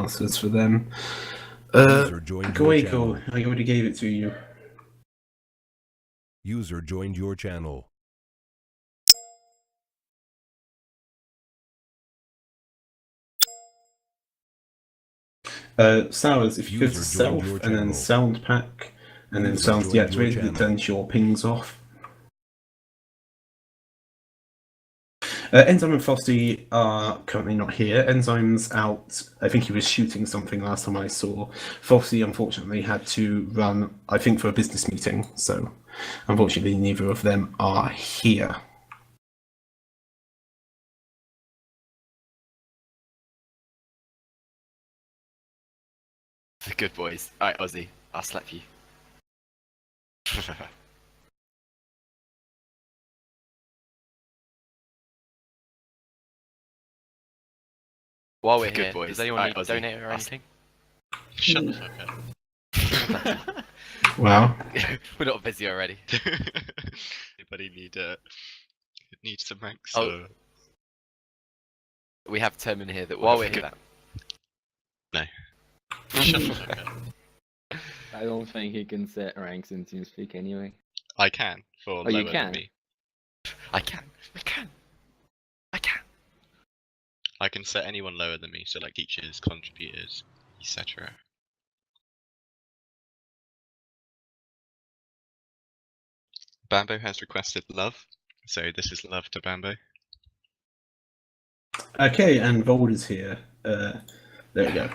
answers for them. Goiko, I already gave it to you. User joined your channel. Sowers, if you go to self and then sound pack and then sounds deactivated, it turns your pings off. Enzyme and Frosty are currently not here. Enzyme's out. I think he was shooting something last time I saw. Frosty, unfortunately, had to run, I think, for a business meeting. So, unfortunately, neither of them are here. The good boys. Alright, Ozzy, I'll slap you. While we're here, does anyone need a donate or anything? Shut the fuck up. Wow. We're not busy already. Anybody need some ranks? Oh. We have Tim in here that while we're here. No. Shut the fuck up. I don't think he can set ranks in TeamSpeak anyway. I can, for lower than me. I can. I can set anyone lower than me, so like teachers, contributors, etc. Bambo has requested love, so this is love to Bambo. Okay, and Vold is here. There we go.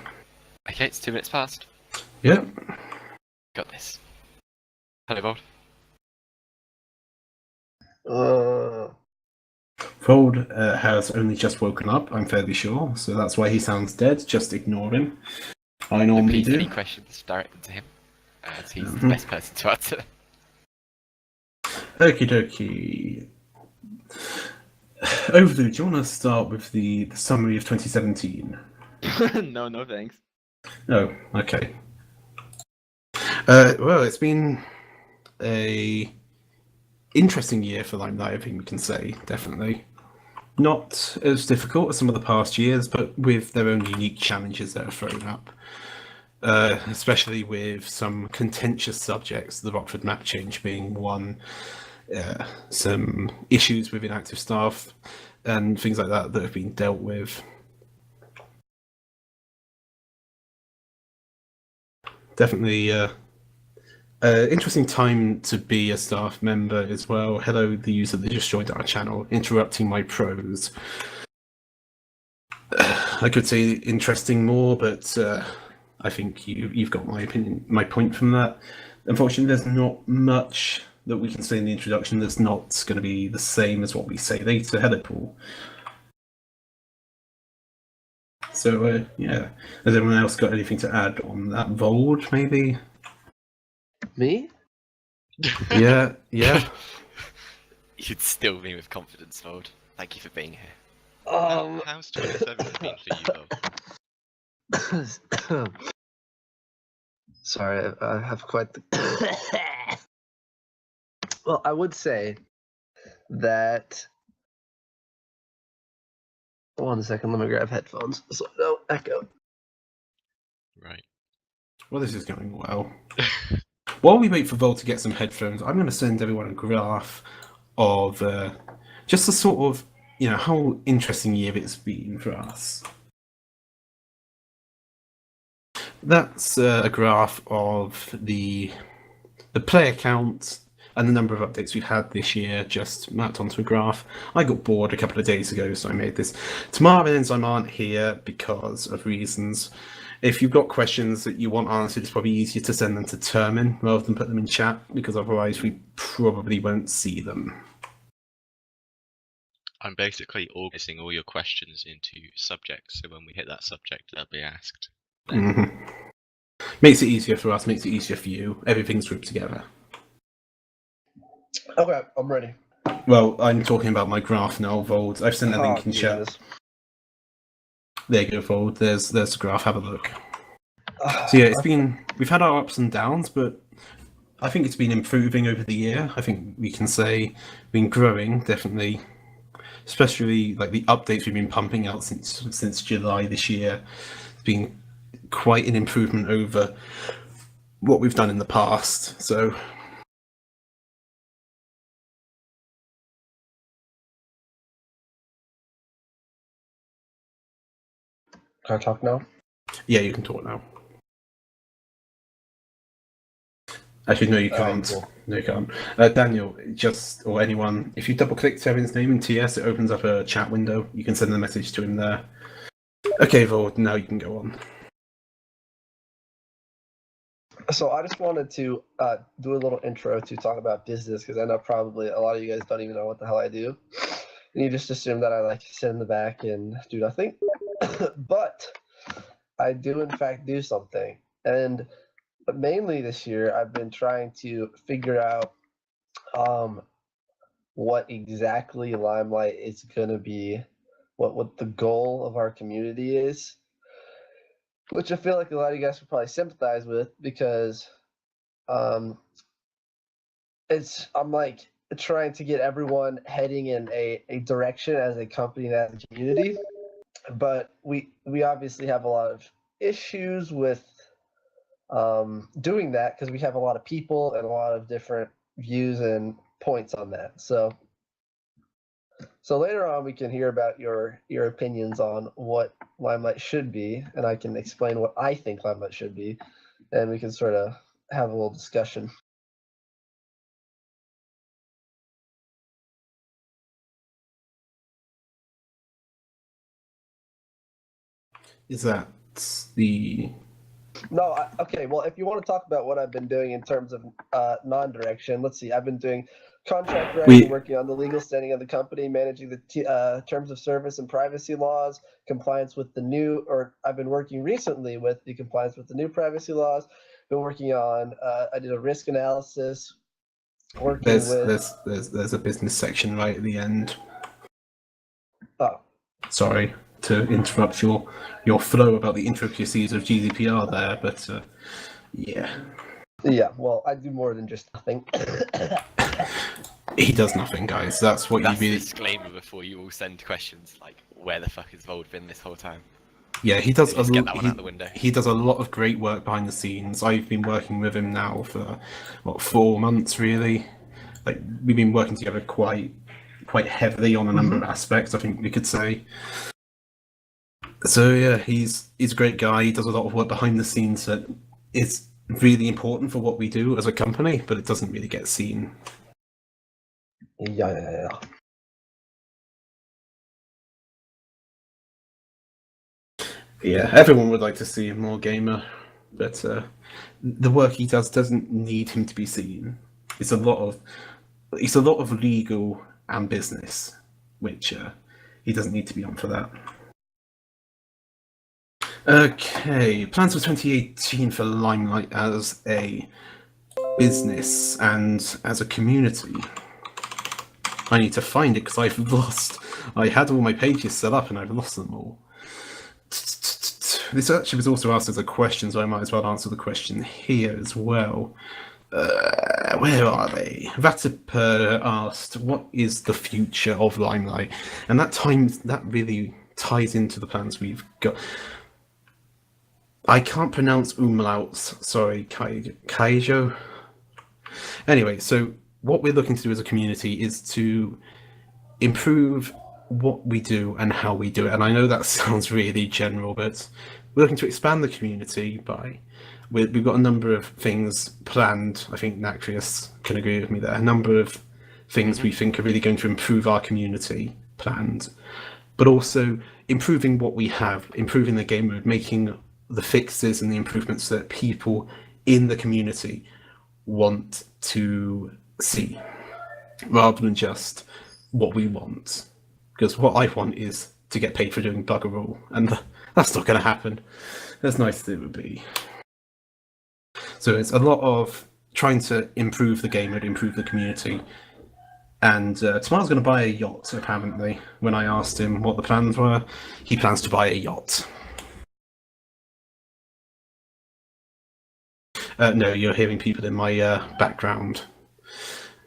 Okay, it's 2 minutes past. Yep. Got this. Hello, Vold. Vold has only just woken up, I'm fairly sure, so that's why he sounds dead. Just ignore him. I normally do. Any questions directed to him, as he's the best person to answer. Okie dokie. Overview, do you want to start with the summary of 2017? No thanks. Oh, okay. Well, it's been a interesting year for LimeLight, I think we can say, definitely. Not as difficult as some of the past years, but with their own unique challenges that are thrown up. Especially with some contentious subjects, the Rockford map change being one, some issues with inactive staff, and things like that have been dealt with. Definitely interesting time to be a staff member as well. Hello, the user that just joined our channel, interrupting my prose. I could say interesting more, but I think you've got my opinion, my point from that. Unfortunately, there's not much that we can say in the introduction that's not going to be the same as what we say later. Hello, Paul. So, yeah. Has anyone else got anything to add on that? Vold, maybe? Me? Yeah. You'd still be with confidence, Vold. Thank you for being here. How's 2017 for you, Vold? Sorry, I have quite the... Well, I would say that... One second, let me grab headphones so I don't echo. Right. Well, this is going well. While we wait for Vold to get some headphones, I'm going to send everyone a graph of just a sort of, how interesting year it's been for us. That's a graph of the player count and the number of updates we've had this year, just mapped onto a graph. I got bored a couple of days ago, so I made this. Tamara and Enzyme aren't here because of reasons. If you've got questions that you want answered, it's probably easier to send them to Termin rather than put them in chat, because otherwise we probably won't see them. I'm basically organizing all your questions into subjects, so when we hit that subject, they'll be asked. Makes it easier for us, makes it easier for you. Everything's grouped together. Okay, I'm ready. Well, I'm talking about my graph now, Vold. I've sent a link in chat. There you go, Vold. There's the graph. Have a look. So yeah, we've had our ups and downs, but I think it's been improving over the year. I think we can say been growing, definitely. Especially like the updates we've been pumping out since July this year. It's been quite an improvement over what we've done in the past. So Can I talk now? yeah, you can talk now. Actually, no, you Alright, can't. cool. No, you can't. Daniel, or anyone, if you double-click Tevin's name in TS, it opens up a chat window. You can send a message to him there. Okay, Vord, now you can go on. So I just wanted to do a little intro to talk about business, because I know probably a lot of you guys don't even know what the hell I do. And you just assume that I like to sit in the back and do nothing. But I do in fact do something. And mainly this year, I've been trying to figure out what exactly LimeLight is going to be, what the goal of our community is, which I feel like a lot of you guys would probably sympathize with, because I'm like trying to get everyone heading in a direction as a company and as a community, but we obviously have a lot of issues with doing that, because we have a lot of people and a lot of different views and points on that. So later on we can hear about your opinions on what LimeLight should be, and I can explain what I think LimeLight should be, and we can sort of have a little discussion. Is that the... No, okay. Well, if you want to talk about what I've been doing in terms of non-direction, let's see. I've been doing contract writing, working on the legal standing of the company, managing the terms of service and privacy laws, compliance with the new, or I've been working recently with the compliance with the new privacy laws. Been working on. I did a risk analysis. There's a business section right at the end. Oh, sorry to interrupt your flow about the intricacies of GDPR there, but yeah. Yeah, well, I do more than just nothing. He does nothing, guys. That's what That's you the really... disclaimer before you all send questions like, where the fuck has Vold been this whole time? Yeah, he does. Just get that one out the window. He does a lot of great work behind the scenes. I've been working with him now for 4 months, really. Like, we've been working together quite heavily on a number of aspects, I think we could say. So yeah, he's a great guy. He does a lot of work behind the scenes that is really important for what we do as a company, but it doesn't really get seen. Yeah. Yeah, everyone would like to see a more gamer, but the work he does doesn't need him to be seen. It's a lot of legal and business, which he doesn't need to be on for that. Okay, plans for 2018 for LimeLight as a business and as a community. I need to find it because I had all my pages set up and I've lost them all. This actually was also asked as a question, so I might as well answer the question here as well. Where are they? Vatiper asked, what is the future of LimeLight? And that really ties into the plans we've got. I can't pronounce umlauts, sorry, Kaijo. Anyway, so what we're looking to do as a community is to improve what we do and how we do it. And I know that sounds really general, but we're looking to expand the community we've got a number of things planned. I think Nacrius can agree with me there. A number of things we think are really going to improve our community planned, but also improving what we have, improving the game mode, making the fixes and the improvements that people in the community want to see, rather than just what we want. Because what I want is to get paid for doing bugger all, and that's not going to happen. As nice as it would be. So it's a lot of trying to improve the game mode, improve the community. And Tamar's going to buy a yacht, apparently. When I asked him what the plans were, he plans to buy a yacht. No, you're hearing people in my background.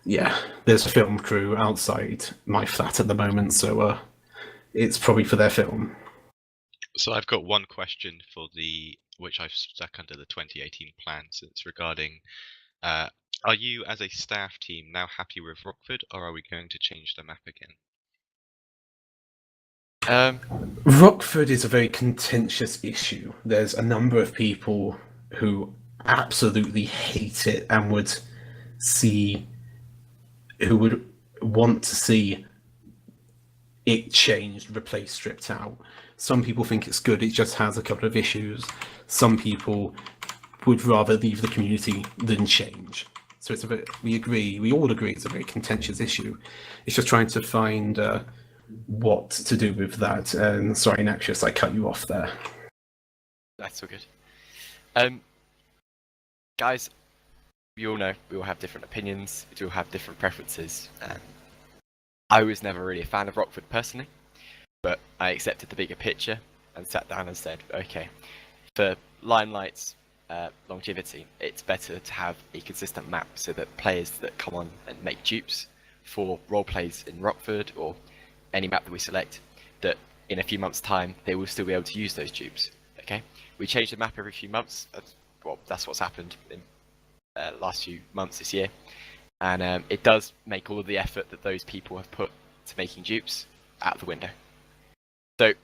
Yeah, there's a film crew outside my flat at the moment, so it's probably for their film. So I've got one question for which I've stuck under the 2018 plan. So it's regarding, are you as a staff team now happy with Rockford, or are we going to change the map again? Rockford is a very contentious issue. There's a number of people who absolutely hate it and would want to see it changed, replaced, stripped out. Some people think it's good, it just has a couple of issues. Some people would rather leave the community than change. So we all agree it's a very contentious issue. It's just trying to find what to do with that. And sorry, Naxious, I cut you off there. That's all good. Guys, we all know we all have different opinions, we all have different preferences. I was never really a fan of Rockford personally, but I accepted the bigger picture and sat down and said, okay, for LimeLight's longevity, it's better to have a consistent map so that players that come on and make dupes for role plays in Rockford or any map that we select, that in a few months' time they will still be able to use those dupes. Okay, we change the map every few months. That's what's happened in last few months this year, and it does make all of the effort that those people have put to making dupes out the window. So,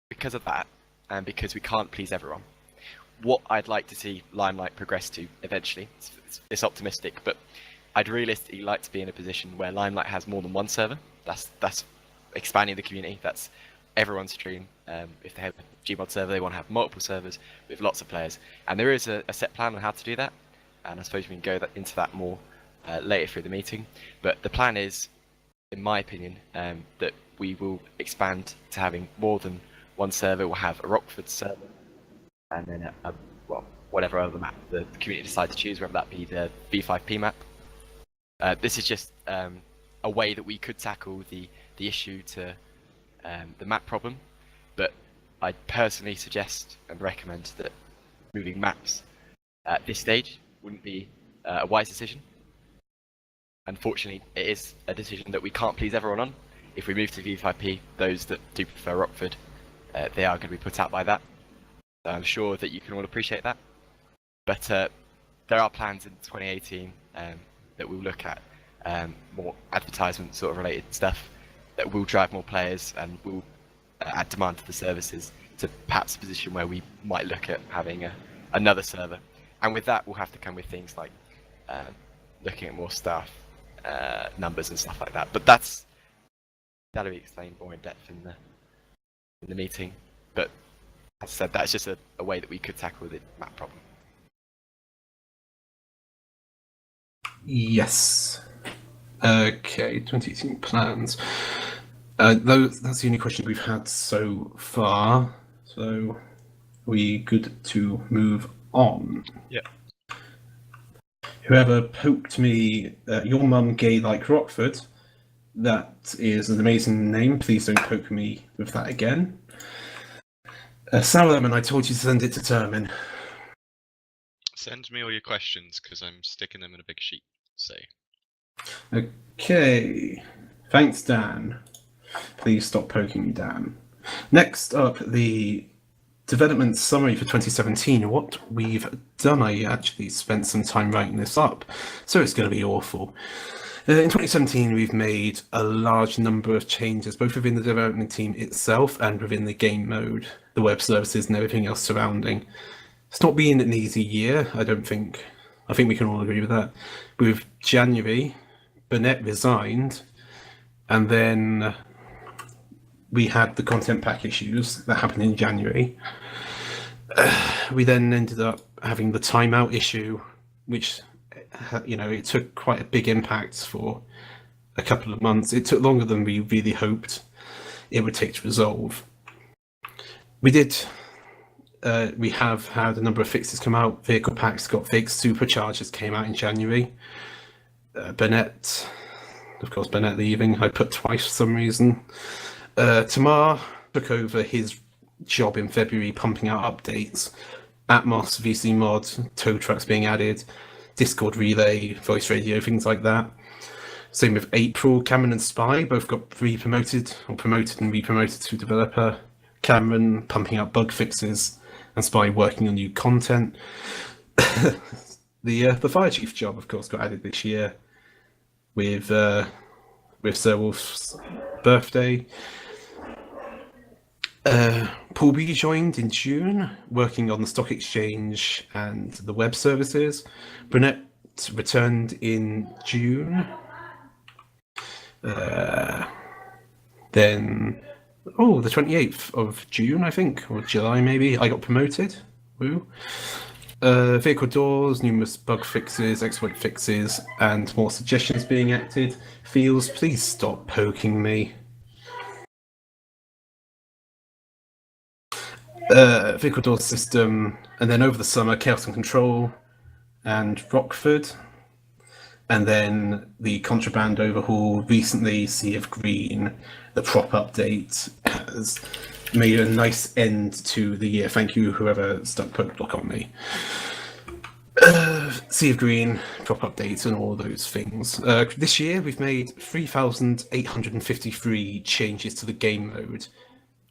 because of that, and because we can't please everyone, what I'd like to see LimeLight progress to eventually, it's optimistic, but I'd realistically like to be in a position where LimeLight has more than one server. That's expanding the community. That's everyone's dream. If they have a Gmod server, they want to have multiple servers with lots of players. And there is a set plan on how to do that. And I suppose we can go into that more later through the meeting. But the plan is, in my opinion, that we will expand to having more than one server. We'll have a Rockford server, and then whatever other map the community decide to choose, whether that be the V5P map. This is just a way that we could tackle the issue to the map problem, but I personally suggest and recommend that moving maps at this stage wouldn't be a wise decision. Unfortunately, it is a decision that we can't please everyone on. If we move to V5P, those that do prefer Rockford, they are going to be put out by that. So I'm sure that you can all appreciate that. But there are plans in 2018 that we'll look at more advertisement sort of related stuff that will drive more players and will add demand to the services to perhaps a position where we might look at having another server. And with that, we'll have to come with things like looking at more staff numbers and stuff like that. But that'll be explained more in depth in the meeting. But as I said, that's just a way that we could tackle the map problem. Yes. Okay, 2018 plans. That's the only question we've had so far. So we good to move on. Yeah. Whoever poked me, your mum gay like Rockford, that is an amazing name. Please don't poke me with that again. Sour Lemon, I told you to send it to Termin. Send me all your questions, because I'm sticking them in a big sheet. So. Okay. Thanks, Dan. Please stop poking me, Dan. Next up, the development summary for 2017. What we've done, I actually spent some time writing this up, so it's going to be awful. In 2017, we've made a large number of changes, both within the development team itself and within the game mode, the web services and everything else surrounding. It's not been an easy year, I think we can all agree with that. With January, Burnett resigned, and then we had the content pack issues that happened in January. We then ended up having the timeout issue, which, it took quite a big impact for a couple of months. It took longer than we really hoped it would take to resolve. We have had a number of fixes come out. Vehicle packs got fixed. Superchargers came out in January. Burnett leaving. I put twice for some reason. Tamar took over his job in February, pumping out updates. Atmos, VC mod, tow trucks being added, Discord relay, voice radio, things like that. Same with April. Cameron and Spy both got promoted and re-promoted to developer. Cameron pumping out bug fixes, and Spy working on new content. The Fire Chief job, of course, got added this year with Sir Wolf's birthday. Paul B joined in June, working on the stock exchange and the web services. Brunette returned in June. Then, the 28th of June, I think, or July maybe, I got promoted. Woo. Vehicle doors, numerous bug fixes, exploit fixes, and more suggestions being acted. Feels, please stop poking me. Vehicle door system, and then over the summer, Chaos and Control and Rockford. And then the contraband overhaul, recently Sea of Green, the prop update has made a nice end to the year. Thank you, whoever stuck poke block on me. Sea of Green, prop updates, and all those things. This year we've made 3,853 changes to the game mode,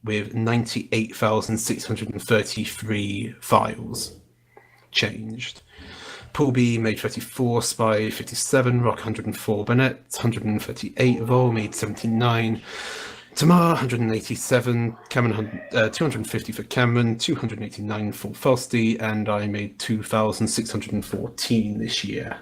with 98,633 files changed. Paul B made 34, Spy 57, Rock 104, Bennett 138, Vol made 79, Tamar 187, Cameron 250 for Cameron, 289 for Frosty, and I made 2,614 this year.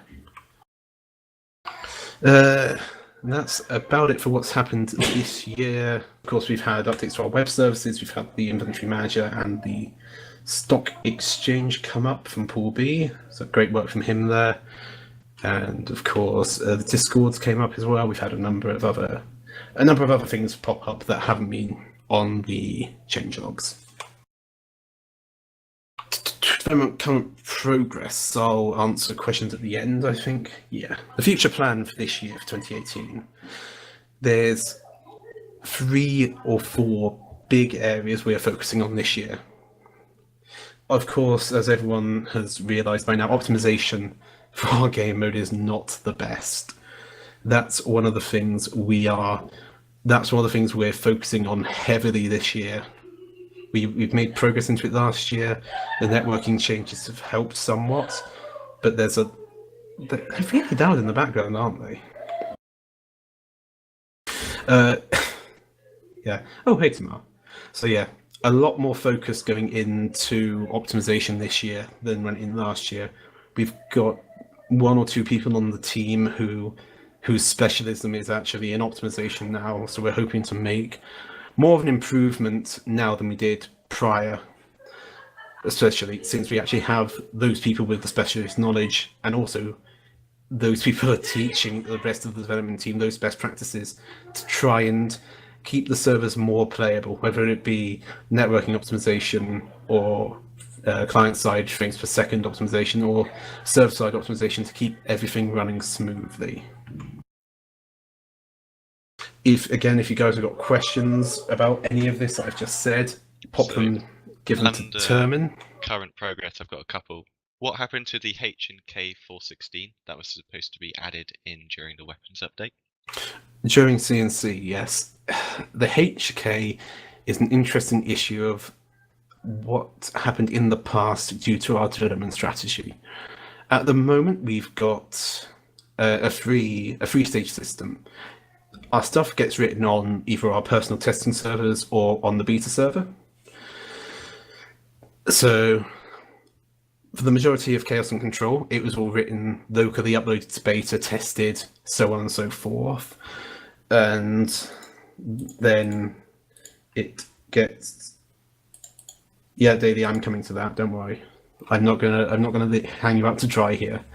That's about it for what's happened this year. Of course, we've had updates to our web services, we've had the inventory manager and the stock exchange come up from Paul B. So great work from him there. And of course, the Discords came up as well. We've had a number of other things pop up that haven't been on the changelogs. Current progress. I'll answer questions at the end, I think. Yeah. The future plan for this year, for 2018. There's 3 or 4 big areas we are focusing on this year. Of course, as everyone has realised by now, optimization for our game mode is not the best. That's one of the things we're focusing on heavily this year. We've made progress into it last year. The networking changes have helped somewhat, but they're really loud in the background, aren't they? Yeah. Oh, hey, Tamar. So yeah, a lot more focus going into optimization this year than went in last year. We've got 1 or 2 people on the team whose specialism is actually in optimization now, so we're hoping to make more of an improvement now than we did prior, especially since we actually have those people with the specialist knowledge, and also those people are teaching the rest of the development team those best practices to try and keep the servers more playable, whether it be networking optimization or client-side frames per second optimization or server-side optimization to keep everything running smoothly. If you guys have got questions about any of this that I've just said, pop them, give them to Termin. Current progress, I've got a couple. What happened to the H&K 416 that was supposed to be added in during the weapons update? During CNC, yes. The HK is an interesting issue of what happened in the past due to our development strategy. At the moment, we've got a three-stage system. Our stuff gets written on either our personal testing servers or on the beta server. So for the majority of Chaos and Control, it was all written locally, uploaded to beta, tested, so on and so forth. And then it gets... Yeah, Daily, I'm coming to that, don't worry. I'm not gonna hang you out to dry here.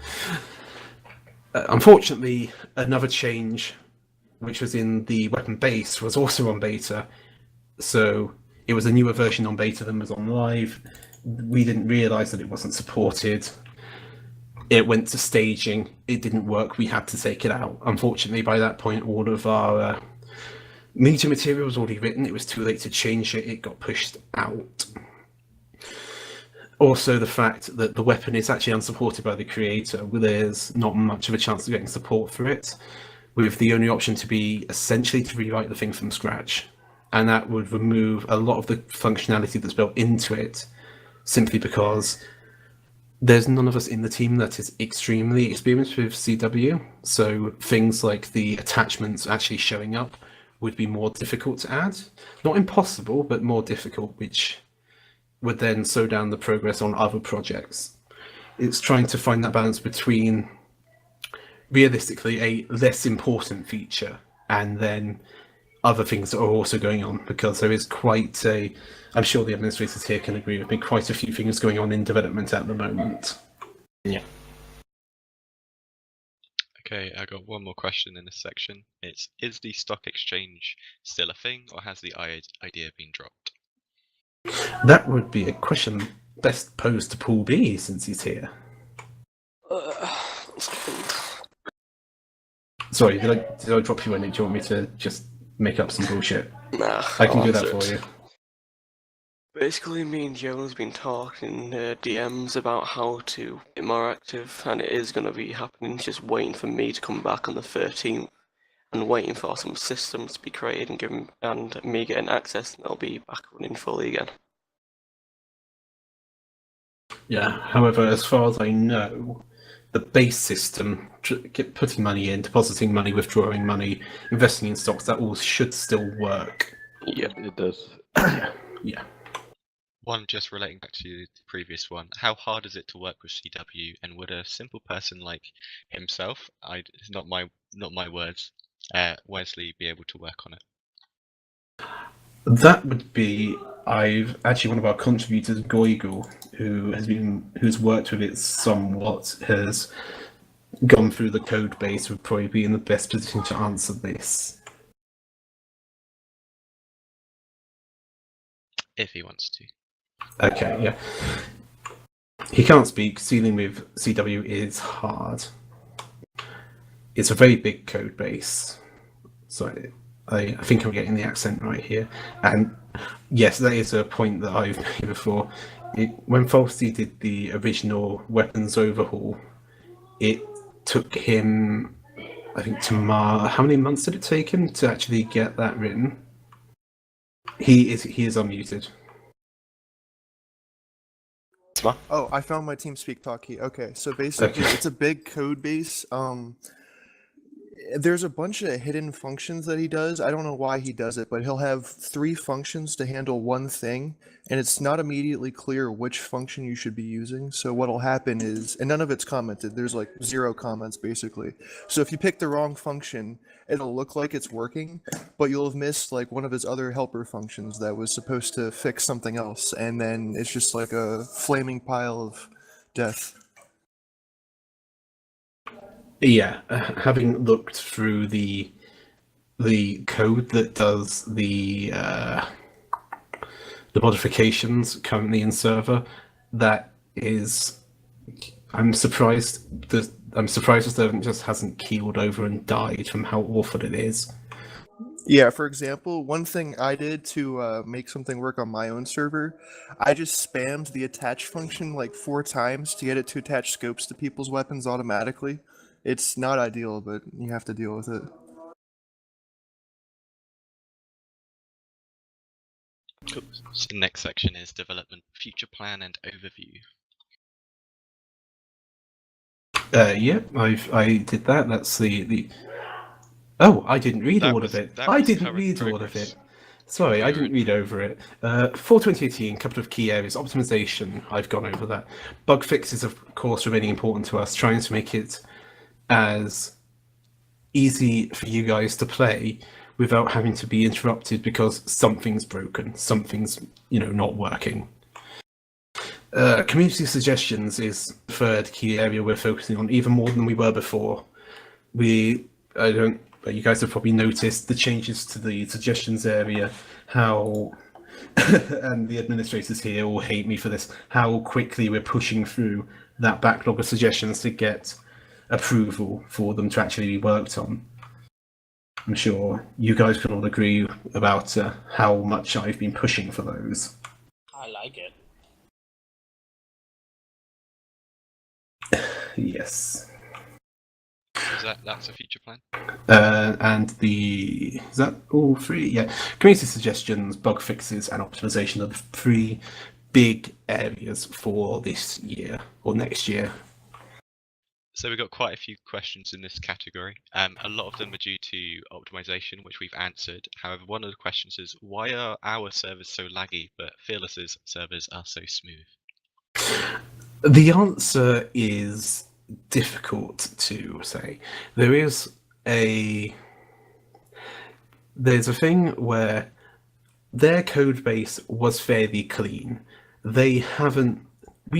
Unfortunately, another change, which was in the weapon base, was also on beta. So it was a newer version on beta than was on live. We didn't realise that it wasn't supported. It went to staging. It didn't work. We had to take it out. Unfortunately, by that point, all of our media material was already written. It was too late to change it. It got pushed out. Also, the fact that the weapon is actually unsupported by the creator, there's not much of a chance of getting support for it, with the only option to be essentially to rewrite the thing from scratch. and that would remove a lot of the functionality that's built into it, simply because there's none of us in the team that is extremely experienced with CW, so things like the attachments actually showing up would be more difficult to add. Not impossible, but more difficult, which would then slow down the progress on other projects. It's trying to find that balance between realistically a less important feature and then other things that are also going on, because there is quite a, I'm sure the administrators here can agree with me, quite a few things going on in development at the moment. Yeah. Okay, I got one more question in this section. Is the stock exchange still a thing, or has the idea been dropped? That would be a question best posed to Paul B, since he's here. Sorry, did I drop you in? Do you want me to just make up some bullshit? Nah, I can I'll do that answer for it. you. Basically, me and Joe's been talking DMs about how to get more active, and it is going to be happening. Just waiting for me to come back on the 13th, and waiting for some systems to be created and me getting access, and I'll be back running fully again. Yeah. However, as far as I know, the base system, putting money in, depositing money, withdrawing money, investing in stocks, that all should still work. Yep. It does. Yeah. One just relating back to the previous one, how hard is it to work with CW, and would a simple person like himself, it's not my words, Wesley, be able to work on it? That would be, I've actually, one of our contributors, Goigel, who's worked with it somewhat, has gone through the code base, would probably be in the best position to answer this. If he wants to. Okay, yeah. He can't speak. Dealing with CW is hard. It's a very big code base. So I think I'm getting the accent right here. And yes, that is a point that I've made before. When Falsey did the original weapons overhaul, it took him, I think, how many months did it take him to actually get that written? He is unmuted. Oh, I found my TeamSpeak talkie. Okay, so basically it's a big code base. There's a bunch of hidden functions that he does. I don't know why he does it, but he'll have 3 functions to handle one thing, and it's not immediately clear which function you should be using. So what'll happen is, and none of it's commented, there's like 0 comments basically. So if you pick the wrong function, it'll look like it's working, but you'll have missed like one of his other helper functions that was supposed to fix something else, and then it's just like a flaming pile of death. Yeah, having looked through the code that does the modifications currently in server, that is, I'm surprised that it just hasn't keeled over and died from how awful it is. Yeah, for example, one thing I did to make something work on my own server, I just spammed the attach function like 4 times to get it to attach scopes to people's weapons automatically. It's not ideal, but you have to deal with it. Cool. So the next section is development, future plan, and overview. Yeah, I did that. That's the. Oh, I didn't read all of it. I didn't read all of it. Sorry, I didn't read over it. For 2018, a couple of key areas. Optimization, I've gone over that. Bug fixes, of course, remaining important to us, trying to make it as easy for you guys to play without having to be interrupted because something's broken, something's, not working. Community suggestions is the third key area we're focusing on, even more than we were before. You guys have probably noticed the changes to the suggestions area, how, and the administrators here will hate me for this, how quickly we're pushing through that backlog of suggestions to get approval for them to actually be worked on. I'm sure you guys can all agree about how much I've been pushing for those. I like it. Yes. That's a future plan? And is that all three? Yeah, community suggestions, bug fixes, and optimization are the three big areas for this year or next year. So we've got quite a few questions in this category. A lot of them are due to optimization, which we've answered. However, one of the questions is, why are our servers so laggy, but Fearless's servers are so smooth? The answer is difficult to say. There's a thing where their code base was fairly clean. We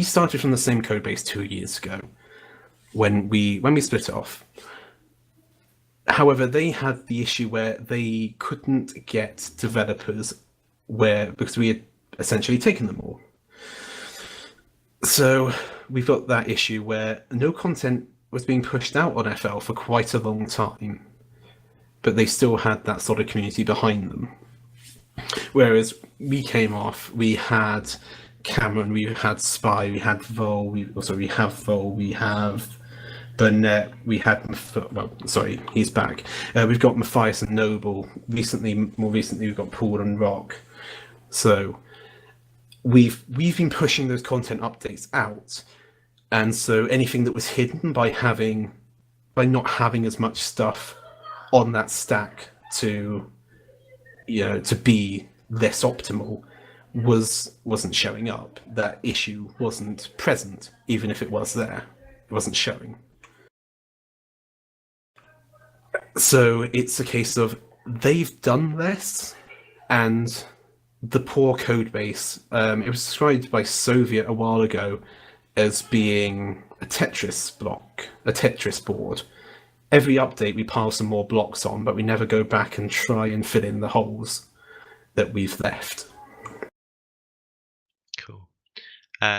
started from the same code base 2 years ago when we split off. However, they had the issue where they couldn't get developers because we had essentially taken them all. So we've got that issue where no content was being pushed out on FL for quite a long time, but they still had that sort of community behind them. Whereas we came off, we had Cameron, we had Spy, we had Vol, we have Vol, we have Burnett, we had he's back. We've got Matthias and Noble. More recently, we've got Paul and Rock. So we've been pushing those content updates out, and so anything that was hidden by not having as much stuff on that stack to be less optimal wasn't showing up. That issue wasn't present, even if it was there. It wasn't showing. So it's a case of they've done this, and the poor code base. It was described by Soviet a while ago as being a Tetris board. Every update we pile some more blocks on, but we never go back and try and fill in the holes that we've left. Cool.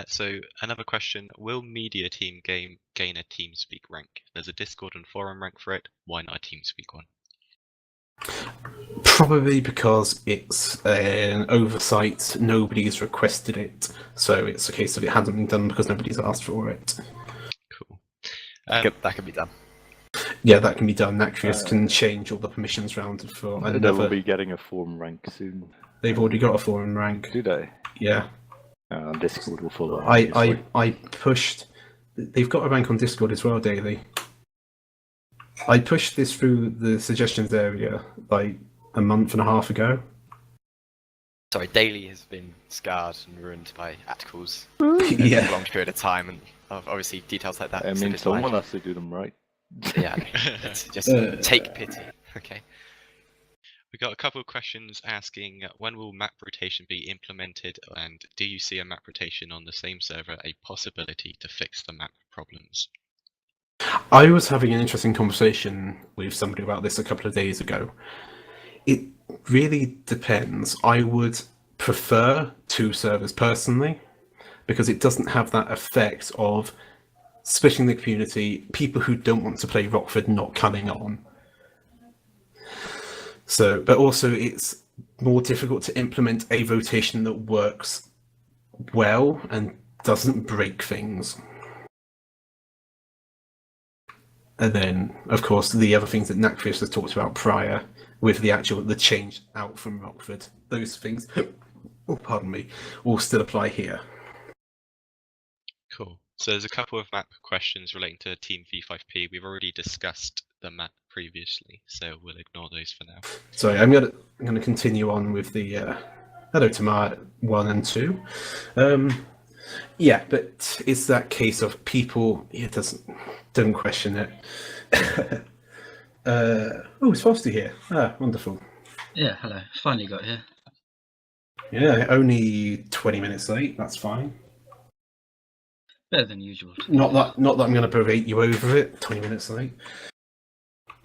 So another question, will media team gain a TeamSpeak rank? There's a Discord and forum rank for it. Why not a TeamSpeak one? Probably because it's an oversight. Nobody's requested it, so it's a case of it hasn't been done because nobody's asked for it. Cool. That can be done. Yeah, that can be done. Nacrius can change all the permissions around for They will be getting a forum rank soon. They've already got a forum rank. Do they? Yeah. Discord will follow. I pushed. They've got a rank on Discord as well, Daily. I pushed this through the suggestions area like a month and a half ago. Sorry, Daily has been scarred and ruined by articles Yeah. for a long period of time, and obviously details like that. I mean, someone has to do them right. Yeah, it's just take pity. Okay. We got a couple of questions asking, when will map rotation be implemented, and do you see a map rotation on the same server a possibility to fix the map problems? I was having an interesting conversation with somebody about this a couple of days ago. It really depends. I would prefer 2 servers personally, because it doesn't have that effect of splitting the community, people who don't want to play Rockford not coming on. So, but also it's more difficult to implement a rotation that works well and doesn't break things. And then, of course, the other things that Nacrius has talked about prior, with the change out from Rockford, those things, will still apply here. Cool. So there's a couple of map questions relating to Team V5P. We've already discussed the map previously, so we'll ignore those for now. Sorry, I'm gonna continue on with the Hello Tamar 1 and 2. Yeah, but it's that case of people. It don't question it. It's Foster here. Wonderful. Yeah, hello. Finally got here. Yeah, only 20 minutes late. That's fine. Better than usual. Not that I'm going to berate you over it. 20 minutes late.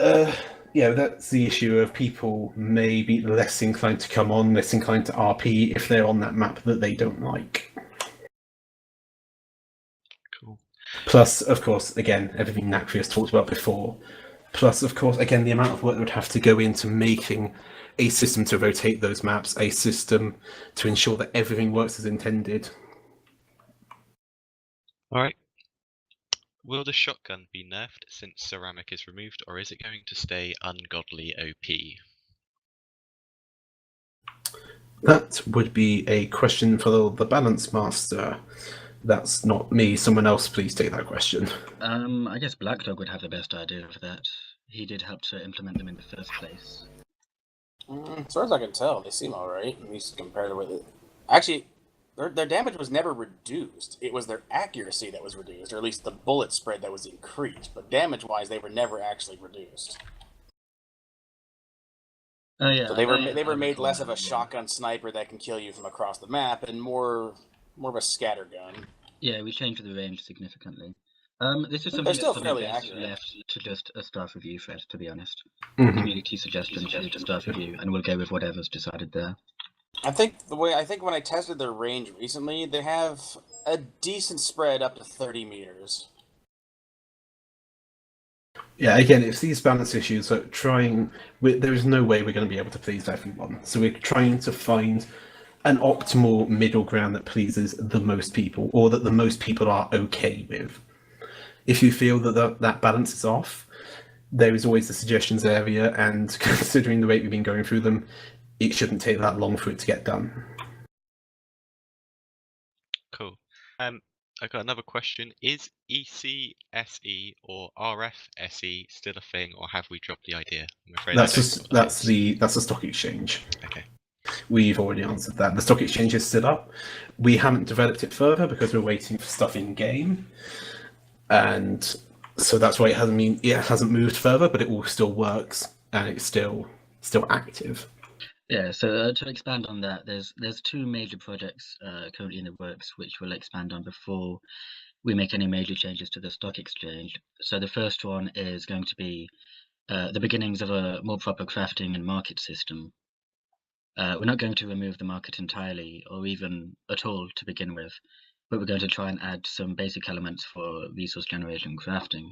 Yeah, that's the issue of people may be less inclined to come on, less inclined to RP if they're on that map that they don't like. Cool. Plus, of course, again, everything Nacrius talked about before. Plus, of course, again, the amount of work that would have to go into making a system to rotate those maps, a system to ensure that everything works as intended. All right. Will the shotgun be nerfed since ceramic is removed, or is it going to stay ungodly OP? That would be a question for the balance master. That's not me. Someone else, please take that question. I guess Black Dog would have the best idea of that. He did help to implement them in the first place. As far as I can tell, they seem alright, at least compared to what it... Actually, their damage was never reduced. It was their accuracy that was reduced, or at least the bullet spread that was increased. But damage-wise, they were never actually reduced. Oh yeah. So they were made less of a shotgun sniper that can kill you from across the map, and more of a scatter gun. Yeah, we changed the range significantly. This is something They're still that's fairly best accurate. left to just a staff review, Fred, to be honest. Mhm. Community suggestions to a staff review, and we'll go with whatever's decided there. I think when I tested their range recently, they have a decent spread up to 30 meters. Yeah, again, it's these balance issues that there is no way we're going to be able to please everyone. So we're trying to find an optimal middle ground that pleases the most people, or that the most people are okay with. If you feel that that balance is off, there is always the suggestions area, and considering the way we've been going through them, it shouldn't take that long for it to get done. Cool. I got another question. Is ECSE or RFSE still a thing, or have we dropped the idea? I'm afraid That's the stock exchange. Okay. We've already answered that. The stock exchange is still up. We haven't developed it further because we're waiting for stuff in game, and so that's why it hasn't moved further. But it all still works, and it's still active. Yeah, so to expand on that, there's two major projects currently in the works which we'll expand on before we make any major changes to the stock exchange. So the first one is going to be the beginnings of a more proper crafting and market system. We're not going to remove the market entirely, or even at all to begin with, but we're going to try and add some basic elements for resource generation and crafting.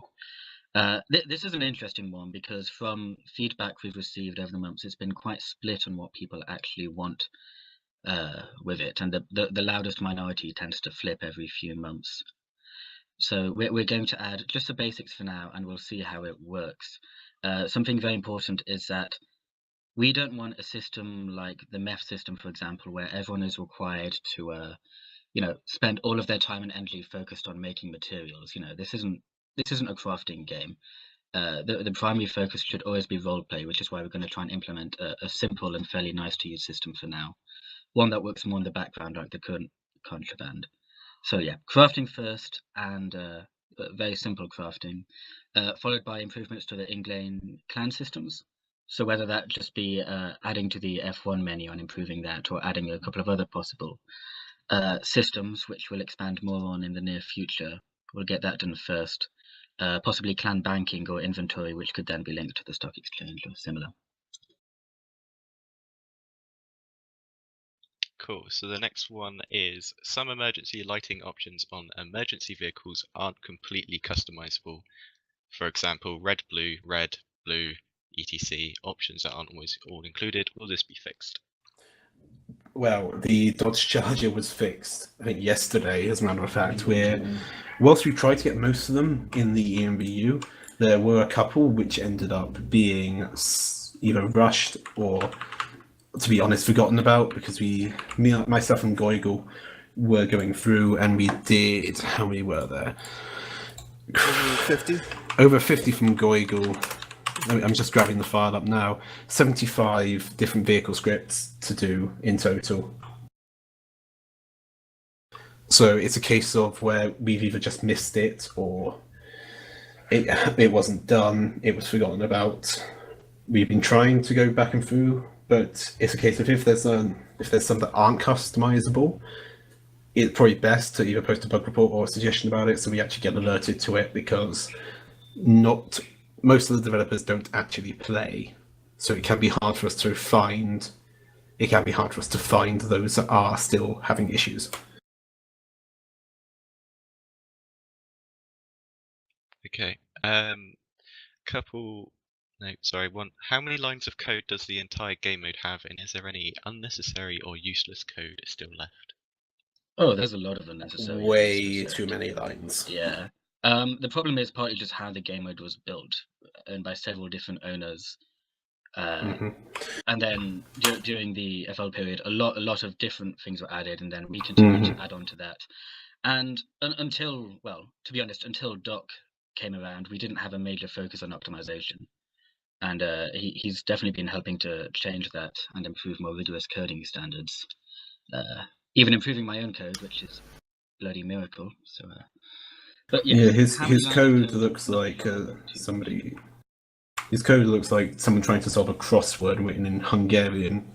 This is an interesting one because from feedback we've received over the months, it's been quite split on what people actually want with it, and the loudest minority tends to flip every few months. So we're going to add just the basics for now, and we'll see how it works. Something very important is that we don't want a system like the MEF system, for example, where everyone is required to spend all of their time and energy focused on making materials. This isn't a crafting game. The primary focus should always be roleplay, which is why we're going to try and implement a simple and fairly nice to use system for now. One that works more in the background, like the current contraband. So yeah, crafting first, and very simple crafting, followed by improvements to the in-game clan systems. So whether that just be adding to the F1 menu and improving that, or adding a couple of other possible systems, which we'll expand more on in the near future. We'll get that done first. Possibly clan banking or inventory, which could then be linked to the stock exchange or similar. Cool. So the next one is some emergency lighting options on emergency vehicles aren't completely customizable. For example, red, blue, etc. Options that aren't always all included. Will this be fixed? Well, the Dodge Charger was fixed, I think, yesterday, as a matter of fact, whilst we tried to get most of them in the EMBU, there were a couple which ended up being either rushed or, to be honest, forgotten about, because myself and Goigel were going through, and we did, how many were there? Over 50? Over 50 from Goigel. I'm just grabbing the file up now. 75 different vehicle scripts to do in total. So it's a case of where we've either just missed it, or it wasn't done, it was forgotten about. We've been trying to go back and through, but it's a case of if there's some that aren't customizable, it's probably best to either post a bug report or a suggestion about it, so we actually get alerted to it, because most of the developers don't actually play, so it can be hard for us to find. It can be hard for us to find those that are still having issues. Okay. One. How many lines of code does the entire game mode have, and is there any unnecessary or useless code still left? Oh, there's a lot of unnecessary. Way too many lines. Yeah. The problem is partly just how the game mode was built, and by several different owners. And then during the FL period, a lot of different things were added, and then we continued to add on to that. And until, well, to be honest, until Doc came around, we didn't have a major focus on optimization. And he's definitely been helping to change that and improve more rigorous coding standards. Even improving my own code, which is a bloody miracle. So, but Yeah, yes, his code looks like somebody. His code looks like someone trying to solve a crossword written in Hungarian.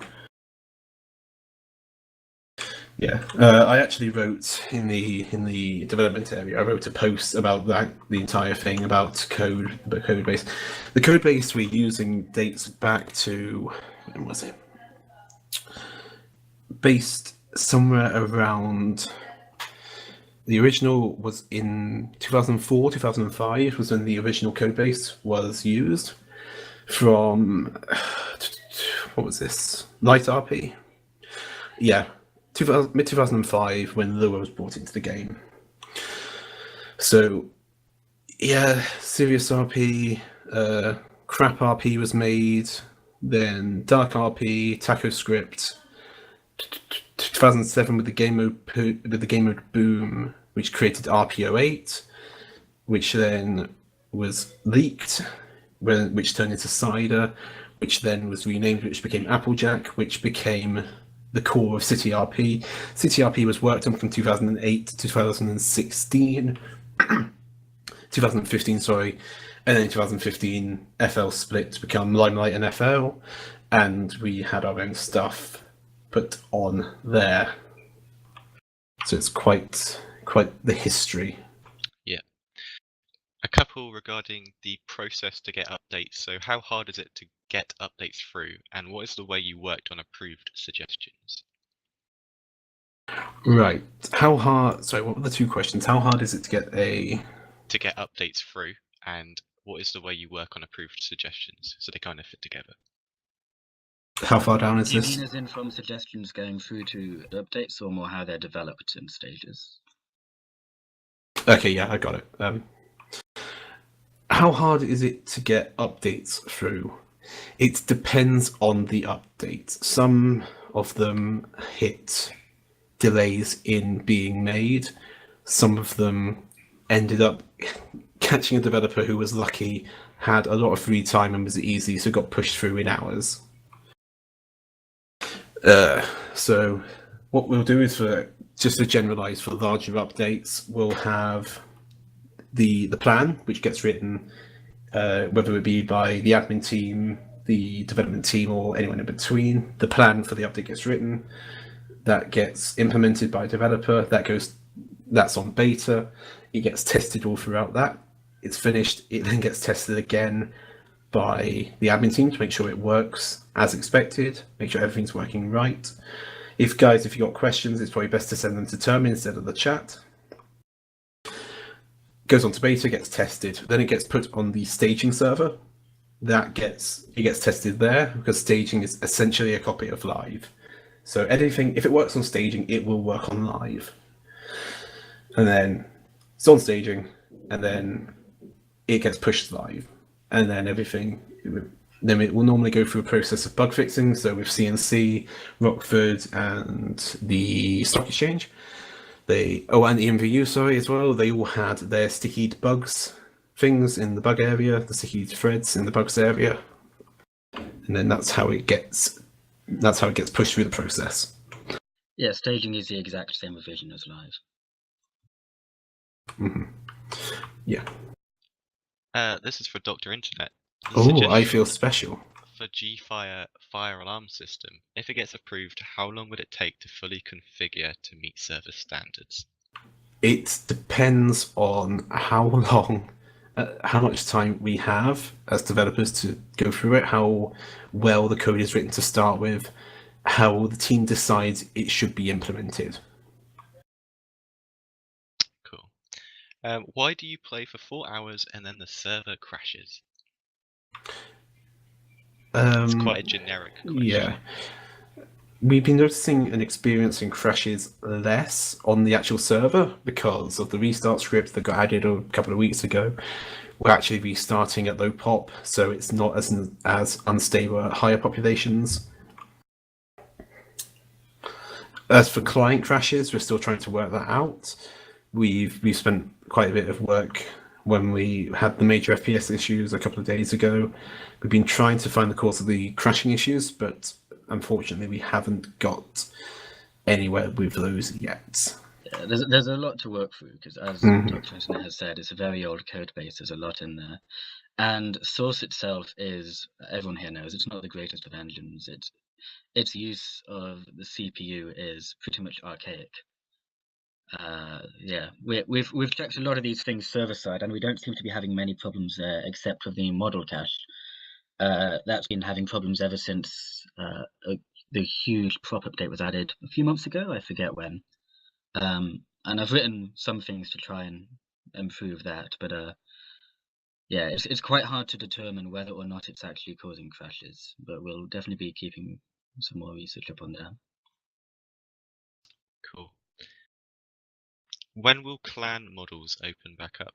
Yeah, I actually wrote in the development area. I wrote a post about that, the entire thing about the code base. The code base we're using dates back to, when was it? Based somewhere around. The original was in 2004, 2005 was when the original code base was used. From what was this? Light RP. Yeah. Mid 2005 when Lua was brought into the game. So, yeah, Serious RP, Crap RP was made, then Dark RP, Taco Script, 2007 with the game mode Boom, which created RP08, which then was leaked, which turned into Cider, which then was renamed, which became Applejack, which became the core of City RP. City RP was worked on from 2008 to 2016, 2015, sorry, and then in 2015 FL split to become LimeLight and FL, and we had our own stuff put on there. So it's quite the history. Yeah. A couple regarding the process to get updates. So how hard is it to get updates through, and what is the way you worked on approved suggestions? Right. How hard? Sorry, what were the two questions? How hard is it to get updates through, and what is the way you work on approved suggestions, so they kind of fit together? How far down is Do you this? mean as in from suggestions going through to updates, or more how they're developed in stages? Okay, yeah, I got it. How hard is it to get updates through? It depends on the updates. Some of them hit delays in being made. Some of them ended up catching a developer who was lucky, had a lot of free time and was easy, so got pushed through in hours. So what we'll do is, just to generalize for larger updates, we'll have the plan, which gets written, whether it be by the admin team, the development team, or anyone in between. The plan for the update gets written, that gets implemented by a developer, that's on beta, it gets tested all throughout that. It's finished, it then gets tested again by the admin team to make sure it works as expected, make sure everything's working right. If you've got questions, it's probably best to send them to Termin instead of the chat. Goes on to beta, gets tested, then it gets put on the staging server. It gets tested there, because staging is essentially a copy of live. So anything, if it works on staging, it will work on live. And then it's on staging, and then it gets pushed live. And then then it will normally go through a process of bug fixing. So with CNC, Rockford, and the Stock Exchange, and the MVU, sorry, as well, they all had their sticky bugs things in the bug area, the sticky threads in the bugs area. And then that's how it gets pushed through the process. Yeah, staging is the exact same revision as live. Mm-hmm. Yeah. This is for Dr. Internet. Oh, I feel special. For G-Fire fire alarm system, if it gets approved, how long would it take to fully configure to meet server standards? It depends on how much time we have as developers to go through it, how well the code is written to start with, how the team decides it should be implemented. Cool. Why do you play for 4 hours and then the server crashes? It's quite a generic question. Yeah. we've been noticing and experiencing crashes less on the actual server because of the restart script that got added a couple of weeks ago. We're actually restarting at low pop, so it's not as unstable at higher populations. As for client crashes, we're still trying to work that out. We've spent quite a bit of work when we had the major FPS issues a couple of days ago. We've been trying to find the cause of the crashing issues, but unfortunately we haven't got anywhere with those yet. Yeah, there's a lot to work through because, as Dr. Internet has said, it's a very old code base. There's a lot in there, and Source itself is, everyone here knows, it's not the greatest of engines. Its use of the CPU is pretty much archaic. Yeah, we've checked a lot of these things server side, and we don't seem to be having many problems there, except for the model cache. That's been having problems ever since the huge prop update was added a few months ago. I forget when. And I've written some things to try and improve that, but yeah, it's quite hard to determine whether or not it's actually causing crashes. But we'll definitely be keeping some more research up on that. Cool. When will clan models open back up?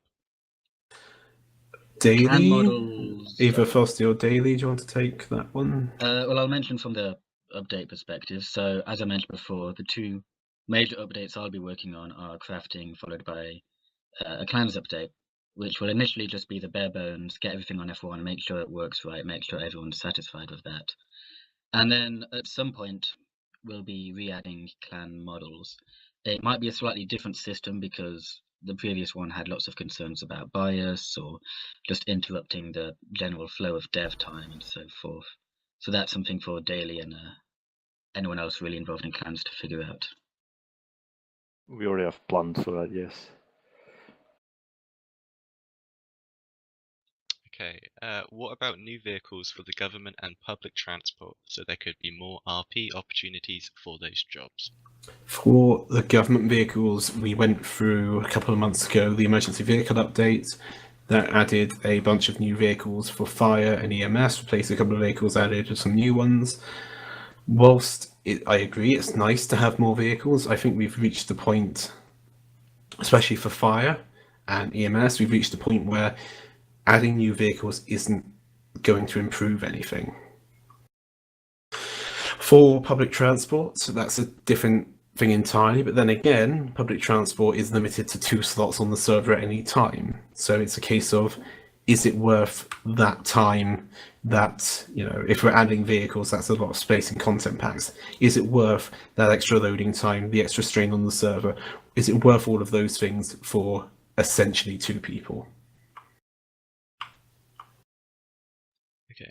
Daily? Clan models. Either Frosty or Daily, do you want to take that one? Well, I'll mention from the update perspective. So, as I mentioned before, the two major updates I'll be working on are crafting, followed by a clans update, which will initially just be the bare bones, get everything on F1, make sure it works right, make sure everyone's satisfied with that. And then at some point, we'll be re-adding clan models. It might be a slightly different system because the previous one had lots of concerns about bias or just interrupting the general flow of dev time and so forth. So that's something for Daily and anyone else really involved in clans to figure out. We already have plans for that, yes. Okay, what about new vehicles for the government and public transport so there could be more RP opportunities for those jobs? For the government vehicles, we went through a couple of months ago the emergency vehicle update that added a bunch of new vehicles for fire and EMS, replaced a couple of vehicles, added some new ones. Whilst I agree it's nice to have more vehicles, I think we've reached the point, especially for fire and EMS, we've reached the point where adding new vehicles isn't going to improve anything. For public transport, so that's a different thing entirely, but then again, public transport is limited to 2 slots on the server at any time. So it's a case of, is it worth that time that, if we're adding vehicles, that's a lot of space in content packs. Is it worth that extra loading time, the extra strain on the server? Is it worth all of those things for essentially 2 people? Okay.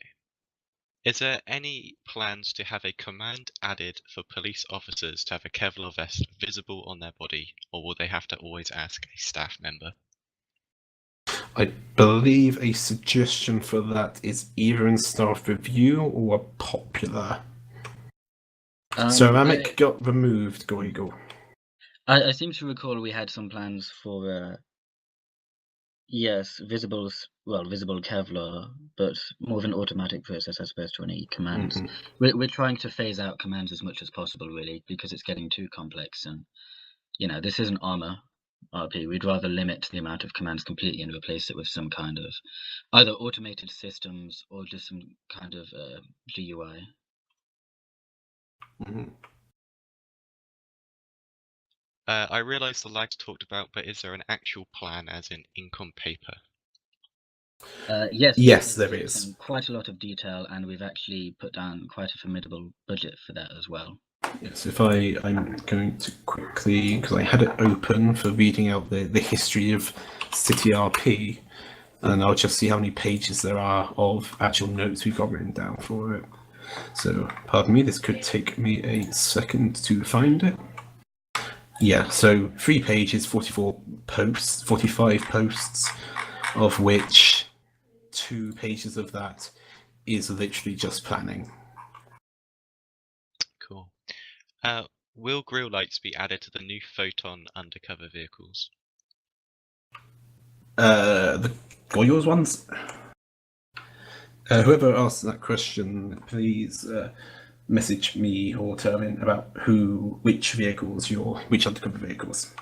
Is there any plans to have a command added for police officers to have a Kevlar vest visible on their body, or will they have to always ask a staff member? I believe a suggestion for that is either in staff review or popular. Ceramic got removed, go Eagle. I seem to recall we had some plans for yes, visible Kevlar, but more of an automatic process as opposed to any commands. We're trying to phase out commands as much as possible, really, because it's getting too complex. And this isn't armor RP. We'd rather limit the amount of commands completely and replace it with some kind of either automated systems or just some kind of GUI. I realise the lags talked about, but is there an actual plan, as in ink on paper? Yes, there is. In quite a lot of detail, and we've actually put down quite a formidable budget for that as well. Yes, if I'm going to quickly, because I had it open for reading out the history of City RP, and I'll just see how many pages there are of actual notes we've got written down for it. So, pardon me, this could take me a second to find it. Yeah, so 3 pages, 44 posts, 45 posts, of which 2 pages of that is literally just planning. Cool. Will grill lights be added to the new Photon undercover vehicles? The Goyles ones? Whoever asked that question, please message me or Termin about which undercover vehicles.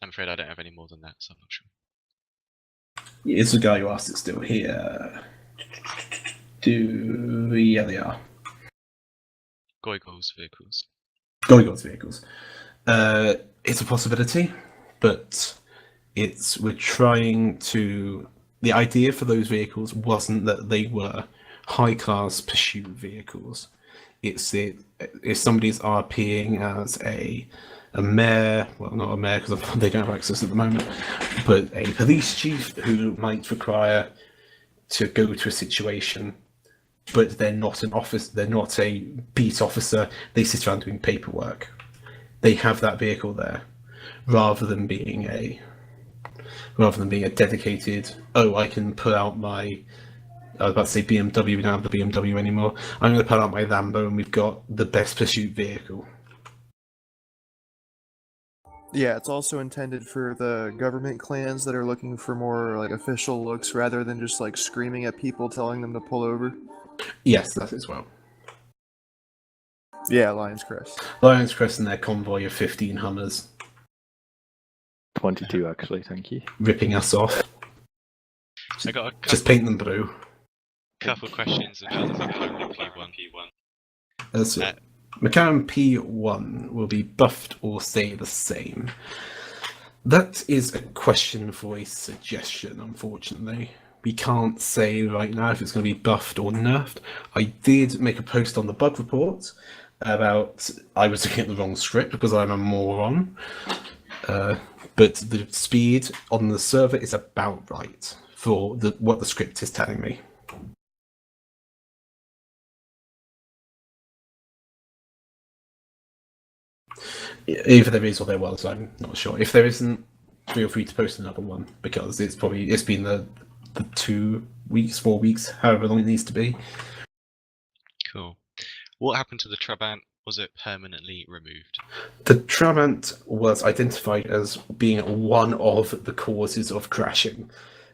I'm afraid I don't have any more than that, so I'm not sure. It's the guy who asked it's still here. Yeah, they are. Goigol's vehicles. Goigol's vehicles. It's a possibility, but we're trying to. The idea for those vehicles wasn't that they were high-class pursuit vehicles. It's if somebody's RPing as a mayor, well, not a mayor because they don't have access at the moment, but a police chief who might require to go to a situation, but they're not an officer, they're not a beat officer, they sit around doing paperwork. They have that vehicle there, rather than being a dedicated, I can pull out my, I was about to say BMW, we don't have the BMW anymore, I'm going to pull out my Lambo and we've got the best pursuit vehicle. Yeah, it's also intended for the government clans that are looking for more like official looks rather than just like screaming at people telling them to pull over. Yes, that as well. Yeah, Lion's Crest. Lion's Crest and their convoy of 15 Hummers. 22 actually, thank you. Ripping us off. I got a couple, Just paint them blue. couple questions about the McLaren P1. That's it. McLaren P1 will be buffed or stay the same. That is a question for a suggestion, unfortunately. We can't say right now if it's going to be buffed or nerfed. I did make a post on the bug report about I was looking at the wrong script because I'm a moron. But the speed on the server is about right for what the script is telling me. Either there is or there was, I'm not sure. If there isn't, feel free to post another one because it's been the 2 weeks, 4 weeks, however long it needs to be. Cool. What happened to the Trabant? Was it permanently removed? The Trabant was identified as being one of the causes of crashing.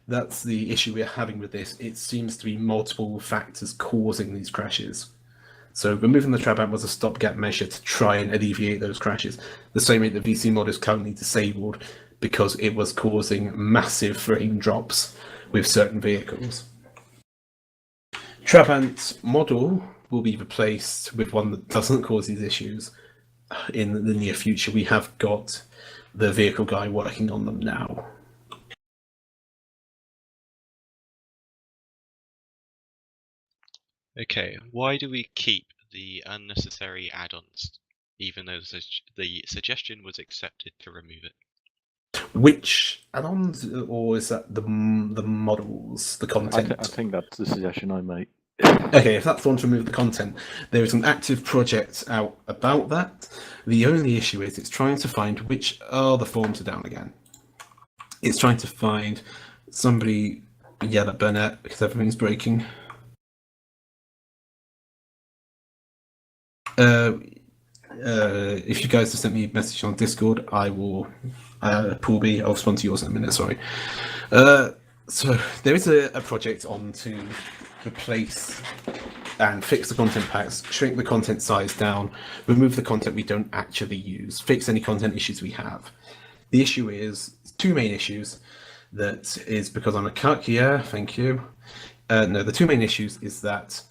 That's the issue we're having with this. It seems to be multiple factors causing these crashes. So removing the Trabant was a stopgap measure to try and alleviate those crashes. The same way the VC mod is currently disabled because it was causing massive frame drops with certain vehicles. Trabant's model will be replaced with one that doesn't cause these issues in the near future. We have got the vehicle guy working on them now. Okay, why do we keep the unnecessary add-ons, even though the suggestion was accepted to remove it? Which add-ons, or is that the models, the content? I think that's the suggestion I made. Okay, if that's the one to remove the content, there is an active project out about that. The only issue is it's trying to find which... Oh, the forms are down again. It's trying to find somebody yell at Burnett because everything's breaking. If you guys have sent me a message on Discord, I will... Paul B, I'll respond to yours in a minute, sorry. So there is a project on to replace and fix the content packs, shrink the content size down, remove the content we don't actually use, fix any content issues we have. The issue is two main issues. That is because I'm a cuck, yeah, thank you. No, the two main issues is that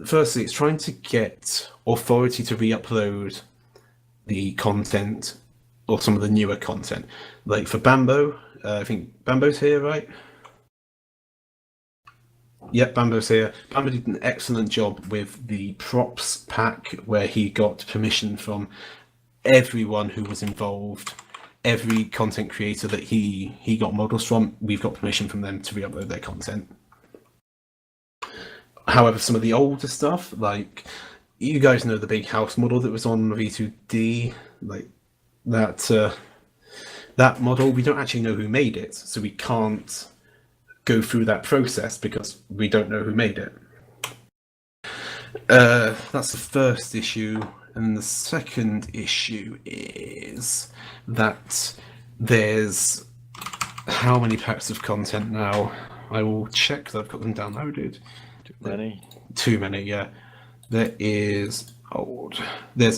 firstly, it's trying to get authority to re-upload the content or some of the newer content. Like for Bambo, I think Bambo's here, right? Yep, Bambo's here. Bambo did an excellent job with the props pack where he got permission from everyone who was involved. Every content creator that he got models from, we've got permission from them to re-upload their content. However, some of the older stuff, like you guys know the big house model that was on V2D, like that model, we don't actually know who made it, so we can't go through that process because we don't know who made it. That's the first issue. And the second issue is that there's how many packs of content now? I will check that I've got them downloaded. many. Too many, yeah. There's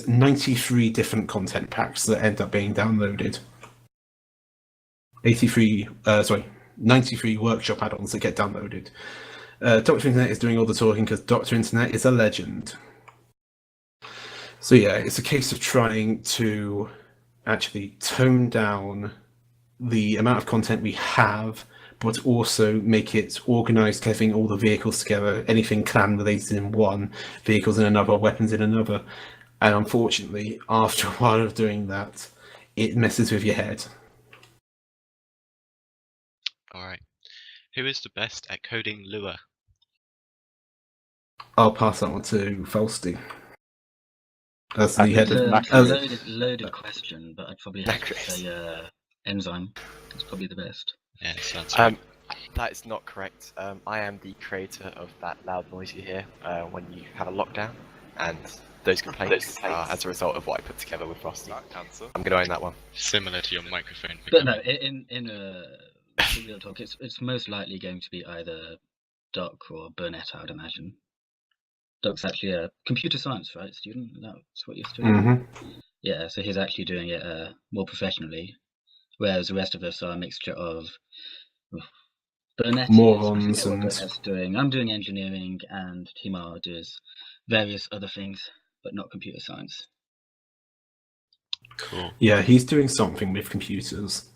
93 different content packs that end up being downloaded. 93 workshop add-ons that get downloaded. Dr. Internet is doing all the talking because Dr. Internet is a legend. So yeah, it's a case of trying to actually tone down the amount of content we have, but also make it organized, having all the vehicles together, anything clan related in one, vehicles in another, weapons in another. And unfortunately, after a while of doing that, it messes with your head. Alright. Who is the best at coding Lua? I'll pass that one to Falsty. As the I head think of... It's a loaded question, but I'd probably have to say Enzyme. It's probably the best. Yeah, sounds right. That is not correct. I am the creator of that loud noise you hear when you have a lockdown, and those complaints are as a result of what I put together with Frosty. I'm going to own that one. Similar to your microphone. But no, in real talk, it's most likely going to be either Doc or Burnett, I would imagine. Doc's actually a computer science, right, student? That's what you're studying? Mm-hmm. Yeah, so he's actually doing it more professionally, whereas the rest of us are a mixture of Burnett Morons what and... Burnett's doing. I'm doing engineering, and Timar does various other things, but not computer science. Cool. Yeah, he's doing something with computers.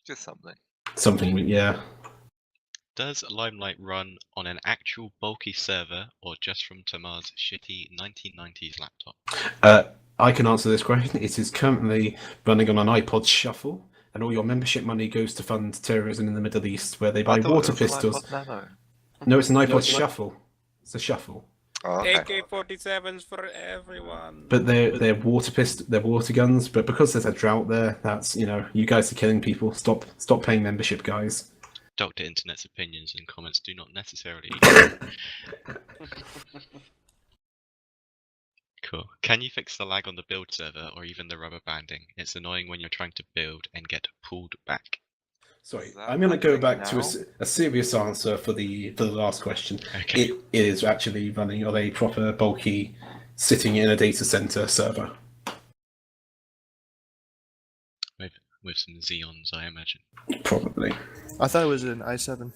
Just something. Something, yeah. Does LimeLight run on an actual bulky server or just from Tamar's shitty 1990s laptop? I can answer this question. It is currently running on an iPod Shuffle, and all your membership money goes to fund terrorism in the Middle East, where they buy water pistols. No, it's an iPod Shuffle. It's a Shuffle. Oh, okay. AK-47s for everyone. But they're water guns. But because there's a drought there, that's, you guys are killing people. Stop paying membership, guys. Dr. Internet's opinions and comments do not necessarily. Cool. Can you fix the lag on the build server or even the rubber banding? It's annoying when you're trying to build and get pulled back. Sorry, I'm going to go back to a serious answer for the last question. Okay. It is actually running on a proper bulky, sitting in a data center server. With some Xeons, I imagine. Probably. I thought it was an i7.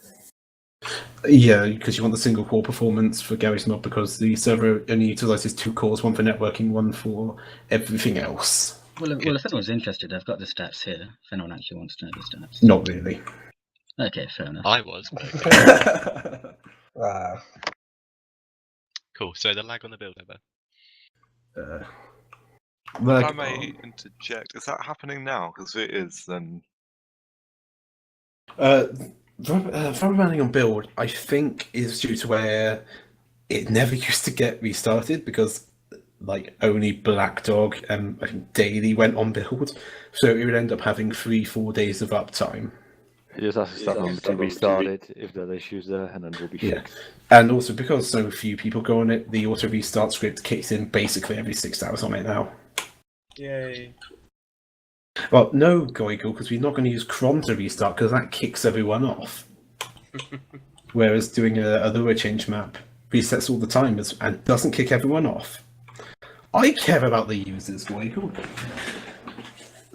Yeah, because you want the single core performance for Garry's mod, because the server only utilizes 2 cores, one for networking, one for everything else. Well, if anyone's interested, I've got the stats here. If anyone actually wants to know the stats. Not really. Okay, fair enough. I was. Wow. Cool. So the lag on the build ever. If I may interject, is that happening now? Because if it is, then... Rubber banding on build, I think, is due to where it never used to get restarted, because only Black Dog and I think Daily went on build, so it would end up having 3-4 days of uptime. You just have to start them to restart it if there are issues there, and then it'll be fixed. And also, because so few people go on it, the auto restart script kicks in basically every 6 hours on it now. Yay. Well, no, Goigle, because we're not going to use Cron to restart, because that kicks everyone off. Whereas doing a Lua change map resets all the time and doesn't kick everyone off. I care about the users, Goigle.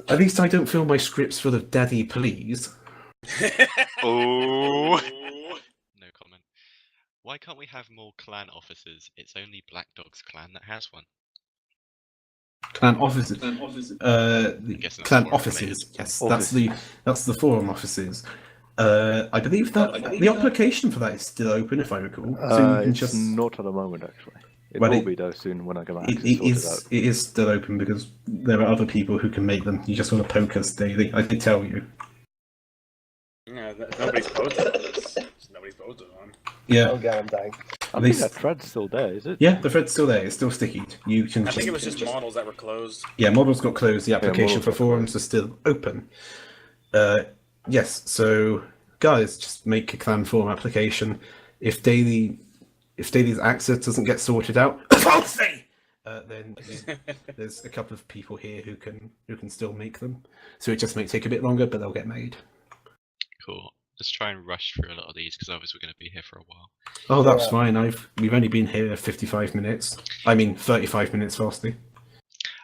At least I don't fill my scripts full of daddy please. Oh. No comment. Why can't we have more clan officers? It's only Black Dog's clan that has one. Clan offices. Clan offices. Yes, Office. that's the forum offices. I believe that the application for that is still open, if I recall. So you can It's not at the moment, actually. It will be though soon when I go back. It is still open because there are other people who can make them. You just want to poke us daily. I did tell you. Yeah, nobody's posted this. Nobody's posted one. Yeah. Oh god, I'm dying. I think that thread's still there, is it? Yeah, the thread's still there. It's still sticky. You can. I think it was just models that were closed. Yeah, models got closed. The application models for got forums is still open. Yes. So guys, just make a clan forum application. If Daily's access doesn't get sorted out, then there's a couple of people here who can still make them. So it just may take a bit longer, but they'll get made. Cool. let's try and rush through a lot of these because otherwise we're going to be here for a while. Oh, that's fine. We've only been here 55 minutes. I mean, 35 minutes, vastly.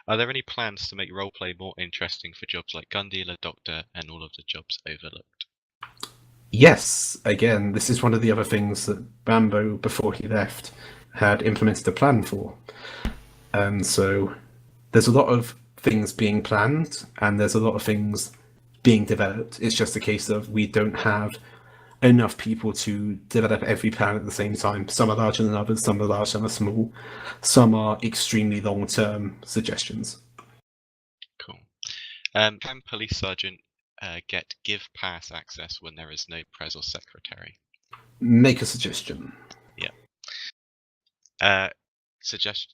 Are there any plans to make roleplay more interesting for jobs like gun dealer, doctor, and all of the jobs overlooked? Yes, again, this is one of the other things that Rambo, before he left, had implemented a plan for. And so there's a lot of things being planned, and there's a lot of things being developed. It's just a case of we don't have enough people to develop every plan at the same time. Some are larger than others, some are large, some are small. Some are extremely long-term suggestions. Cool. Can police sergeant get give pass access when there is no pres or secretary? Make a suggestion. Yeah. I guess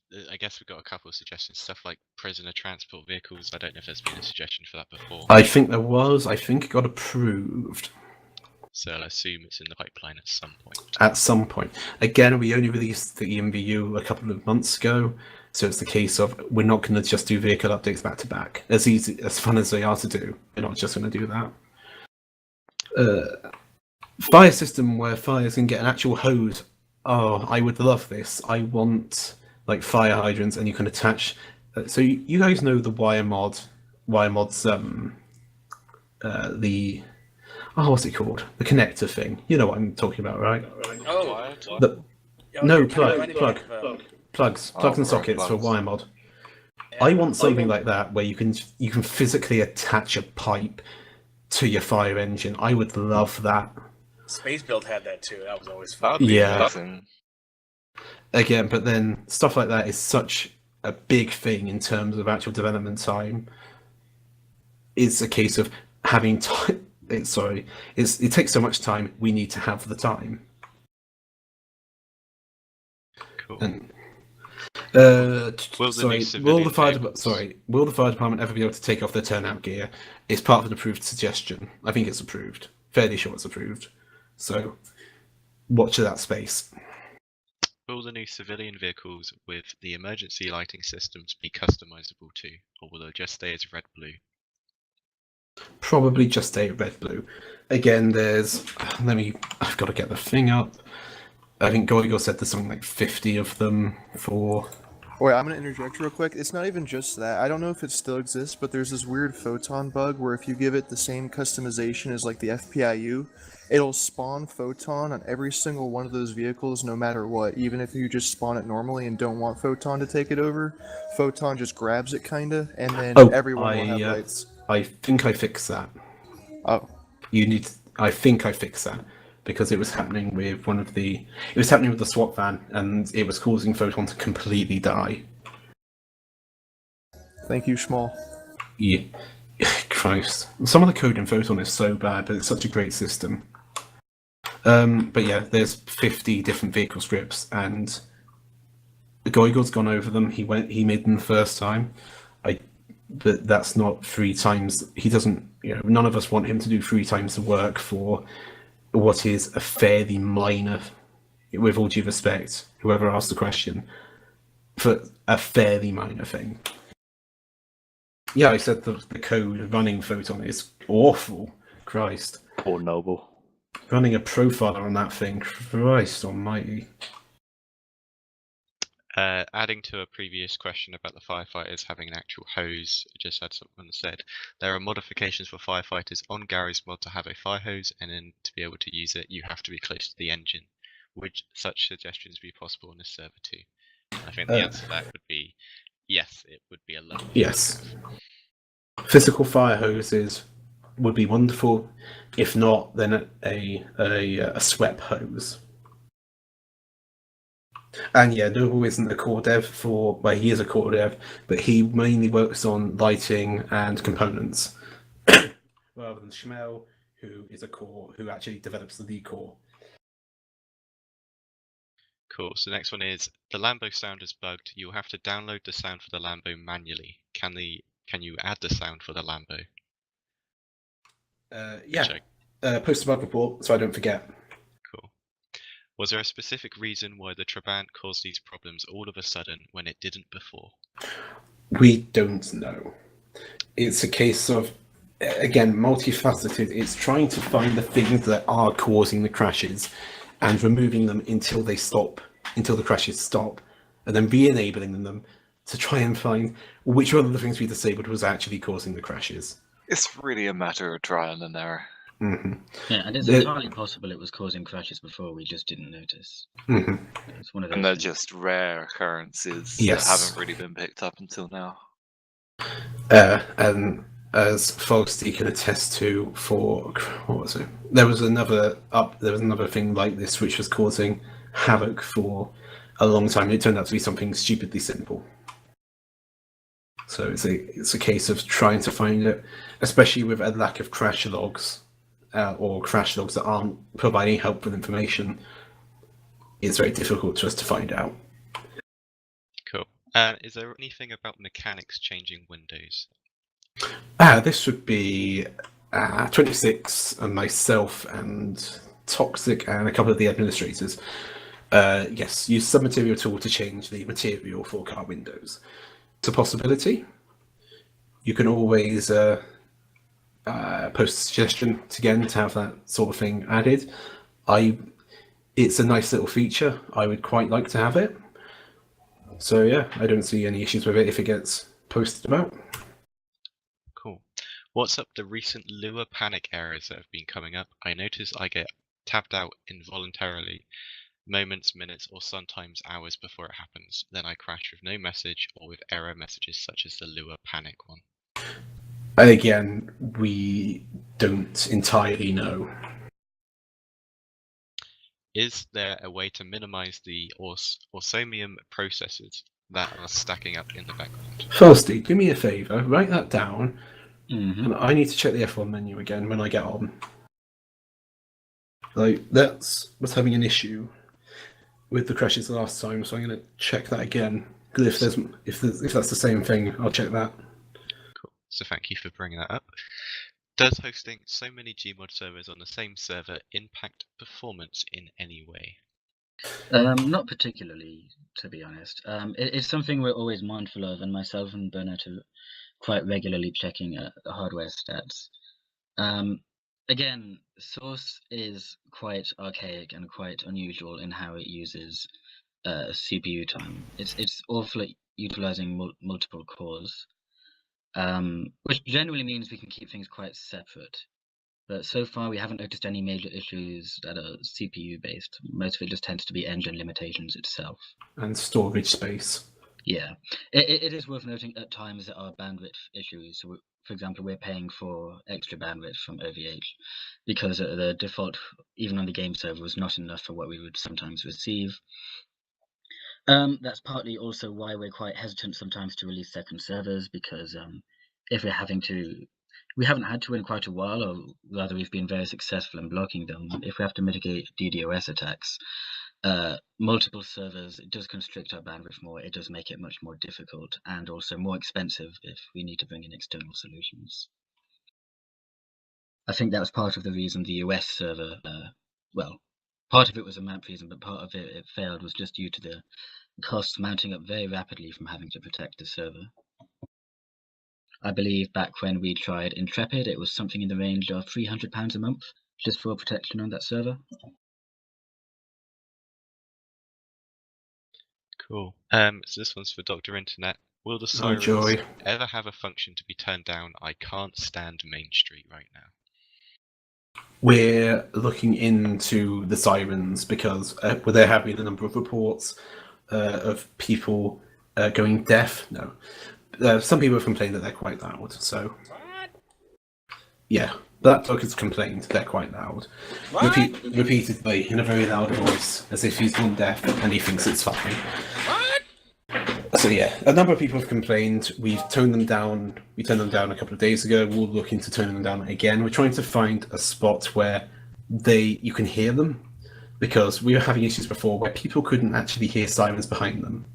we've got a couple of suggestions. Stuff like prisoner transport vehicles. I don't know if there's been a suggestion for that before. I think there was. I think it got approved. So I'll assume it's in the pipeline at some point. At some point. Again, we only released the EMVU a couple of months ago, so it's the case of we're not going to just do vehicle updates back to back. As fun as they are to do, we're not just going to do that. Fire system where fires can get an actual hose. Oh, I would love this. I want like fire hydrants, and you can attach. So you guys know the WireMod's the. Oh, what's it called? The connector thing. You know what I'm talking about, right? Oh, Plugs and sockets for WireMod. I want something like that where you can physically attach a pipe to your fire engine. I would love that. Space Build had that too. That was always fun. Yeah. Again, but then stuff like that is such a big thing in terms of actual development time. It's a case of having time. It takes so much time. We need to have the time. Cool. And, will the fire department ever be able to take off their turnout gear? It's part of an approved suggestion. I think it's approved. Fairly sure it's approved. So watch that space. Will the new civilian vehicles with the emergency lighting systems be customizable too, or will they just stay as red-blue? Probably just stay red-blue. Again, I've got to get the thing up. I think Garry said there's something like 50 of them for... Wait, I'm going to interject real quick. It's not even just that. I don't know if it still exists, but there's this weird photon bug where if you give it the same customization as like the FPIU, it'll spawn photon on every single one of those vehicles no matter what. Even if you just spawn it normally and don't want photon to take it over, photon just grabs it kinda, and then everyone will have lights. I think I fixed that. Oh. I think I fixed that. Because it was happening with the SWAT van, and it was causing Photon to completely die. Thank you, Schmall. Yeah. Christ. Some of the code in Photon is so bad, but it's such a great system. But yeah, there's 50 different vehicle scripts, and Goigo's gone over them. He made them the first time. But that's not 3 times. He doesn't, none of us want him to do 3 times the work for what is a fairly minor, with all due respect, whoever asked the question, for a fairly minor thing. Yeah, I said the code running Photon is awful. Christ. Poor Noble. Running a profiler on that thing, Christ almighty. Adding to a previous question about the firefighters having an actual hose, I just had someone said there are modifications for firefighters on Garry's mod to have a fire hose, and then to be able to use it, you have to be close to the engine. Would such suggestions be possible on this server too? And I think the answer to that would be yes. It would be a lovely. Yes. Physical fire hoses would be wonderful. If not, then a swept hose. And yeah, Noble isn't a core dev he is a core dev, but he mainly works on lighting and components, rather than Schmel, who is a core, who actually develops the lead core. Cool, so the next one is, the Lambo sound is bugged, you'll have to download the sound for the Lambo manually. Can you add the sound for the Lambo? Yeah, post a bug report, so I don't forget. Was there a specific reason why the Trabant caused these problems all of a sudden when it didn't before? We don't know. It's a case of again, multifaceted. It's trying to find the things that are causing the crashes and removing them until they stop, until the crashes stop, and then re-enabling them to try and find which one of the things we disabled was actually causing the crashes. It's really a matter of trial and error. Mm-hmm. Yeah, and it's entirely possible it was causing crashes before, we just didn't notice. Mm-hmm. It's one of those And they're things. just rare occurrences Yes. that haven't really been picked up until now. And as Fogsty can attest to, for what was it? There was another thing like this which was causing havoc for a long time. It turned out to be something stupidly simple. So it's a case of trying to find it, especially with a lack of crash logs or crash logs that aren't providing helpful information. It's very difficult for us to find out. Cool. Is there anything about mechanics changing Windows? This would be 26 and myself and Toxic and a couple of the administrators. Yes, use submaterial tool to change the material for car windows. It's a possibility. You can always post a suggestion again to have that sort of thing added. It's a nice little feature. I would quite like to have it. So yeah, I don't see any issues with it if it gets posted about. Cool. What's up the recent Lua panic errors that have been coming up? I notice I get tapped out involuntarily, moments, minutes, or sometimes hours before it happens. Then I crash with no message or with error messages such as the Lua panic one. Again, we don't entirely know. Is there a way to minimize the Orsomium processes that are stacking up in the background? Firstly, do me a favour, write that down. Mm-hmm. And I need to check the F1 menu again when I get on. Like, that was having an issue with the crashes last time, so I'm going to check that again. Because if that's the same thing, I'll check that. Cool. So thank you for bringing that up. Does hosting so many Gmod servers on the same server impact performance in any way? Not particularly, to be honest. It's something we're always mindful of, and myself and Bernard are quite regularly checking the hardware stats. Again, Source is quite archaic and quite unusual in how it uses CPU time. It's awful at utilizing multiple cores, which generally means we can keep things quite separate. But so far, we haven't noticed any major issues that are CPU based. Most of it just tends to be engine limitations itself. And storage space. Yeah, it is worth noting at times there are bandwidth issues. So, for example, we're paying for extra bandwidth from OVH because the default, even on the game server, was not enough for what we would sometimes receive. That's partly also why we're quite hesitant sometimes to release second servers, because if we're having to, we haven't had to in quite a while, or rather we've been very successful in blocking them. If we have to mitigate DDoS attacks, multiple servers, it does constrict our bandwidth more, it does make it much more difficult and also more expensive if we need to bring in external solutions. I think that was part of the reason the US server, well, part of it was a map reason, but part of it failed was just due to the costs mounting up very rapidly from having to protect the server. I believe back when we tried Intrepid, it was something in the range of £300 a month just for protection on that server. Cool. So this one's for Dr. Internet. Will the sirens ever have a function to be turned down? I can't stand Main Street right now. We're looking into the sirens because there have been a number of reports of people going deaf. No, some people have complained that they're quite loud. So, yeah, that dog has complained they're quite loud, repeatedly in a very loud voice, as if he's gone deaf and he thinks it's fine. So yeah, a number of people have complained. We've toned them down. We turned them down a couple of days ago. We'll look into turning them down again. We're trying to find a spot where you can hear them, because we were having issues before where people couldn't actually hear sirens behind them.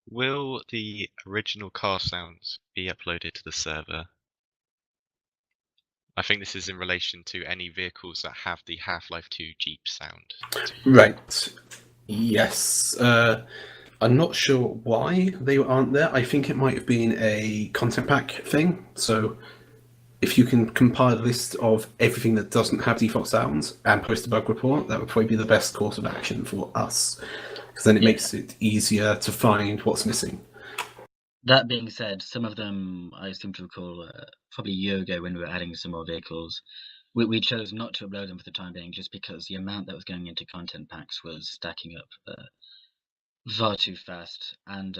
Will the original car sounds be uploaded to the server? I think this is in relation to any vehicles that have the Half-Life 2 Jeep sound. Right. Yes. I'm not sure why they aren't there. I think it might have been a content pack thing. So if you can compile a list of everything that doesn't have default sounds and post a bug report, that would probably be the best course of action for us, because then it makes it easier to find what's missing. That being said, some of them I seem to recall probably a year ago when we were adding some more vehicles, we chose not to upload them for the time being just because the amount that was going into content packs was stacking up far too fast. And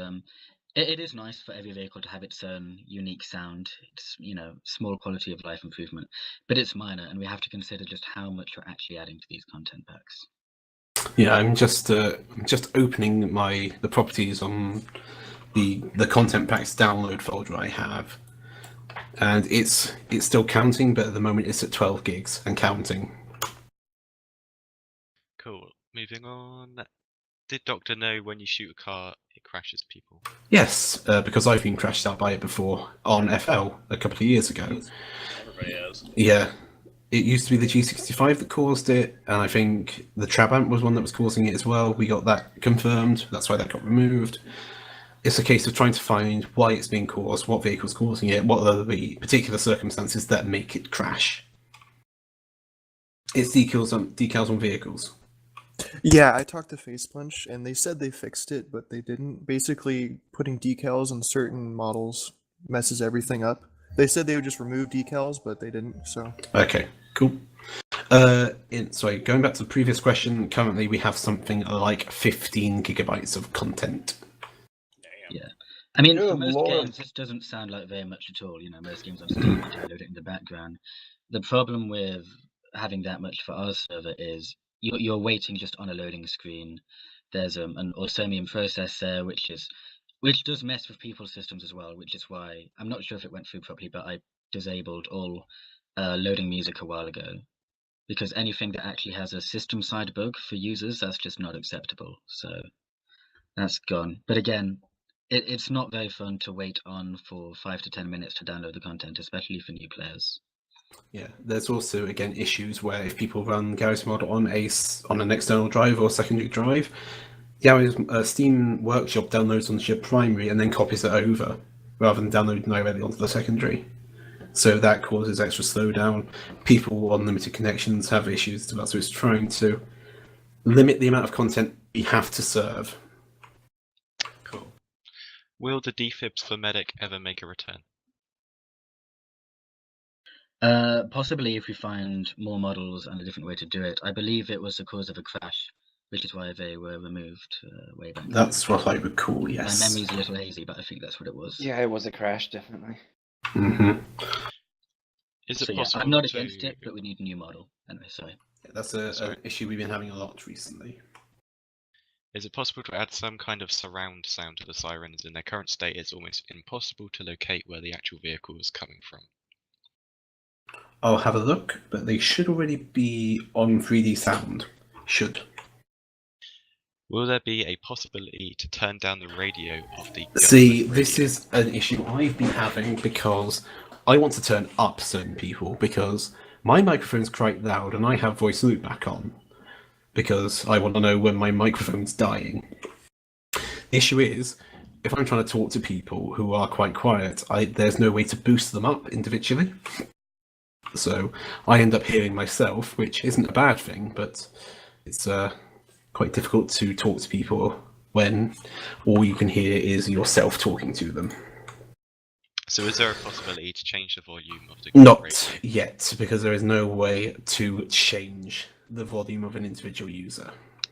it is nice for every vehicle to have its own unique sound. It's, small quality of life improvement, but it's minor, and we have to consider just how much we're actually adding to these content packs. Yeah, I'm just opening the properties on the content packs download folder I have, and it's still counting, but at the moment it's at 12 gigs and counting. Cool. Moving on. Did Doctor know when you shoot a car, it crashes people? Yes, because I've been crashed out by it before on FL a couple of years ago. Everybody has. Yeah. It used to be the G65 that caused it, and I think the Trabant was one that was causing it as well. We got that confirmed. That's why that got removed. It's a case of trying to find why it's being caused, what vehicle's causing it, what are the particular circumstances that make it crash. It's decals on vehicles. Yeah, I talked to Facepunch, and they said they fixed it, but they didn't. Basically, putting decals on certain models messes everything up. They said they would just remove decals, but they didn't, so... Okay, cool. Going back to the previous question, currently we have something like 15 gigabytes of content. Yeah. I mean, for most games, this doesn't sound like very much at all. Most games on Steam, you download it in the background. The problem with having that much for our server is you're waiting just on a loading screen. There's an Osmium processor, which does mess with people's systems as well, which is why I'm not sure if it went through properly, but I disabled all loading music a while ago, because anything that actually has a system side bug for users, that's just not acceptable. So that's gone. But again, it's not very fun to wait on for 5 to 10 minutes to download the content, especially for new players. Yeah, there's also, again, issues where if people run Garry's Mod on an external drive or secondary drive, Garry's Steam Workshop downloads onto your primary and then copies it over, rather than downloading directly onto the secondary. So that causes extra slowdown. People on limited connections have issues to that, so it's trying to limit the amount of content we have to serve. Cool. Will the defibs for Medic ever make a return? Possibly if we find more models and a different way to do it. I believe it was the cause of a crash, which is why they were removed way back. That's what I recall, yes. My memory's a little hazy, but I think that's what it was. Yeah, it was a crash, definitely. Mm-hmm. Is it possible I'm not against it, but we need a new model. Anyway, sorry. Yeah, that's an issue we've been having a lot recently. Is it possible to add some kind of surround sound to the sirens? In their current state, it's almost impossible to locate where the actual vehicle is coming from. I'll have a look, but they should already be on 3D sound. Should. Will there be a possibility to turn down the radio of the... See, this is an issue I've been having because I want to turn up certain people because my microphone's quite loud and I have voice loopback on because I want to know when my microphone's dying. The issue is, if I'm trying to talk to people who are quite quiet, there's no way to boost them up individually. So I end up hearing myself, which isn't a bad thing, but it's quite difficult to talk to people when all you can hear is yourself talking to them. So is there a possibility to change the volume of the... Not yet, because there is no way to change the volume of an individual user.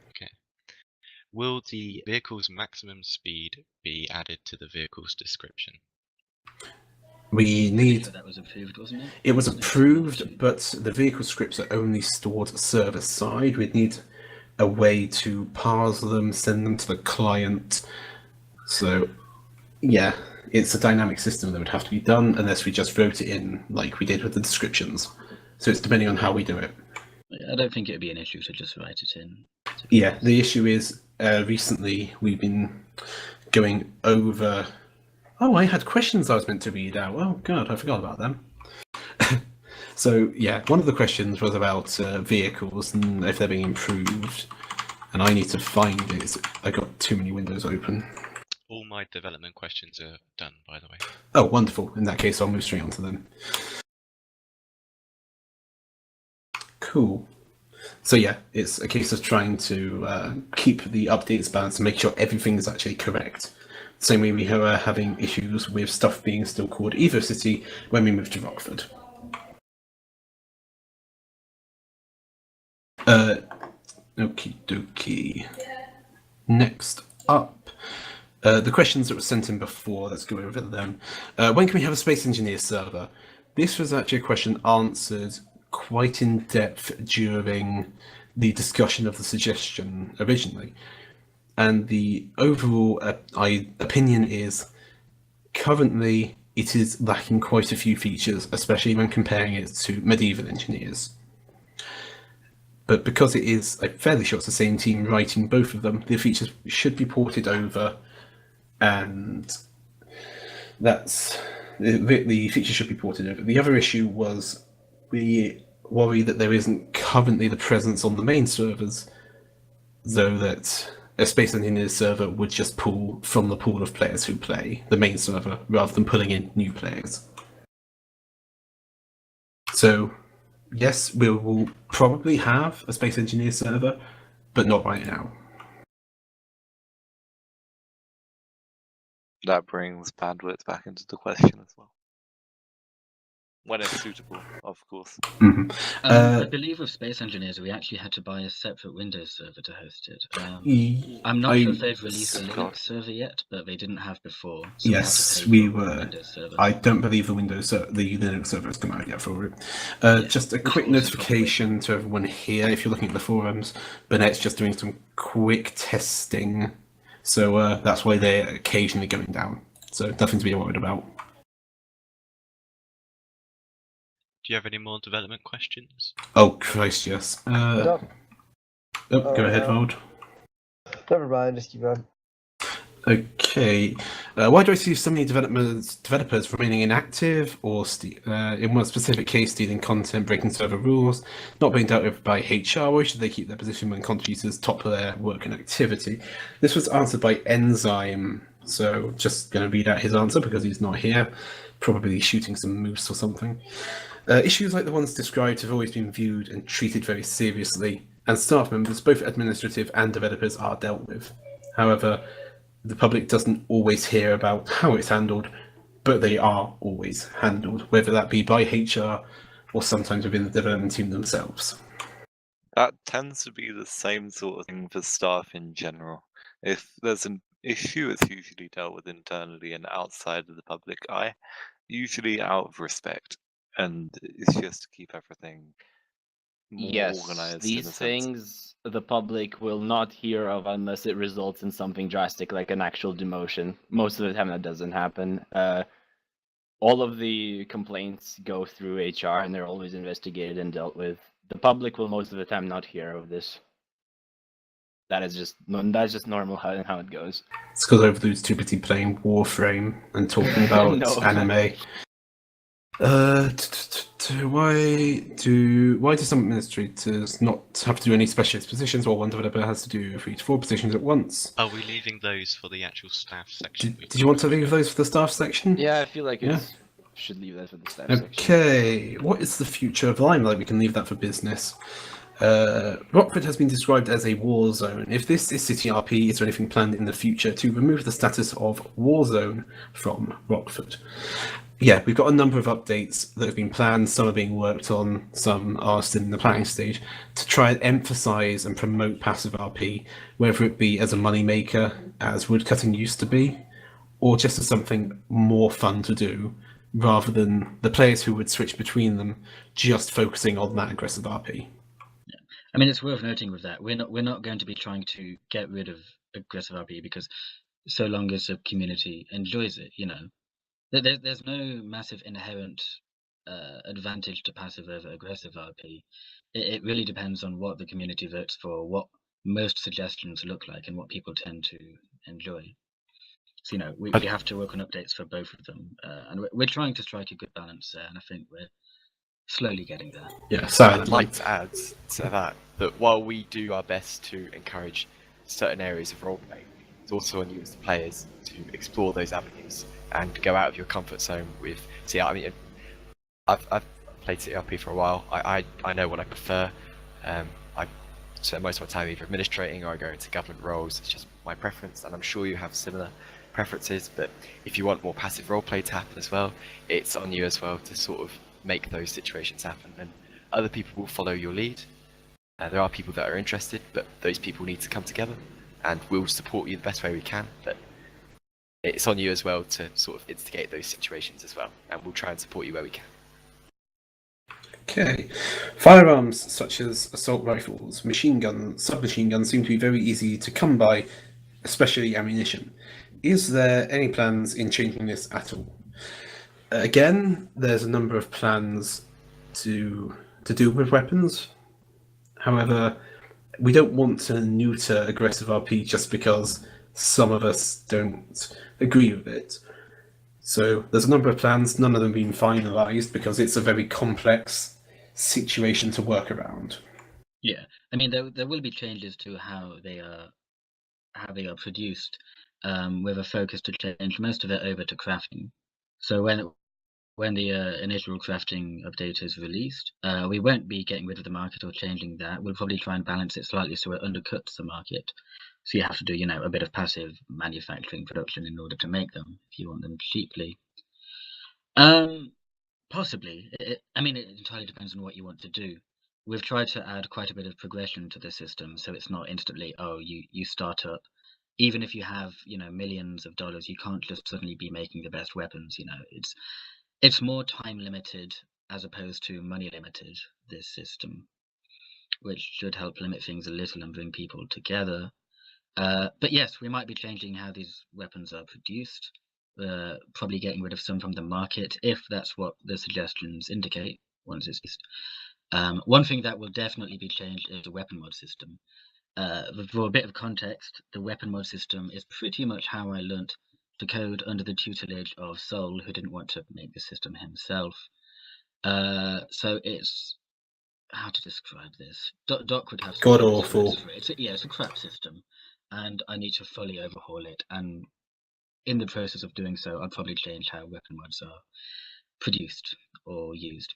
Okay. Will the vehicle's maximum speed be added to the vehicle's description? We need... That was approved, wasn't it? It was approved, but the vehicle scripts are only stored server side. We'd need a way to parse them, send them to the client. So, yeah, it's a dynamic system that would have to be done unless we just wrote it in like we did with the descriptions. So it's depending on how we do it. I don't think it would be an issue to just write it in. Yeah, the issue is recently we've been going over... Oh, I had questions I was meant to read out. Oh, God, I forgot about them. So, yeah, one of the questions was about vehicles and if they're being improved. and I need to find it. I got too many windows open. All my development questions are done, by the way. Oh, wonderful. In that case, I'll move straight on to them. Cool. So yeah, it's a case of trying to keep the updates balanced and make sure everything is actually correct. Same way we are having issues with stuff being still called Evo City when we move to Rockford. Okie dokie. Next up, the questions that were sent in before, let's go over them. When can we have a Space Engineer server? This was actually a question answered quite in depth during the discussion of the suggestion originally. And the overall opinion is currently it is lacking quite a few features, especially when comparing it to medieval engineers. But because it is a fairly short, the same team writing both of them, the features should be ported over, and that's the features should be ported over. The other issue was we worry that there isn't currently the presence on the main servers, though that a Space Engineers server would just pull from the pool of players who play the main server rather than pulling in new players. So yes, we will probably have a Space Engineer server, but not right now. That brings bandwidth back into the question as well. When it's suitable, of course. Mm-hmm. I believe with Space Engineers, we actually had to buy a separate Windows server to host it. I'm not sure if they've released a Linux server yet, but they didn't have before. So yes, we were. I don't believe the Linux server has come out yet for it. Just a quick notification to everyone here, if you're looking at the forums, Burnett's just doing some quick testing, so that's why they're occasionally going down. So nothing to be worried about. Do you have any more development questions? Oh Christ, yes. Go ahead, Vold. Never mind, just keep going. Okay. Why do I see so many developers remaining inactive, or in one specific case, stealing content, breaking server rules, not being dealt with by HR? Why should they keep their position when contributors topple their work and activity? This was answered by Enzyme, so just going to read out his answer because he's not here. Probably shooting some moose or something. Issues like the ones described have always been viewed and treated very seriously, and staff members, both administrative and developers, are dealt with. However, the public doesn't always hear about how it's handled, but they are always handled, whether that be by HR or sometimes within the development team themselves. That tends to be the same sort of thing for staff in general. If there's an issue, it's usually dealt with internally and outside of the public eye, usually out of respect. And it's just to keep everything more organized. These things the public will not hear of unless it results in something drastic like an actual demotion. Most of the time that doesn't happen. All of the complaints go through HR and they're always investigated and dealt with. The public will most of the time not hear of this. That's just normal how it goes. It's because everyone's too busy playing Warframe and talking about anime. Why do some administrators not have to do any specialist positions while one developer has to do 3 to 4 positions at once? Are we leaving those for the actual staff section? Did you want to leave those for the staff section? Yeah, I feel like should leave that for the staff section. Okay, what is the future of LimeLight? We can leave that for business. Rockford has been described as a war zone. If this is City RP, is there anything planned in the future to remove the status of war zone from Rockford? Yeah, we've got a number of updates that have been planned. Some are being worked on, some are still in the planning stage, to try and emphasise and promote passive RP, whether it be as a moneymaker, as woodcutting used to be, or just as something more fun to do, rather than the players who would switch between them just focusing on that aggressive RP. Yeah. I mean, it's worth noting with that, we're not going to be trying to get rid of aggressive RP, because so long as the community enjoys it, there's no massive inherent advantage to passive over aggressive RP. It really depends on what the community votes for, what most suggestions look like, and what people tend to enjoy. So we have to work on updates for both of them, and we're trying to strike a good balance there, and I think slowly getting there. Yeah, I'd silently. like to add to that while we do our best to encourage certain areas of roleplay, it's also on you as the players to explore those avenues and go out of your comfort zone with. See, I mean, I've played CRP for a while. I know what I prefer. I spend most of my time either administrating or I go into government roles. It's just my preference, and I'm sure you have similar preferences. But if you want more passive roleplay to happen as well, it's on you as well to sort of make those situations happen, and other people will follow your lead. There are people that are interested, but those people need to come together, and we'll support you the best way we can. But it's on you as well to sort of instigate those situations as well, and we'll try and support you where we can. Okay. Firearms such as assault rifles, machine guns, submachine guns seem to be very easy to come by, especially ammunition. Is there any plans in changing this at all? Again, there's a number of plans to deal with weapons. However, we don't want to neuter aggressive RP just because some of us don't agree with it. So there's a number of plans, none of them being finalised because it's a very complex situation to work around. Yeah, I mean there will be changes to how they are produced, with a focus to change most of it over to crafting. So when the initial crafting update is released, we won't be getting rid of the market or changing that. We'll probably try and balance it slightly so it undercuts the market. So you have to do, a bit of passive manufacturing production in order to make them if you want them cheaply. Possibly. It entirely depends on what you want to do. We've tried to add quite a bit of progression to the system, so it's not instantly, you start up. Even if you have, millions of dollars, you can't just suddenly be making the best weapons. It's more time limited as opposed to money limited, this system, which should help limit things a little and bring people together. But yes, we might be changing how these weapons are produced, probably getting rid of some from the market, if that's what the suggestions indicate, once it's used. One thing that will definitely be changed is the weapon mod system. For a bit of context, the weapon mod system is pretty much how I learnt to code under the tutelage of Sol, who didn't want to make the system himself. So it's, how to describe this? Doc would have God awful. it's a crap system, and I need to fully overhaul it. And in the process of doing so, I'll probably change how weapon mods are produced or used.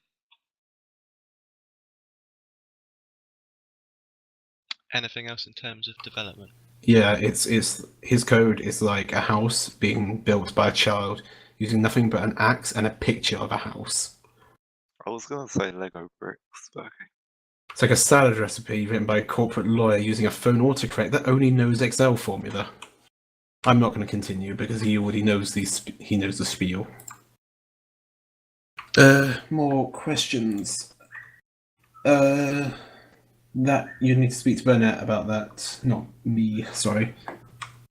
Anything else in terms of development? Yeah, it's his code is like a house being built by a child using nothing but an axe and a picture of a house. I was gonna say Lego bricks, but okay. It's like a salad recipe written by a corporate lawyer using a phone autocorrect that only knows Excel formula. I'm not going to continue because he already knows the spiel. More questions. That you need to speak to Burnett about that, not me. Sorry.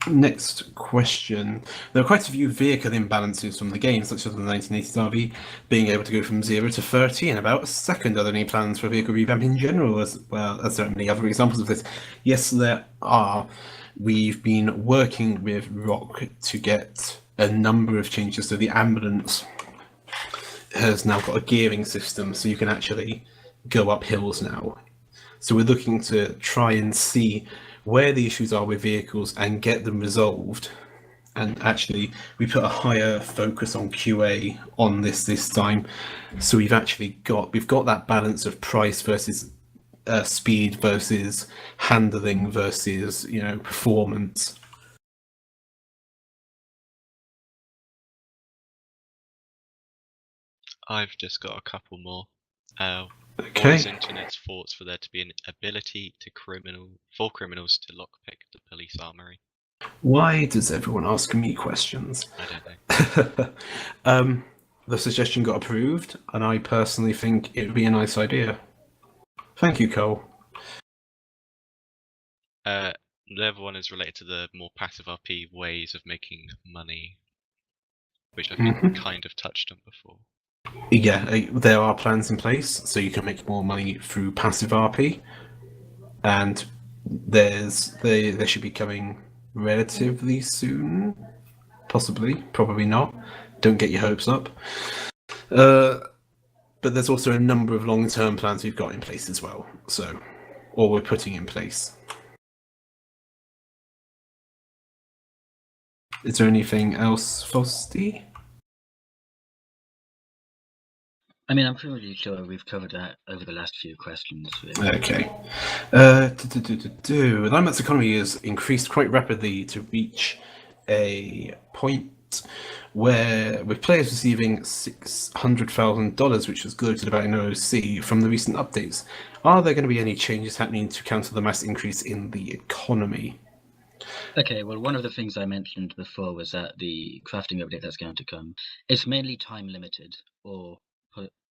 Next question. There are quite a few vehicle imbalances from the game, such as the 1980s RV being able to go from 0 to 30 in about a second. Are there any plans for vehicle revamp in general, as well as there many other examples of this? Yes, there are. We've been working with Rock to get a number of changes. So the ambulance has now got a gearing system, so you can actually go up hills now. So we're looking to try and see where the issues are with vehicles and get them resolved. And actually, we put a higher focus on QA on this time. So we've got that balance of price versus speed versus handling versus performance. I've just got a couple more. Okay. What is Internet's thoughts for there to be an ability for criminals to lockpick the police armory? Why does everyone ask me questions? I don't know. The suggestion got approved, and I personally think it would be a nice idea. Thank you, Cole. The other one is related to the more passive RP ways of making money, which I think kind of touched on before. Yeah, there are plans in place, so you can make more money through passive RP, and they should be coming relatively soon, possibly, probably not. Don't get your hopes up. But but there's also a number of long-term plans we've got in place as well. So, or we're putting in place. Is there anything else, Frosty? I mean, I'm pretty sure we've covered that over the last few questions. Really. Okay. LimeLight's economy has increased quite rapidly to reach a point where, with players receiving $600,000, which was gloated about in OC from the recent updates, are there going to be any changes happening to counter the mass increase in the economy? Okay, well, one of the things I mentioned before was that the crafting update that's going to come, it's mainly time limited, or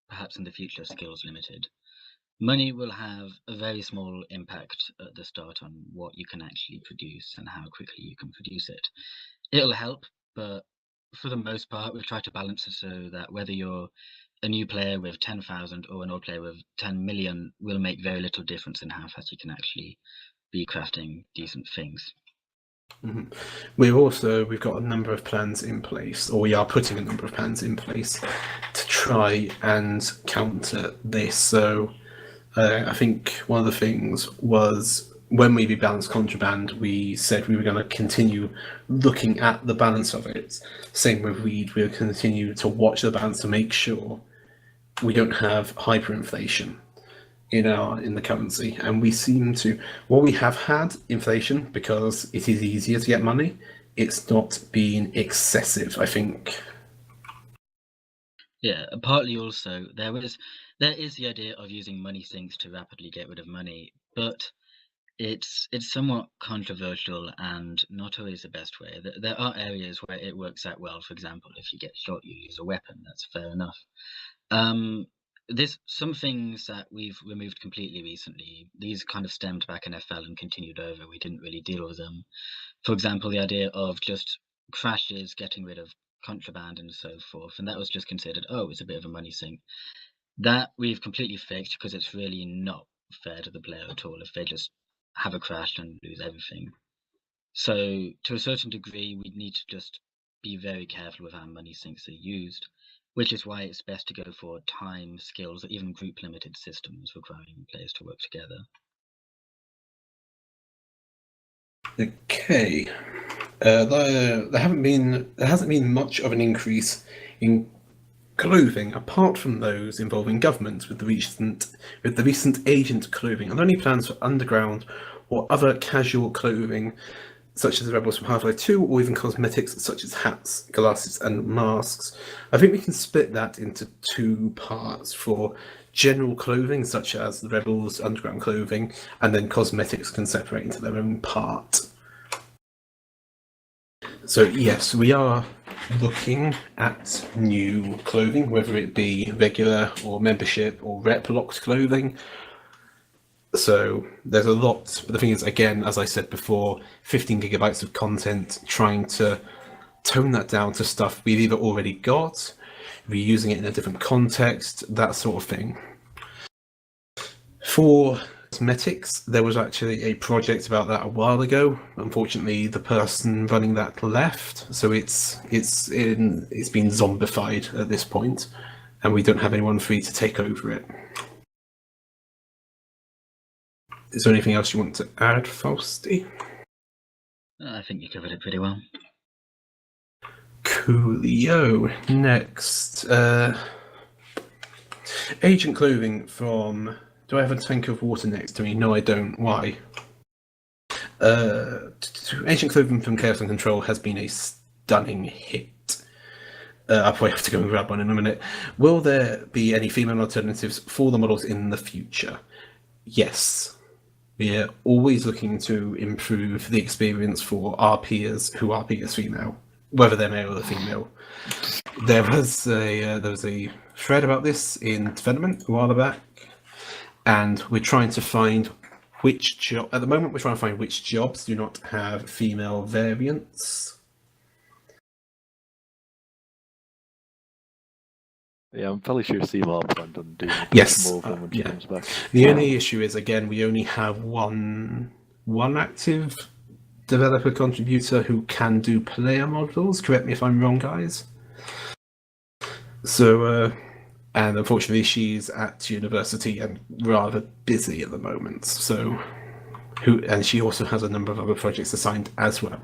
perhaps in the future skills limited. Money will have a very small impact at the start on what you can actually produce and how quickly you can produce it. It'll help, but for the most part, we've tried to balance it so that whether you're a new player with 10,000 or an old player with 10 million will make very little difference in how fast you can actually be crafting decent things. Mm-hmm. We've got a number of plans in place, or we are putting a number of plans in place to try and counter this. So I think one of the things was when we rebalanced contraband, we said we were going to continue looking at the balance of it. Same with weed, we'll continue to watch the balance to make sure we don't have hyperinflation in the currency, and we seem to. Well, we have had inflation because it is easier to get money. It's not been excessive, I think. Yeah, partly also there is the idea of using money sinks to rapidly get rid of money, but it's somewhat controversial and not always the best way. There are areas where it works out well. For example, if you get shot, you use a weapon. That's fair enough. There's some things that we've removed completely recently. These kind of stemmed back in FL and continued over. We didn't really deal with them. For example, the idea of just crashes, getting rid of contraband and so forth, and that was just considered, oh, it's a bit of a money sink. That we've completely fixed because it's really not fair to the player at all if they just have a crash and lose everything. So to a certain degree, we need to just be very careful with how money sinks are used, which is why it's best to go for time, skills, or even group limited systems requiring players to work together. Okay. There hasn't been much of an increase in clothing apart from those involving governments with the recent agent clothing. Are there any plans for underground or other casual clothing such as the Rebels from Half-Life 2, or even cosmetics such as hats, glasses and masks? I think we can split that into two parts for general clothing such as the Rebels underground clothing, and then cosmetics can separate into their own part. So yes, we are looking at new clothing, whether it be regular or membership or rep locked clothing. So there's a lot, but the thing is, again, as I said before, 15 gigabytes of content, trying to tone that down to stuff we've either already got, reusing it in a different context, that sort of thing. For cosmetics, there was actually a project about that a while ago. Unfortunately, the person running that left, so it's been zombified at this point, and we don't have anyone free to take over it. Is there anything else you want to add, Fausty? I think you covered it pretty well. Coolio. Next, agent clothing from. Do I have a tank of water next to me? No, I don't. Why? Agent clothing from Chaos and Control has been a stunning hit. I'll probably have to go and grab one in a minute. Will there be any female alternatives for the models in the future? Yes. We're always looking to improve the experience for our peers who are peers female, whether they're male or female. There was a thread about this in development a while back, and we're trying to find which job. At the moment, we're trying to find which jobs do not have female variants. Yeah, I'm fairly sure C-Mob planned on doing a Yes, more when she comes back. The only issue is, again, we only have one active developer contributor who can do player models. Correct me if I'm wrong, guys. So And unfortunately, she's at university and rather busy at the moment. So, and she also has a number of other projects assigned as well.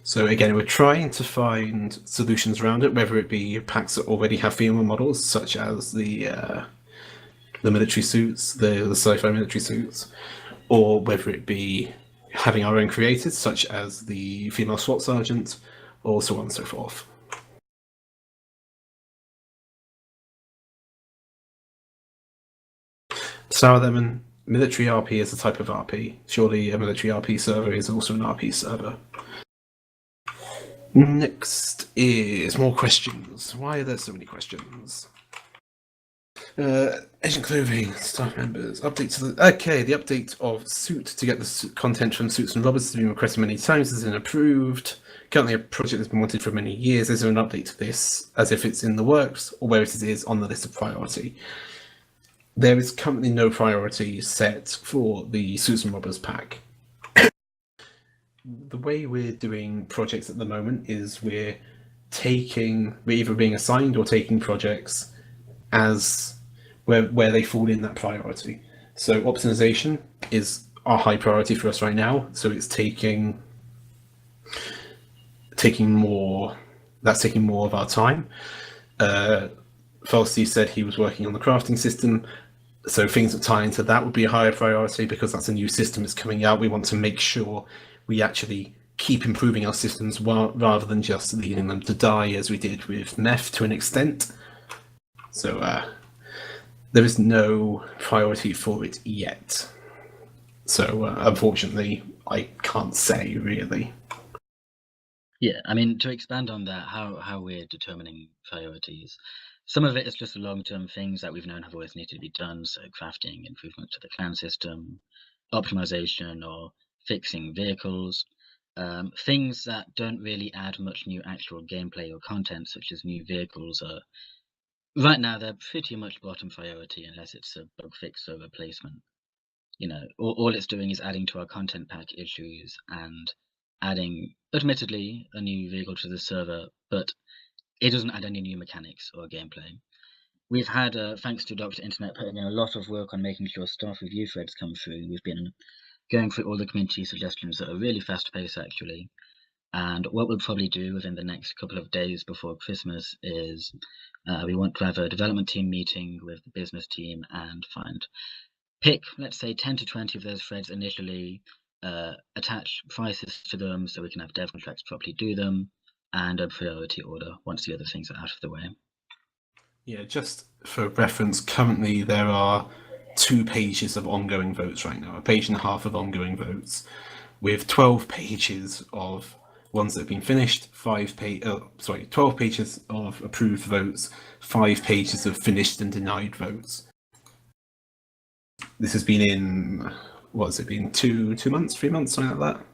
So again, we're trying to find solutions around it, whether it be packs that already have female models, such as the military suits, the sci-fi military suits, or whether it be having our own creators, such as the female SWAT sergeant, or so on and so forth. Sour Lemon, military RP is a type of RP. Surely a military RP server is also an RP server. Next is more questions. Why are there so many questions? Agent Clothing, staff members, update to the... Okay, the update of Suit to get the content from Suits and Roberts has been requested many times, has been approved. Currently a project has been wanted for many years. Is there an update to this, as if it's in the works, or where it is on the list of priority? There is currently no priority set for the Suits and Robbers pack. The way we're doing projects at the moment is we're either being assigned or taking projects as where they fall in that priority. So optimization is our high priority for us right now. So it's taking more of our time. Falsey said he was working on the crafting system. So things that tie into that would be a higher priority because that's a new system that's coming out. We want to make sure we actually keep improving our systems rather than just leaving them to die as we did with Meth to an extent. So there is no priority for it yet. So unfortunately, I can't say really. Yeah, I mean, to expand on that, how we're determining priorities, some of it is just the long-term things that we've known have always needed to be done, so crafting, improvements to the clan system, optimization, or fixing vehicles. Things that don't really add much new actual gameplay or content, such as new vehicles, are right now they're pretty much bottom priority unless it's a bug fix or replacement. You know, all it's doing is adding to our content pack issues and adding, admittedly, a new vehicle to the server, but it doesn't add any new mechanics or gameplay. We've had, thanks to Dr. Internet, putting in a lot of work on making sure staff review threads come through. We've been going through all the community suggestions that are really fast-paced, actually. And what we'll probably do within the next couple of days before Christmas is we want to have a development team meeting with the business team and pick, let's say, 10 to 20 of those threads initially, attach prices to them so we can have dev contracts properly do them, and a priority order once the other things are out of the way. Yeah, just for reference, currently there are 2 pages of ongoing votes right now, a page and a half of ongoing votes, with 12 pages of ones that have been finished, 12 pages of approved votes, 5 pages of finished and denied votes. This has been in, what has it been, 2 months, 3 months, something like that?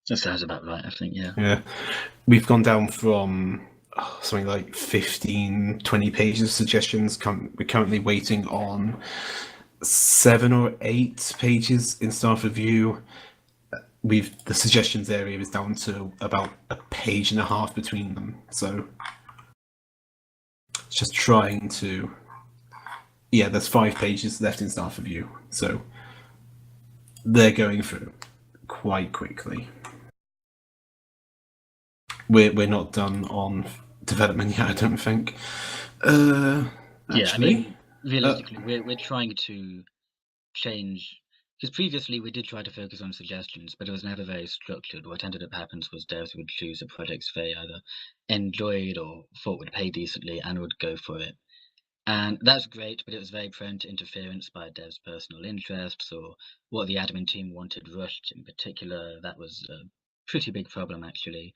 That sounds about right, I think, yeah. Yeah. We've gone down from something like 15, 20 pages of suggestions. We're currently waiting on 7 or 8 pages in staff review. The suggestions area is down to about a page and a half between them. So it's just trying to... Yeah, there's 5 pages left in staff review. So they're going through quite quickly. We're not done on development yet, I don't think. Yeah, I mean, realistically, we're trying to change, because previously we did try to focus on suggestions, but it was never very structured. What ended up happening was devs would choose a project they either enjoyed or thought would pay decently and would go for it. And that's great, but it was very prone to interference by devs' personal interests or what the admin team wanted rushed in particular. That was a pretty big problem, actually.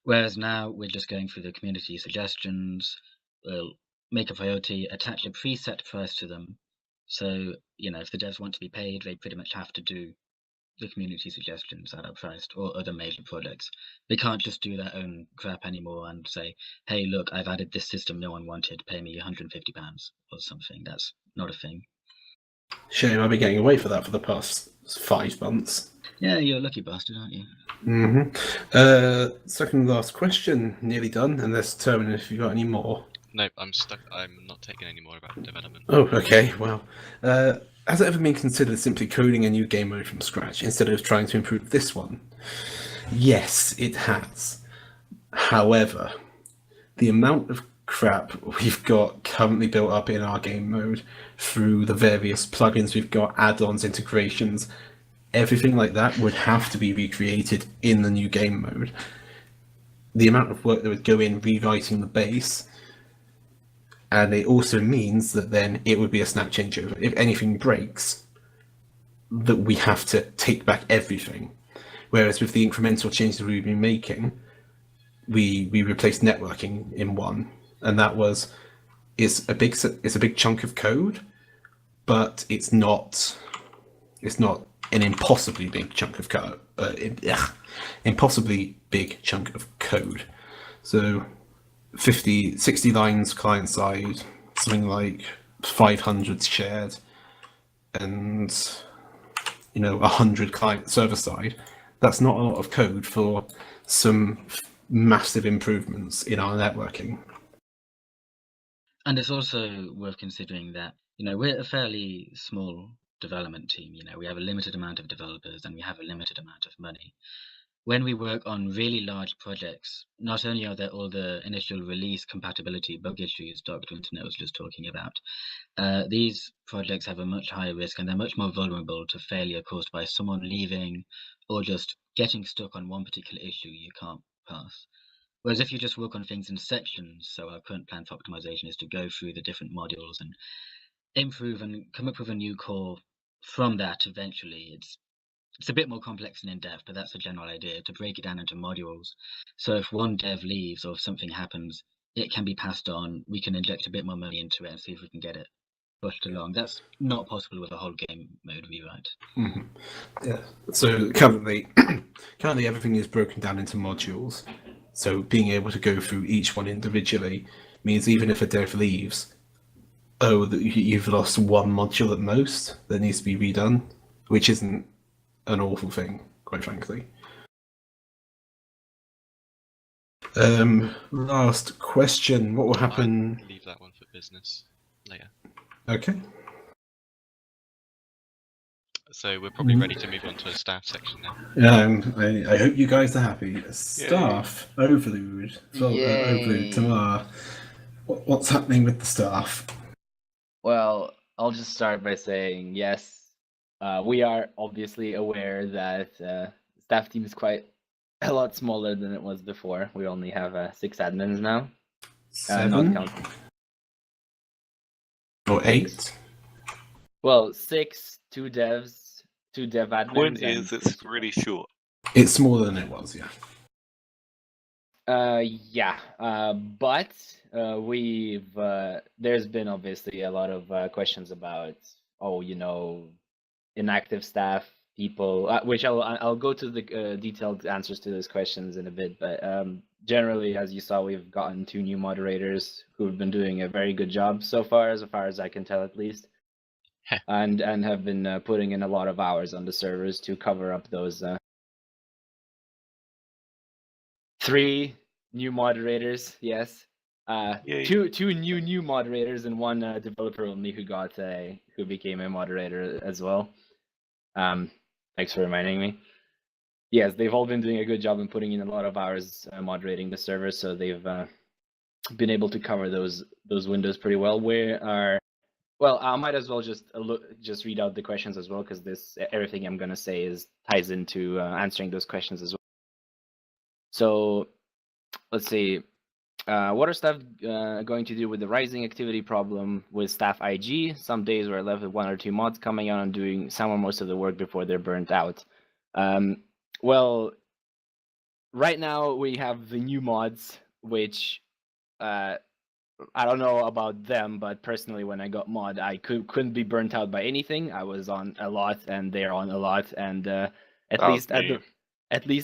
Whereas now we're just going through the community suggestions, we'll make a priority, attach a preset price to them. So, you know, if the devs want to be paid, they pretty much have to do the community suggestions that are priced, or other major projects. They can't just do their own crap anymore and say, hey, look, I've added this system no one wanted, pay me £150 or something. That's not a thing. Shame I've been getting away for that for the past 5 months. Yeah, you're a lucky bastard, aren't you? Second last question, nearly done, unless Termin, if you've got any more. Nope, I'm stuck. I'm not taking any more about development. Oh, okay, well. Has it ever been considered simply coding a new game mode from scratch instead of trying to improve this one? Yes, it has. However, the amount of crap we've got currently built up in our game mode through the various plugins we've got, add-ons, integrations, everything like that would have to be recreated in the new game mode. The amount of work that would go in rewriting the base, and it also means that then it would be a snap changeover. If anything breaks, that we have to take back everything. Whereas with the incremental changes we've been making, we replaced networking in one, and that was it's a big chunk of code, but it's not an impossibly big chunk of code. Impossibly big chunk of code. So 50, 60 lines client side, something like 500 shared, and 100 client server side. That's not a lot of code for some massive improvements in our networking. And it's also worth considering that, we're a fairly small development team. We have a limited amount of developers and we have a limited amount of money. When we work on really large projects, not only are there all the initial release compatibility bug issues Dr. Internet was just talking about, these projects have a much higher risk and they're much more vulnerable to failure caused by someone leaving or just getting stuck on one particular issue you can't pass. Whereas if you just work on things in sections, so our current plan for optimization is to go through the different modules and improve and come up with a new core from that eventually. It's a bit more complex and in-depth, but that's the general idea, to break it down into modules. So if one dev leaves or if something happens, it can be passed on, we can inject a bit more money into it and see if we can get it pushed along. That's not possible with a whole game mode rewrite. Mm-hmm. Yeah. So currently everything is broken down into modules. So being able to go through each one individually means even if a dev leaves, you've lost one module at most that needs to be redone, which isn't an awful thing, quite frankly. Last question. What will happen? I'll leave that one for business later. Okay. So we're probably ready to move on to a staff section now. I hope you guys are happy. Staff overload. Overload tomorrow. What's happening with the staff? Well, I'll just start by saying yes. We are obviously aware that staff team is quite a lot smaller than it was before. We only have 6 admins now. 7? Not counting. Or 8? Well, 6, 2 devs, 2 dev admins. Point is, it's really short. It's smaller than it was, yeah. But we've there's been obviously a lot of questions about inactive staff people, which I'll go to the detailed answers to those questions in a bit. But generally, as you saw, we've gotten 2 new moderators who've been doing a very good job so far as I can tell, at least, and have been putting in a lot of hours on the servers to cover up those. 3 new moderators, yes. Two new moderators and 1 developer only who became a moderator as well. Thanks for reminding me. Yes, they've all been doing a good job in putting in a lot of hours moderating the server, so they've been able to cover those windows pretty well. I might as well just read out the questions as well, because everything I'm gonna say ties into answering those questions as well. So let's see. What are staff going to do with the rising activity problem with staff IG? Some days we're left with 1 or 2 mods coming out and doing some or most of the work before they're burnt out. Well, right now we have the new mods, which I don't know about them, but personally, when I got mod, I couldn't be burnt out by anything. I was on a lot, and they're on a lot, and at least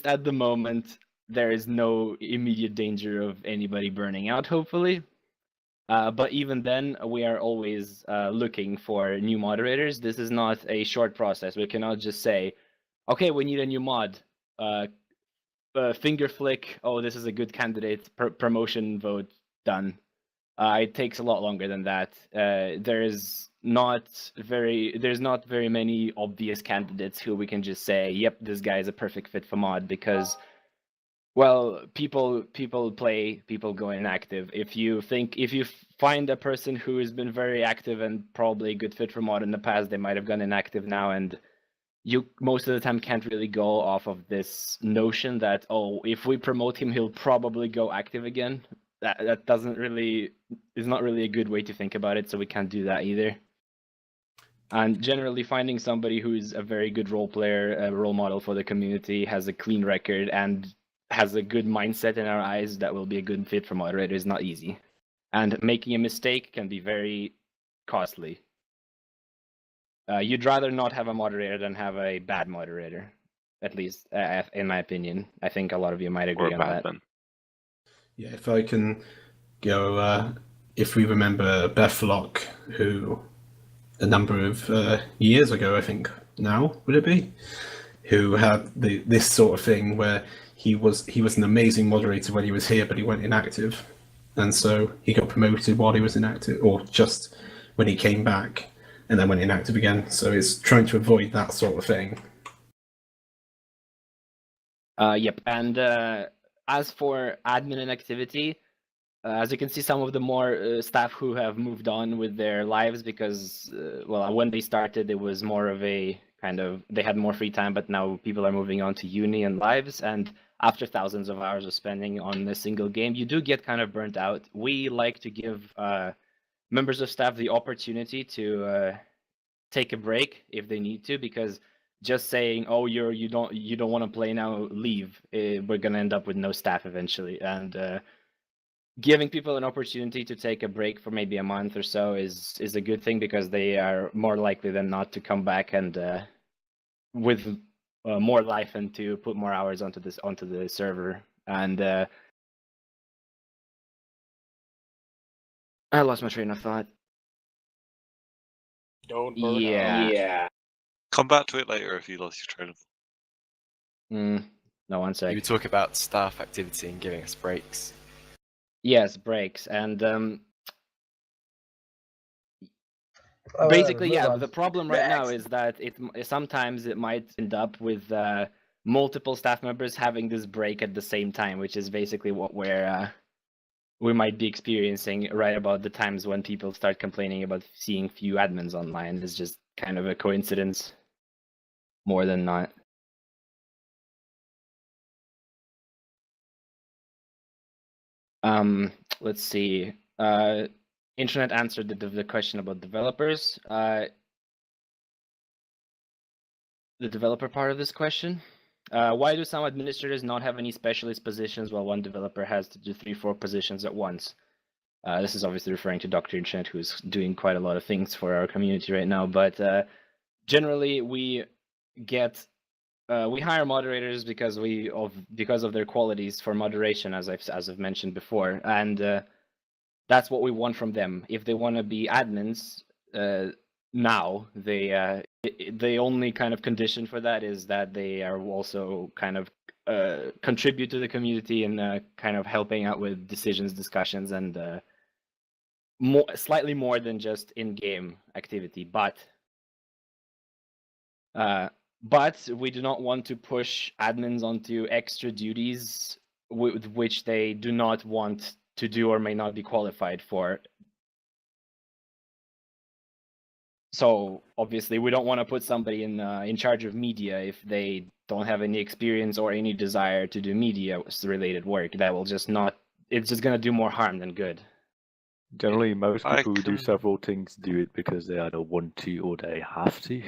at the moment, there is no immediate danger of anybody burning out, hopefully. But even then, we are always looking for new moderators. This is not a short process. We cannot just say, okay, we need a new mod. Finger flick, oh, this is a good candidate, promotion vote, done. It takes a lot longer than that. There's not very many obvious candidates who we can just say, yep, this guy is a perfect fit for mod, because, well, people play, people go inactive. If you find a person who has been very active and probably a good fit for mod in the past, they might have gone inactive now, and you most of the time can't really go off of this notion that, oh, if we promote him, he'll probably go active again. That doesn't really is not really a good way to think about it, so we can't do that either. And generally, finding somebody who's a very good role player, a role model for the community, has a clean record, and has a good mindset in our eyes that will be a good fit for moderator is not easy. And making a mistake can be very costly. You'd rather not have a moderator than have a bad moderator, at least in my opinion. I think a lot of you might agree on that. Yeah, if I can go, if we remember Beth Locke, who a number of years ago, I think now, would it be, who had this sort of thing where he was an amazing moderator when he was here, but he went inactive, and so he got promoted while he was inactive, or just when he came back, and then went inactive again. So it's trying to avoid that sort of thing. Yep, and as for admin inactivity, as you can see, some of the more staff who have moved on with their lives because, well, when they started, it was more of a kind of, they had more free time, but now people are moving on to uni and lives, and after thousands of hours of spending on a single game, you do get kind of burnt out. We like to give members of staff the opportunity to take a break if they need to, because just saying, oh, you don't want to play now, leave, we're gonna end up with no staff eventually. And giving people an opportunity to take a break for maybe a month or so is a good thing, because they are more likely than not to come back and with more life and to put more hours onto the server. And I lost my train of thought. Don't burn out. Yeah. Come back to it later if you lost your train of thought. No, one sec. You would talk about staff activity and giving us breaks. Yes, breaks. And basically, yeah, the problem right now is that sometimes it might end up with multiple staff members having this break at the same time, which is basically what we might be experiencing right about the times when people start complaining about seeing few admins online. It's just kind of a coincidence more than not. Let's see. Internet answered the question about developers. The developer part of this question. Why do some administrators not have any specialist positions while one developer has to do 3-4 positions at once? This is obviously referring to Dr. Internet, who's doing quite a lot of things for our community right now. But generally, we hire moderators because of their qualities for moderation, as I've mentioned before, and that's what we want from them. If they want to be admins, now the only kind of condition for that is that they are also kind of contribute to the community and kind of helping out with decisions, discussions, and slightly more than in-game in-game activity. But we do not want to push admins onto extra duties with which they do not want to do or may not be qualified for. So obviously, we don't want to put somebody in charge of media if they don't have any experience or any desire to do media-related work. That will just not. It's just going to do more harm than good. Generally, most people who do several things do it because they either want to or they have to.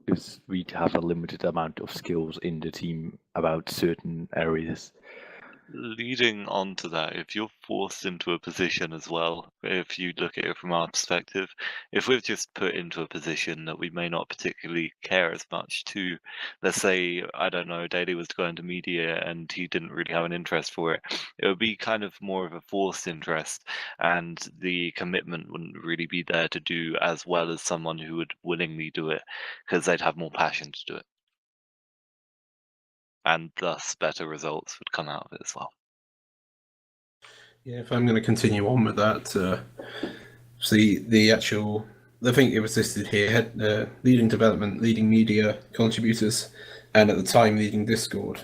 Because we have a limited amount of skills in the team about certain areas. Leading on to that, if you're forced into a position as well, if you look at it from our perspective, if we're just put into a position that we may not particularly care as much to, let's say, I don't know, Daly was to go into media and he didn't really have an interest for it, it would be kind of more of a forced interest, and the commitment wouldn't really be there to do as well as someone who would willingly do it, because they'd have more passion to do it. And thus better results would come out of it as well. Yeah, if I'm going to continue on with that, see the thing it was listed here had leading development, leading media contributors, and at the time leading Discord.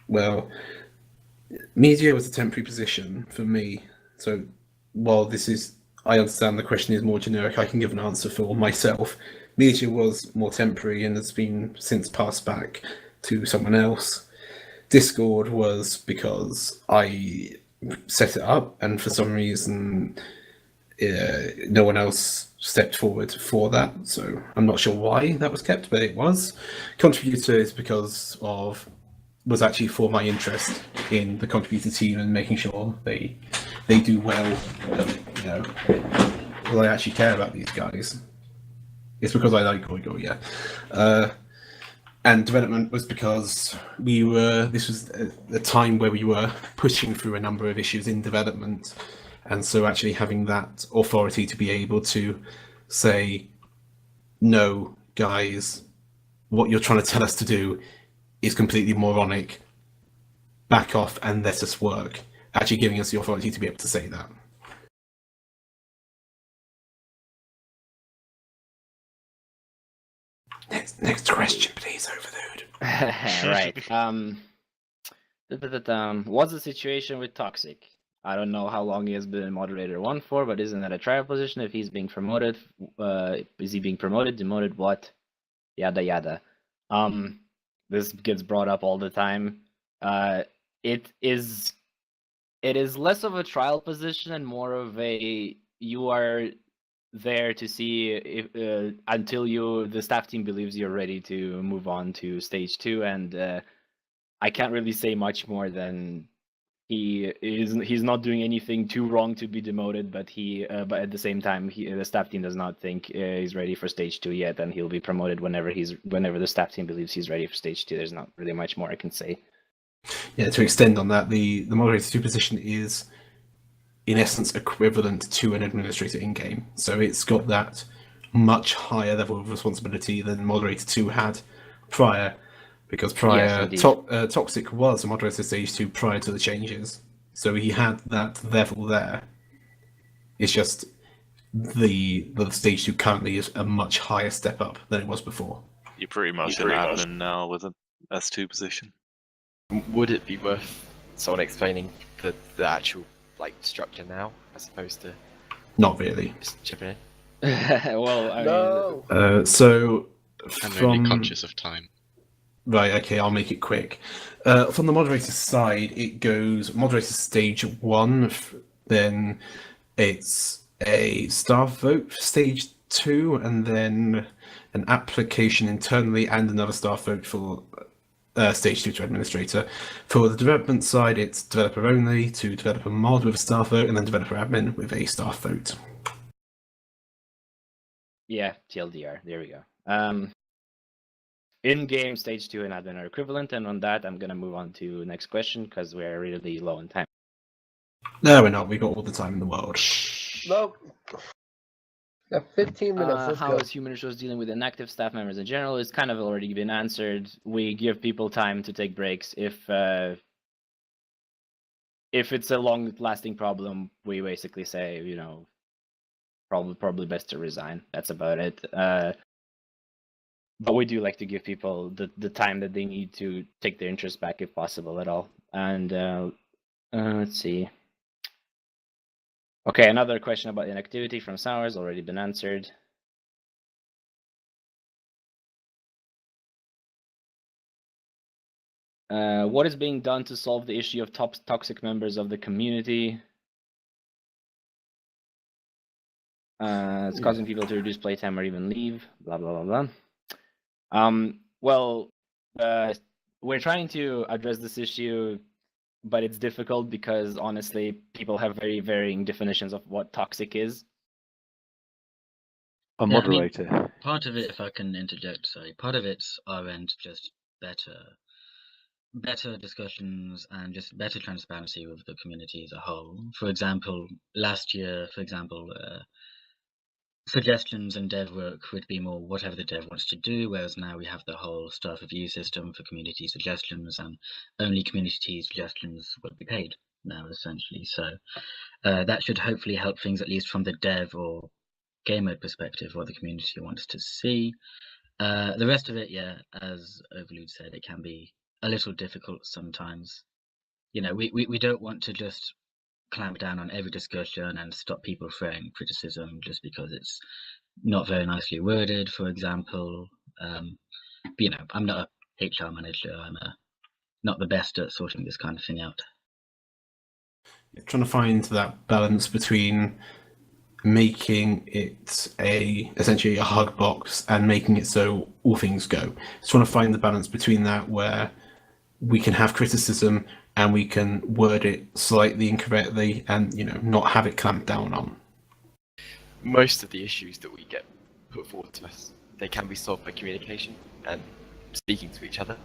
Well, media was a temporary position for me. So while I understand the question is more generic, I can give an answer for myself. Media was more temporary and has been since passed back to someone else. Discord was because I set it up, and for some reason, no one else stepped forward for that. So I'm not sure why that was kept, but it was. Contributor is was actually for my interest in the contributor team and making sure they do well. Well, I actually care about these guys. It's because I like Goigo, yeah. And development was because this was a time where we were pushing through a number of issues in development. And so actually having that authority to be able to say, no, guys, what you're trying to tell us to do is completely moronic. Back off and let us work. Actually giving us the authority to be able to say that. Next question, please, Overload. Right. What's the situation with Toxic? I don't know how long he has been moderator 1 for, but isn't that a trial position? If he's being promoted, is he being promoted, demoted, what? Yada yada. This gets brought up all the time. It is less of a trial position and more of a you are there to see if until the staff team believes you're ready to move on to stage 2, and I can't really say much more than he's not doing anything too wrong to be demoted, but but at the same time the staff team does not think he's ready for stage 2 yet, and he'll be promoted whenever the staff team believes he's ready for stage 2. There's not really much more I can say. Yeah, to extend on that, the moderator 2 position is in essence equivalent to an administrator in-game. So it's got that much higher level of responsibility than moderator 2 had prior, because prior Toxic was a moderator stage 2 prior to the changes. So he had that level there. It's just the stage 2 currently is a much higher step up than it was before. You're pretty much an admin now with an S2 position. Would it be worth someone explaining the actual structure now, as opposed to not really just chipping in? Well, I mean, so I'm really conscious of time. Right, okay, I'll make it quick. From the moderator side, it goes moderator stage 1, then it's a staff vote for stage 2, and then an application internally and another staff vote for stage 2 to administrator. For the development side, it's developer only to developer mod with a staff vote, and then developer admin with a staff vote. Yeah, TLDR. There we go. In-game stage 2 and admin are equivalent, and on that, I'm gonna move on to next question because we're really low on time. No, we're not. We got all the time in the world. Nope. Got 15 minutes. How is Human Resource dealing with inactive staff members in general? It's kind of already been answered. We give people time to take breaks. If it's a long-lasting problem, we basically say, probably best to resign. That's about it. But we do like to give people the time that they need to take their interest back, if possible at all. And let's see. Okay, another question about inactivity from Sours, already been answered. What is being done to solve the issue of toxic members of the community? It's causing people to reduce playtime or even leave, blah, blah, blah, blah. Well, we're trying to address this issue but it's difficult because honestly, people have very varying definitions of what toxic is. A Yeah, I mean, moderator. part of it, if I can interject, sorry, part of it's our end, just better discussions and just better transparency with the community as a whole. For example, last year, suggestions and dev work would be more whatever the dev wants to do, whereas now we have the whole staff review system for community suggestions, and only community suggestions will be paid now, essentially. So that should hopefully help things, at least from the dev or game mode perspective, what the community wants to see. The rest of it, yeah, as Overlude said, it can be a little difficult sometimes. You know, we don't want to just clamp down on every discussion and stop people throwing criticism just because it's not very nicely worded, for example. You know, I'm not a HR manager. I'm not the best at sorting this kind of thing out. Trying to find that balance between making it essentially a hug box and making it so all things go. Just trying to find the balance between that where we can have criticism and we can word it slightly incorrectly and, you know, not have it clamped down on. Most of the issues that we get put forward to us, they can be solved by communication and speaking to each other.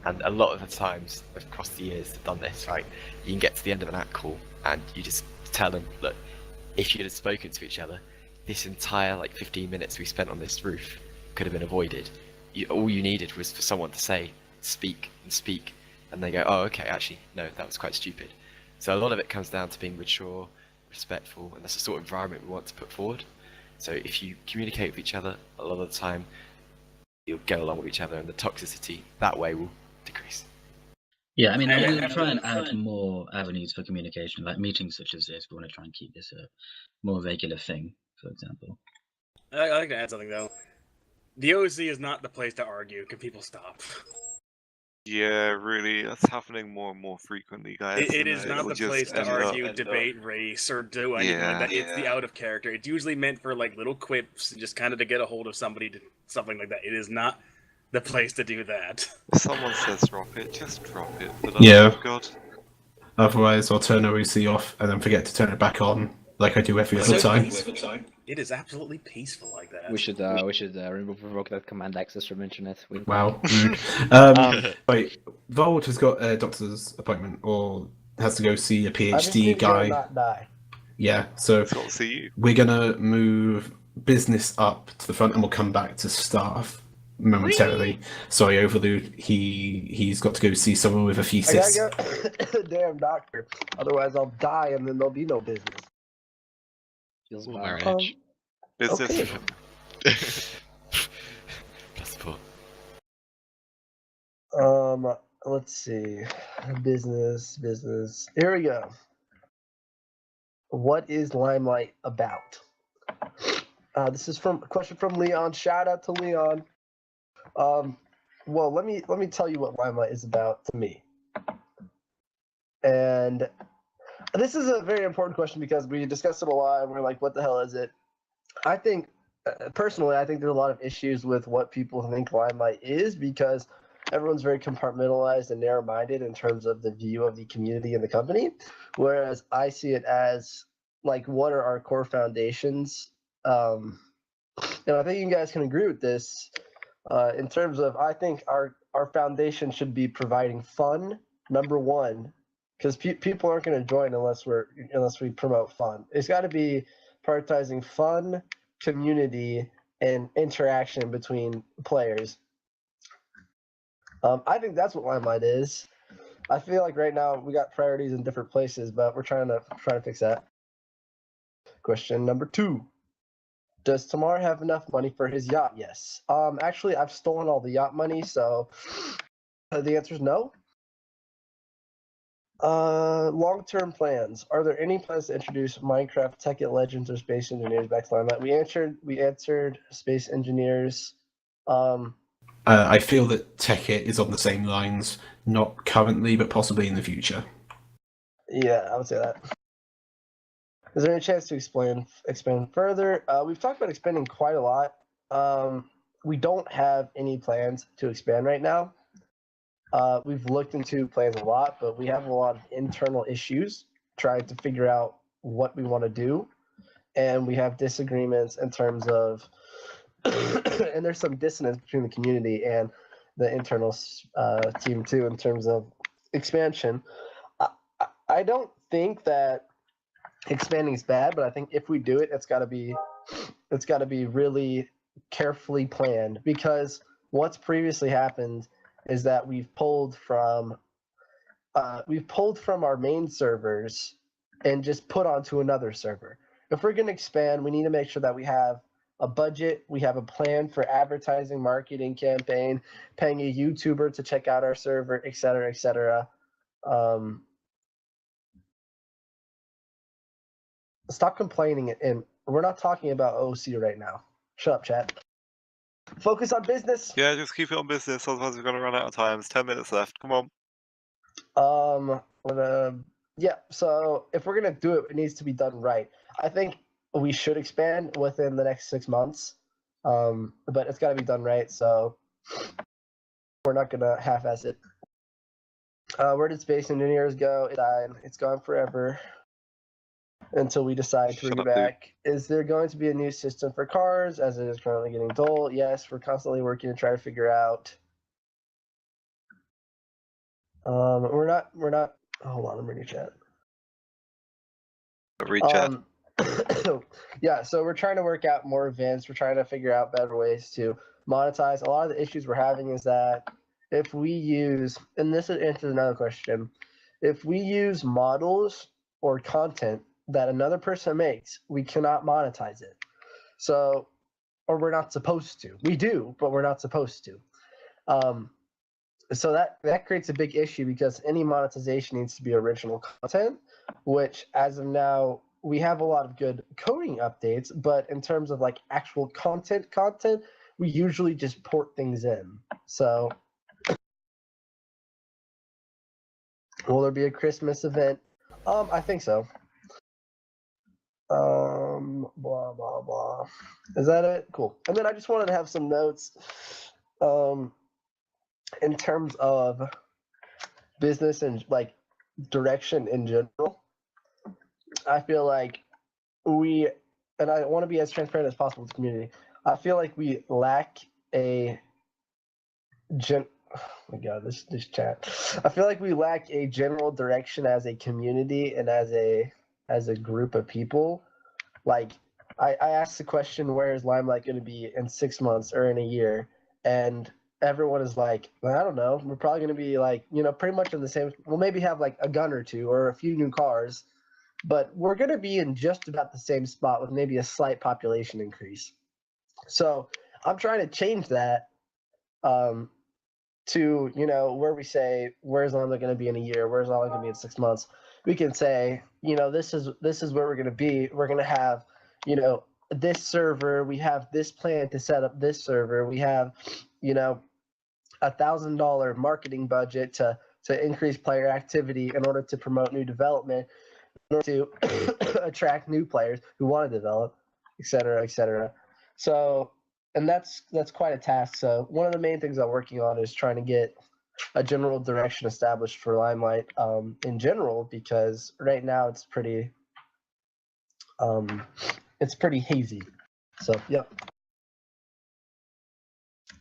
And a lot of the times across the years I've done this, right? You can get to the end of an act call and you just tell them, look, if you had spoken to each other, this entire 15 minutes we spent on this roof could have been avoided. All you needed was for someone to say, speak and speak. And they go, oh, okay, actually, no, that was quite stupid. So a lot of it comes down to being mature, respectful, and that's the sort of environment we want to put forward. So if you communicate with each other, a lot of the time, you'll get along with each other, and the toxicity that way will decrease. Yeah, I mean, we'll try and add more avenues for communication, like meetings such as this. We want to try and keep this a more regular thing, for example. I'd like to add something, though. The OC is not the place to argue. Can people stop? Yeah, really, that's happening more and more frequently, guys. It is not the place to argue, debate race, or do anything like that. It's the out of character. It's usually meant for little quips, just kind of to get a hold of somebody, something like that. It is not the place to do that. If someone says drop it, just drop it. Yeah. God. Otherwise, I'll turn OEC off and then forget to turn it back on, like I do every other time. It is absolutely peaceful like that. We should revoke that command access from internet. Wow. Wait, Vold has got a doctor's appointment or has to go see a PhD guy. Not die. Yeah, so we're gonna move business up to the front and we'll come back to staff momentarily. Sorry, Overlude. He's got to go see someone with a thesis. I gotta go. Damn doctor. Otherwise, I'll die and then there'll be no business. Feels Business. Okay. Let's see. Business. Here we go. What is LimeLight about? This is a question from Leon. Shout out to Leon. Well, let me tell you what LimeLight is about to me. And this is a very important question because we discussed it a lot and we're like, what the hell is it? I think, personally, I think there's a lot of issues with what people think LimeLight is because everyone's very compartmentalized and narrow-minded in terms of the view of the community and the company, whereas I see it as, what are our core foundations? And I think you guys can agree with this in terms of, I think our foundation should be providing fun, number one, because people aren't going to join unless we promote fun. It's got to be prioritizing fun, community, and interaction between players. I think that's what LimeLight is. I feel like right now we got priorities in different places, but we're trying to fix that. Question number 2. Does Tamar have enough money for his yacht? Yes. Actually, I've stolen all the yacht money, so the answer is no. Long-term plans. Are there any plans to introduce Minecraft Tech It Legends or Space Engineers back to LimeLight? We answered Space Engineers. I feel that Tech It is on the same lines, not currently, but possibly in the future. Yeah, I would say that. Is there any chance to expand further? We've talked about expanding quite a lot. We don't have any plans to expand right now. We've looked into plans a lot, but we have a lot of internal issues trying to figure out what we want to do, and we have disagreements in terms of, and there's some dissonance between the community and the internal team too in terms of expansion. I don't think that expanding is bad, but I think if we do it, it's got to be really carefully planned, because what's previously happened is that we've pulled from our main servers and just put onto another server. If we're going to expand, we need to make sure that we have a budget, we have a plan for advertising, marketing campaign, paying a YouTuber to check out our server, et cetera, et cetera. Stop complaining, and we're not talking about OC right now. Shut up, chat. Focus on business. Yeah, just keep it on business, otherwise we're gonna run out of time. There's 10 minutes left. Come on. Yeah. So if we're gonna do it, it needs to be done right. I think we should expand within the next 6 months, but it's got to be done right. So we're not gonna half-ass it. Where did Space Engineers go? It died. It's gone forever until we decide to bring it back. Is there going to be a new system for cars, as it is currently getting dull? Yes, we're constantly working to try to figure out. We're not. Hold on, I'm reading chat. Read chat. Yeah, so we're trying to work out more events. We're trying to figure out better ways to monetize. A lot of the issues we're having is that if we use, and this answers another question, if we use models or content that another person makes, we cannot monetize it. So, or we're not supposed to. We do, but we're not supposed to. So that creates a big issue, because any monetization needs to be original content, which as of now, we have a lot of good coding updates, but in terms of like actual content, we usually just port things in. So will there be a Christmas event? I think so. Blah blah blah. Is that it? Cool. And then I just wanted to have some notes in terms of business and like direction in general. I feel like and I want to be as transparent as possible with the community. I feel like we lack a oh my god, this chat. I feel like we lack a general direction as a community and as a group of people. Like I asked the question, where is LimeLight going to be in 6 months or in a year? And everyone is like, well, I don't know. We're probably going to be like, pretty much in the same. We'll maybe have like a gun or two or a few new cars, but we're going to be in just about the same spot with maybe a slight population increase. So I'm trying to change that to, where we say, where's LimeLight going to be in a year? Where's LimeLight going to be in 6 months? We can say, this is where we're going to be. We're going to have, this server. We have this plan to set up this server. We have, $1,000 marketing budget to increase player activity in order to promote new development, in order to attract new players who want to develop, et cetera, et cetera. So, and that's quite a task. So one of the main things I'm working on is trying to get a general direction established for LimeLight in general, because right now it's pretty hazy. So, yep.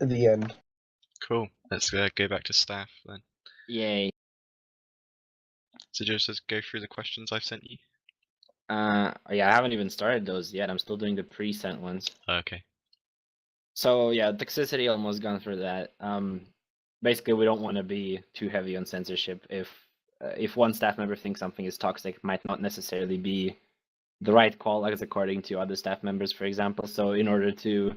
The end. Cool. Let's go back to staff then. Yay. So just go through the questions I've sent you. Yeah, I haven't even started those yet. I'm still doing the pre-sent ones. Okay. So yeah, toxicity, almost gone through that. Basically, we don't want to be too heavy on censorship. If one staff member thinks something is toxic, it might not necessarily be the right call, as according to other staff members, for example. So in order to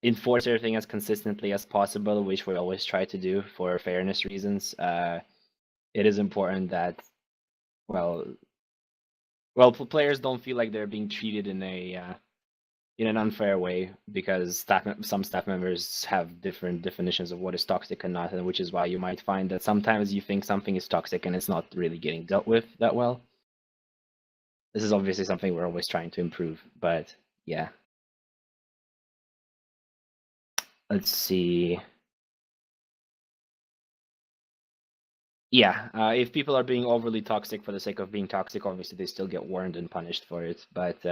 enforce everything as consistently as possible, which we always try to do for fairness reasons, it is important that, well, players don't feel like they're being treated in an unfair way, because some staff members have different definitions of what is toxic and not, and which is why you might find that sometimes you think something is toxic and it's not really getting dealt with that well. This is obviously something we're always trying to improve, but yeah. Let's see. Yeah, if people are being overly toxic for the sake of being toxic, obviously they still get warned and punished for it. But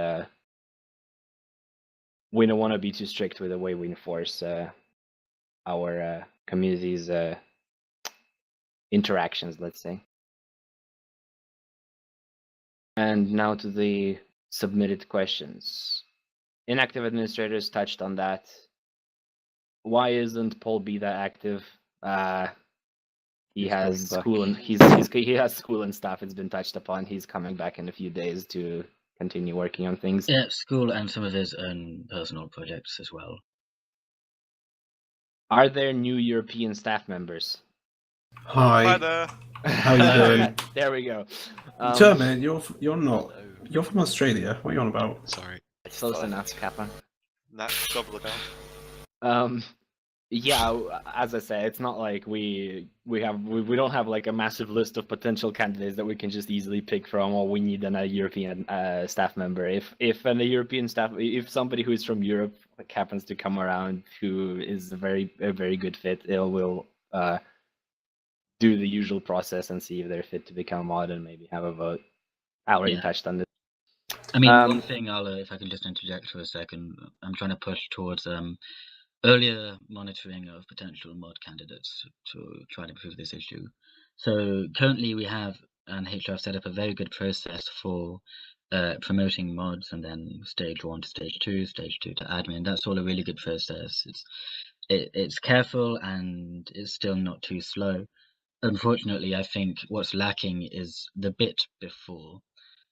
we don't want to be too strict with the way we enforce our community's interactions, let's say. And now to the submitted questions. Inactive administrators touched on that. Why isn't Paul B that active? He has school and he has school and stuff. It's been touched upon. He's coming back in a few days to continue working on things. Yeah, school and some of his own personal projects as well. Are there new European staff members? Hi. Hi there. How are you doing? There we go. German, you're not. You're from Australia. What are you on about? Sorry. Close enough, Kappa. That's double account. Yeah, as I say, it's not like we don't have like a massive list of potential candidates that we can just easily pick from, or we need a European staff member. If somebody who is from Europe happens to come around who is a very good fit, we'll do the usual process and see if they're fit to become a mod and maybe have a vote. I already touched on this. I mean, one thing if I can just interject for a second, I'm trying to push towards earlier monitoring of potential mod candidates to try to improve this issue. So currently we have, and HR have set up a very good process for promoting mods, and then stage 1 to stage 2, stage 2 to admin. That's all a really good process. It's careful and it's still not too slow. Unfortunately, I think what's lacking is the bit before.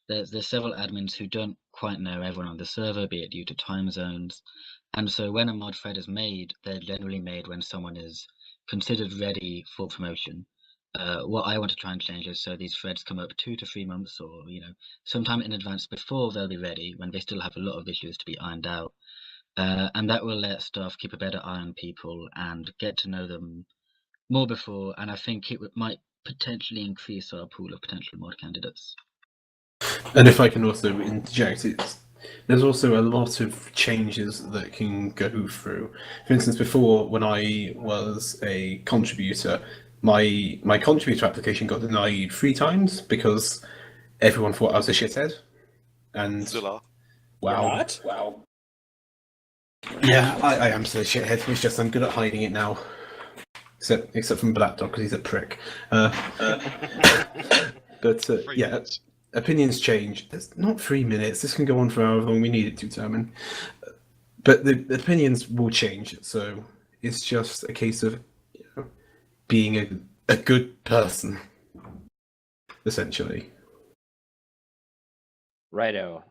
There's several admins who don't quite know everyone on the server, be it due to time zones. And so when a mod thread is made, they're generally made when someone is considered ready for promotion. What I want to try and change is so these threads come up 2 to 3 months, or sometime in advance before they'll be ready, when they still have a lot of issues to be ironed out. And that will let staff keep a better eye on people and get to know them more before. And I think it might potentially increase our pool of potential mod candidates. And if I can also interject, there's also a lot of changes that can go through. For instance, before, when I was a contributor, my contributor application got denied 3 times because everyone thought I was a shithead. And still are. Wow. Wow. Yeah, I am still a shithead. It's just I'm good at hiding it now. Except from Black Dog, because he's a prick. But yeah, opinions change. It's not 3 minutes. This can go on for however long we need it to, Termin. But the opinions will change. So it's just a case of being a good person, essentially. Righto.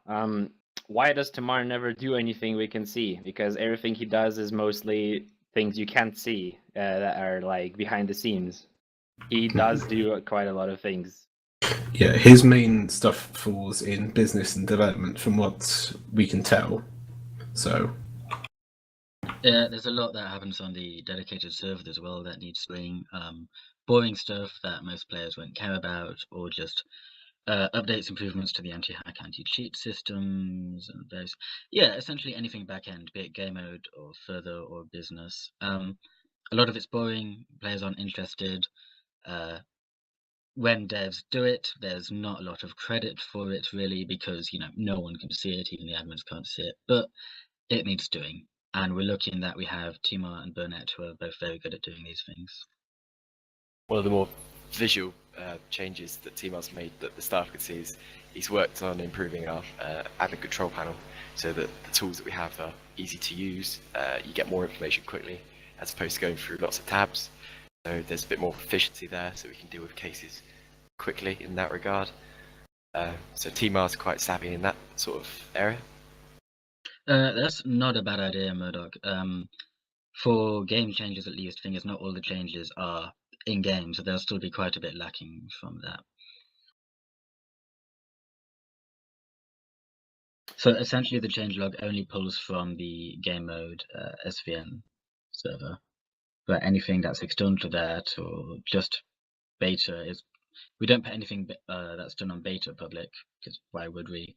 Why does Tamar never do anything we can see? Because everything he does is mostly things you can't see that are like behind the scenes. He does do quite a lot of things. Yeah, his main stuff falls in business and development, from what we can tell. So. Yeah, there's a lot that happens on the dedicated server as well that needs doing. Boring stuff that most players won't care about, or just updates, improvements to the anti-hack, anti-cheat systems, and those. Yeah, essentially anything back-end, be it game mode or further or business. A lot of it's boring. Players aren't interested. When devs do it, there's not a lot of credit for it really, because no one can see it, even the admins can't see it. But it needs doing, and we're lucky in that we have Timur and Burnett, who are both very good at doing these things. One of the more visual changes that Timur's made that the staff could see is he's worked on improving our admin control panel, so that the tools that we have are easy to use. You get more information quickly, as opposed to going through lots of tabs. So there's a bit more efficiency there, so we can deal with cases quickly in that regard. So Timur's quite savvy in that sort of area. That's not a bad idea, Murdoch. For game changes, at least, thing is not all the changes are in game, so there'll still be quite a bit lacking from that. So essentially, the changelog only pulls from the game mode SVN server, but anything that's external to that or just beta we don't put anything that's done on beta public, because why would we?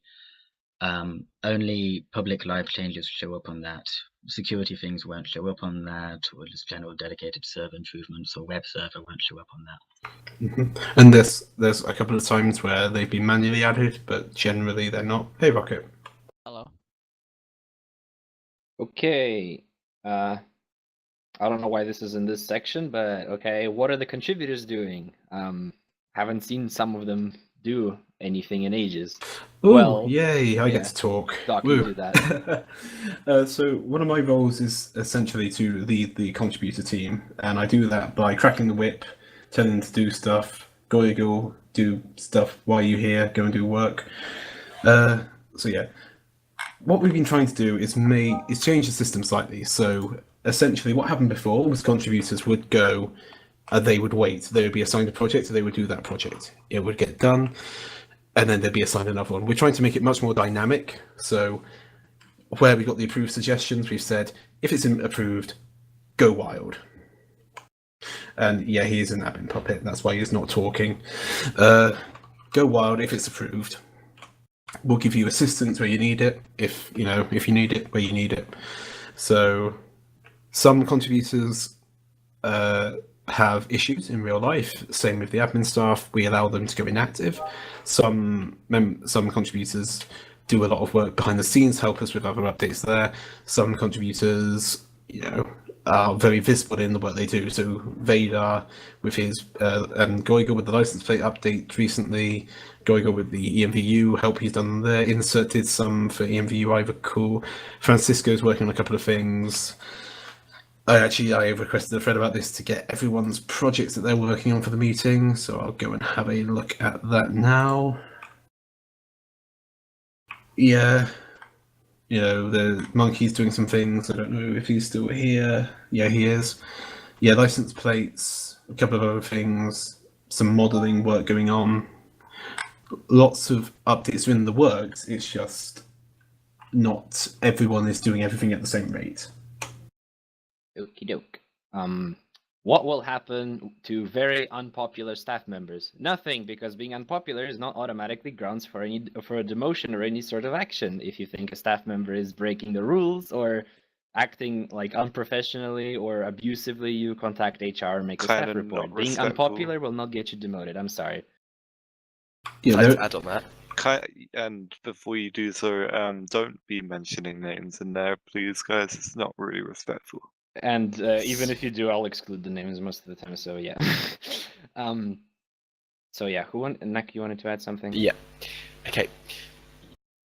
Only public live changes show up on that. Security things won't show up on that, or just general dedicated server improvements or web server won't show up on that. And there's a couple of times where they've been manually added, but generally they're not. Hey, Rocket. Hello. Okay. I don't know why this is in this section, but okay. What are the contributors doing? Haven't seen some of them do anything in ages. Oh, well, yay! I yeah. get to talk. Doc, Woo. you do that. So one of my roles is essentially to lead the contributor team, and I do that by cracking the whip, telling them to do stuff. Go, do stuff while you're here. Go and do work. So yeah, what we've been trying to do is change the system slightly. So essentially, what happened before was contributors would go. They would wait. They would be assigned a project, so they would do that project. It would get done, and then they'd be assigned another one. We're trying to make it much more dynamic. So where we got the approved suggestions, we've said, if it's approved, go wild. And yeah, he is an admin puppet. That's why he's not talking. Go wild if it's approved. We'll give you assistance where you need it, if you need it, where you need it. So some contributors have issues in real life. Same with the admin staff. We allow them to go inactive. Some contributors do a lot of work behind the scenes, help us with other updates there. Some contributors, are very visible in the work they do. So Vader with his and Goigo with the license plate update recently. Goigo with the EMVU help he's done there. Inserted some for EMVU, I recall. Francisco's working on a couple of things. I requested a thread about this to get everyone's projects that they're working on for the meeting, so I'll go and have a look at that now. Yeah, the monkey's doing some things. I don't know if he's still here. Yeah, he is. Yeah, license plates, a couple of other things, some modelling work going on. Lots of updates are in the works. It's just not everyone is doing everything at the same rate. Okie doke. What will happen to very unpopular staff members? Nothing, because being unpopular is not automatically grounds for a demotion or any sort of action. If you think a staff member is breaking the rules or acting like unprofessionally or abusively, you contact HR and make a staff report. Being unpopular will not get you demoted. I'm sorry. Yeah, I'd like to add on that. And before you do so, don't be mentioning names in there, please, guys. It's not really respectful. And even if you do, I'll exclude the names most of the time. So yeah. So yeah, Nak, you wanted to add something? Yeah. Okay.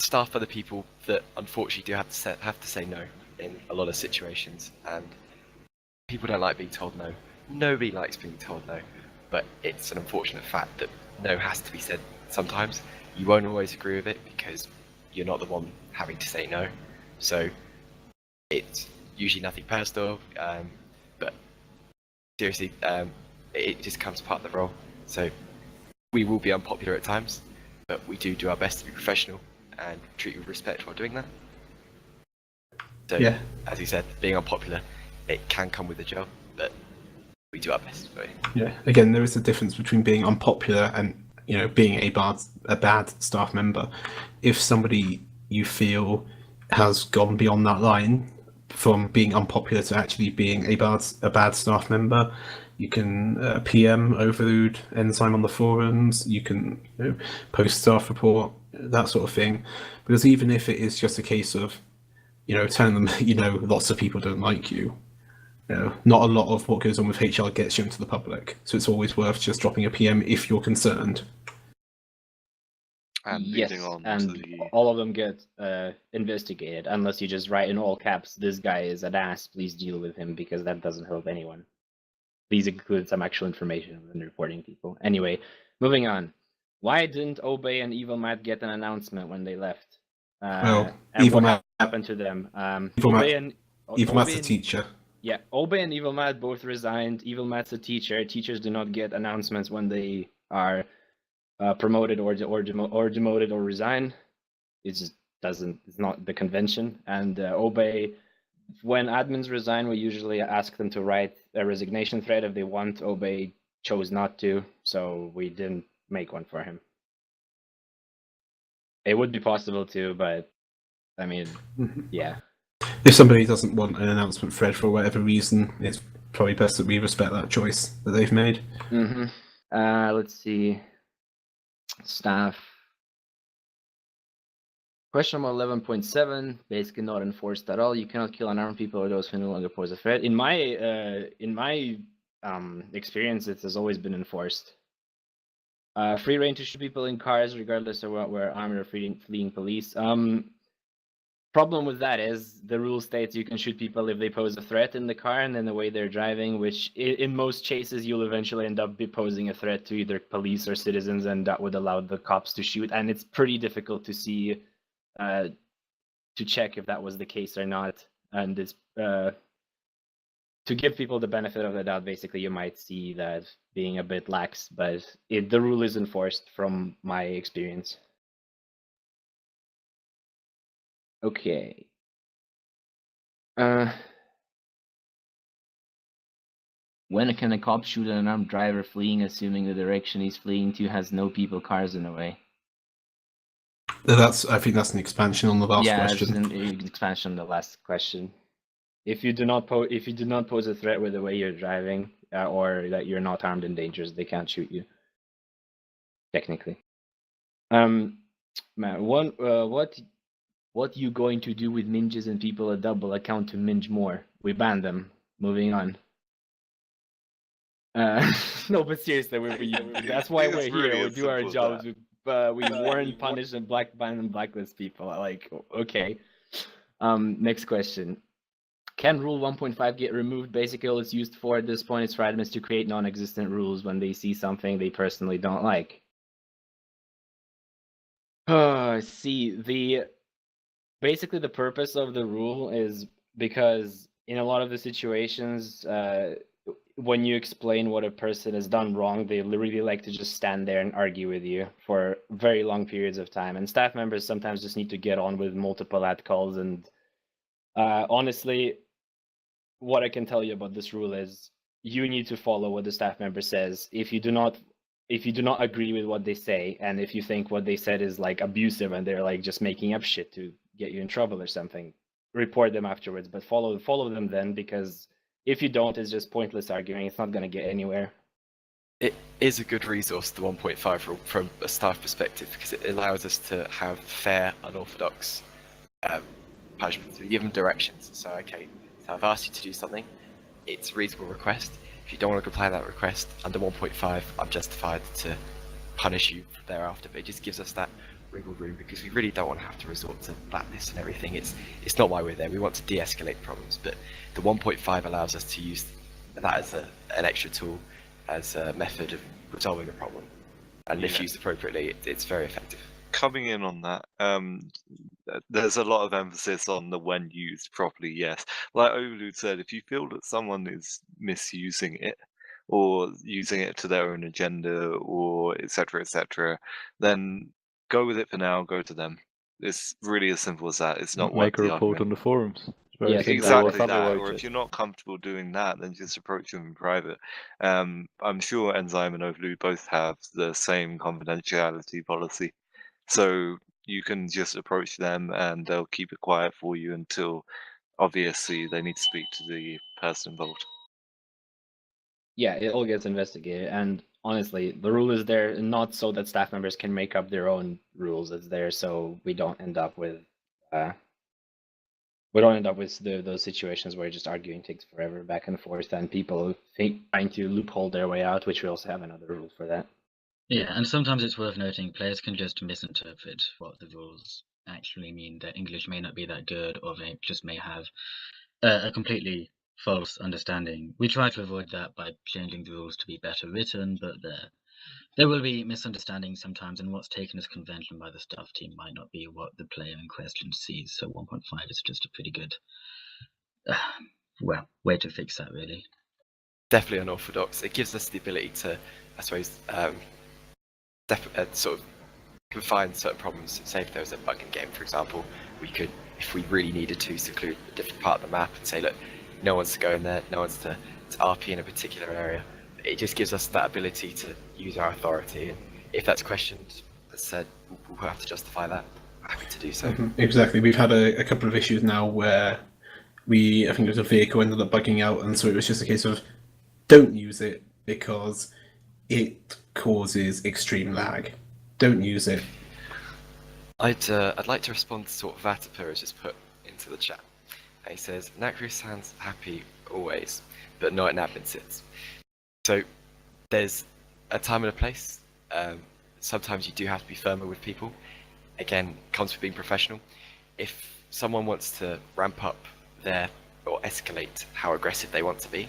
Staff are the people that unfortunately do have to say no in a lot of situations, and people don't like being told no. Nobody likes being told no, but it's an unfortunate fact that no has to be said sometimes. You won't always agree with it because you're not the one having to say no. So it's usually nothing personal, but seriously, it just comes part of the role. So we will be unpopular at times, but we do our best to be professional and treat you with respect while doing that. So, yeah, as you said, being unpopular, it can come with a job, but we do our best. So. Yeah, again, there is a difference between being unpopular and being a bad staff member. If somebody you feel has gone beyond that line from being unpopular to actually being a bad staff member, you can PM Overload Enzyme on the forums, you can post staff report, that sort of thing. Because even if it is just a case of telling them lots of people don't like you, not a lot of what goes on with HR gets shown to the public. So it's always worth just dropping a PM if you're concerned. And yes, and all of them get investigated, unless you just write in all caps, "This guy is an ass, please deal with him," because that doesn't help anyone. Please include some actual information when reporting people. Anyway, moving on. Why didn't Obey and Evil Matt get an announcement when they left? And Evil Matt happened to them? Evil Matt's a teacher. Yeah, Obey and Evil Matt both resigned. Evil Matt's a teacher. Teachers do not get announcements when they are promoted or demoted or resign. It just doesn't. It's not the convention. And Obey, when admins resign, we usually ask them to write a resignation thread if they want. Obey chose not to, so we didn't make one for him. It would be possible to, but I mean, yeah. If somebody doesn't want an announcement thread for whatever reason, it's probably best that we respect that choice that they've made. Let's see. Staff. Question number 11.7, basically not enforced at all. You cannot kill unarmed people or those who no longer pose a threat. In my experience, it has always been enforced. Free reign to shoot people in cars, regardless of where armed or fleeing police. Problem with that is the rule states you can shoot people if they pose a threat in the car and then the way they're driving, which in most cases you'll eventually end up posing a threat to either police or citizens, and that would allow the cops to shoot. And it's pretty difficult to see, to check if that was the case or not. And it's to give people the benefit of the doubt. Basically, you might see that being a bit lax, but the rule is enforced from my experience. Okay. When can a cop shoot an unarmed driver fleeing, assuming the direction he's fleeing to has no people, cars in the way? I think that's an expansion on the last question. Yeah, it's an expansion on the last question. If you do not pose a threat with the way you're driving, or that you're not armed and dangerous, they can't shoot you. Technically. What you going to do with minges and people a double account to minge more? We ban them. Moving on. No, but seriously, that's why we're here. We do our jobs. We warn, punish, and ban and blacklist people. Like, okay. Next question. Can Rule 1.5 get removed? Basically, all it's used for at this point is for admins to create non-existent rules when they see something they personally don't like. Basically, the purpose of the rule is because in a lot of the situations, when you explain what a person has done wrong, they really like to just stand there and argue with you for very long periods of time. And staff members sometimes just need to get on with multiple ad calls. And honestly, what I can tell you about this rule is you need to follow what the staff member says. If you do not agree with what they say, and if you think what they said is like abusive and they're like just making up shit to get you in trouble or something, report them afterwards. But follow them then, because if you don't, it's just pointless arguing. It's not going to get anywhere. It is a good resource, the 1.5 rule, from a staff perspective, because it allows us to have fair, unorthodox punishments. We give them directions. So, okay, so I've asked you to do something. It's a reasonable request. If you don't want to comply with that request, under 1.5, I'm justified to punish you thereafter. But it just gives us that wiggle room, because we really don't want to have to resort to blacklist and everything. It's not why we're there. We want to de-escalate problems, but the 1.5 allows us to use that as an extra tool, as a method of resolving a problem, and if used appropriately, it's very effective. Coming in on that, there's a lot of emphasis on the when used properly. Yes, like Overload said, if you feel that someone is misusing it or using it to their own agenda, or etc., then go with it for now. Go to them. It's really as simple as that. It's not make a worth the report argument. on the forums. Yes, exactly that. Or if you're not comfortable doing that, then just approach them in private. I'm sure Enzyme and Overload both have the same confidentiality policy, so you can just approach them and they'll keep it quiet for you until obviously they need to speak to the person involved. Yeah, it all gets investigated, and honestly, the rule is there not so that staff members can make up their own rules. It's there so we don't end up with those situations where just arguing takes forever back and forth, and people trying to loophole their way out, which we also have another rule for that. Yeah, and sometimes it's worth noting players can just misinterpret what the rules actually mean. Their English may not be that good, or they just may have a completely false understanding. We try to avoid that by changing the rules to be better written, but there will be misunderstandings sometimes, and what's taken as convention by the staff team might not be what the player in question sees. So 1.5 is just a pretty good way to fix that, really. Definitely unorthodox. It gives us the ability to, I suppose, sort of confine certain problems. Say if there was a bug in game, for example, we could, if we really needed to, seclude a different part of the map and say, look, no one's to go in there, no one's to RP in a particular area. It just gives us that ability to use our authority, and if that's questioned, said we'll have to justify that. Happy to do so. Exactly. We've had a couple of issues now where I think it was a vehicle ended up bugging out, and so it was just a case of don't use it because it causes extreme lag. Don't use it. I'd like to respond to sort of Vatapur has just put into the chat. He says, Nakru sounds happy always, but not in admin sits. So there's a time and a place. Sometimes you do have to be firmer with people. Again, comes with being professional. If someone wants to ramp up or escalate how aggressive they want to be,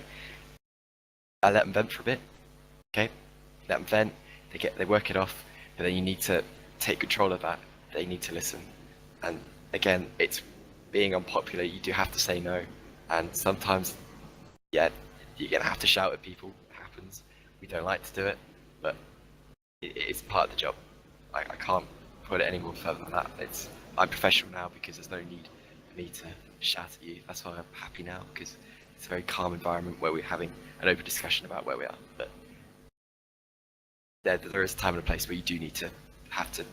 I let them vent for a bit. Okay? Let them vent, they work it off, but then you need to take control of that. They need to listen. And again, it's being unpopular, you do have to say no. And sometimes, yeah, you're going to have to shout at people. It happens. We don't like to do it, but it's part of the job. I can't put it any more further than that. I'm professional now because there's no need for me to shout at you. That's why I'm happy now, because it's a very calm environment where we're having an open discussion about where we are. But there is a time and a place where you do need to have to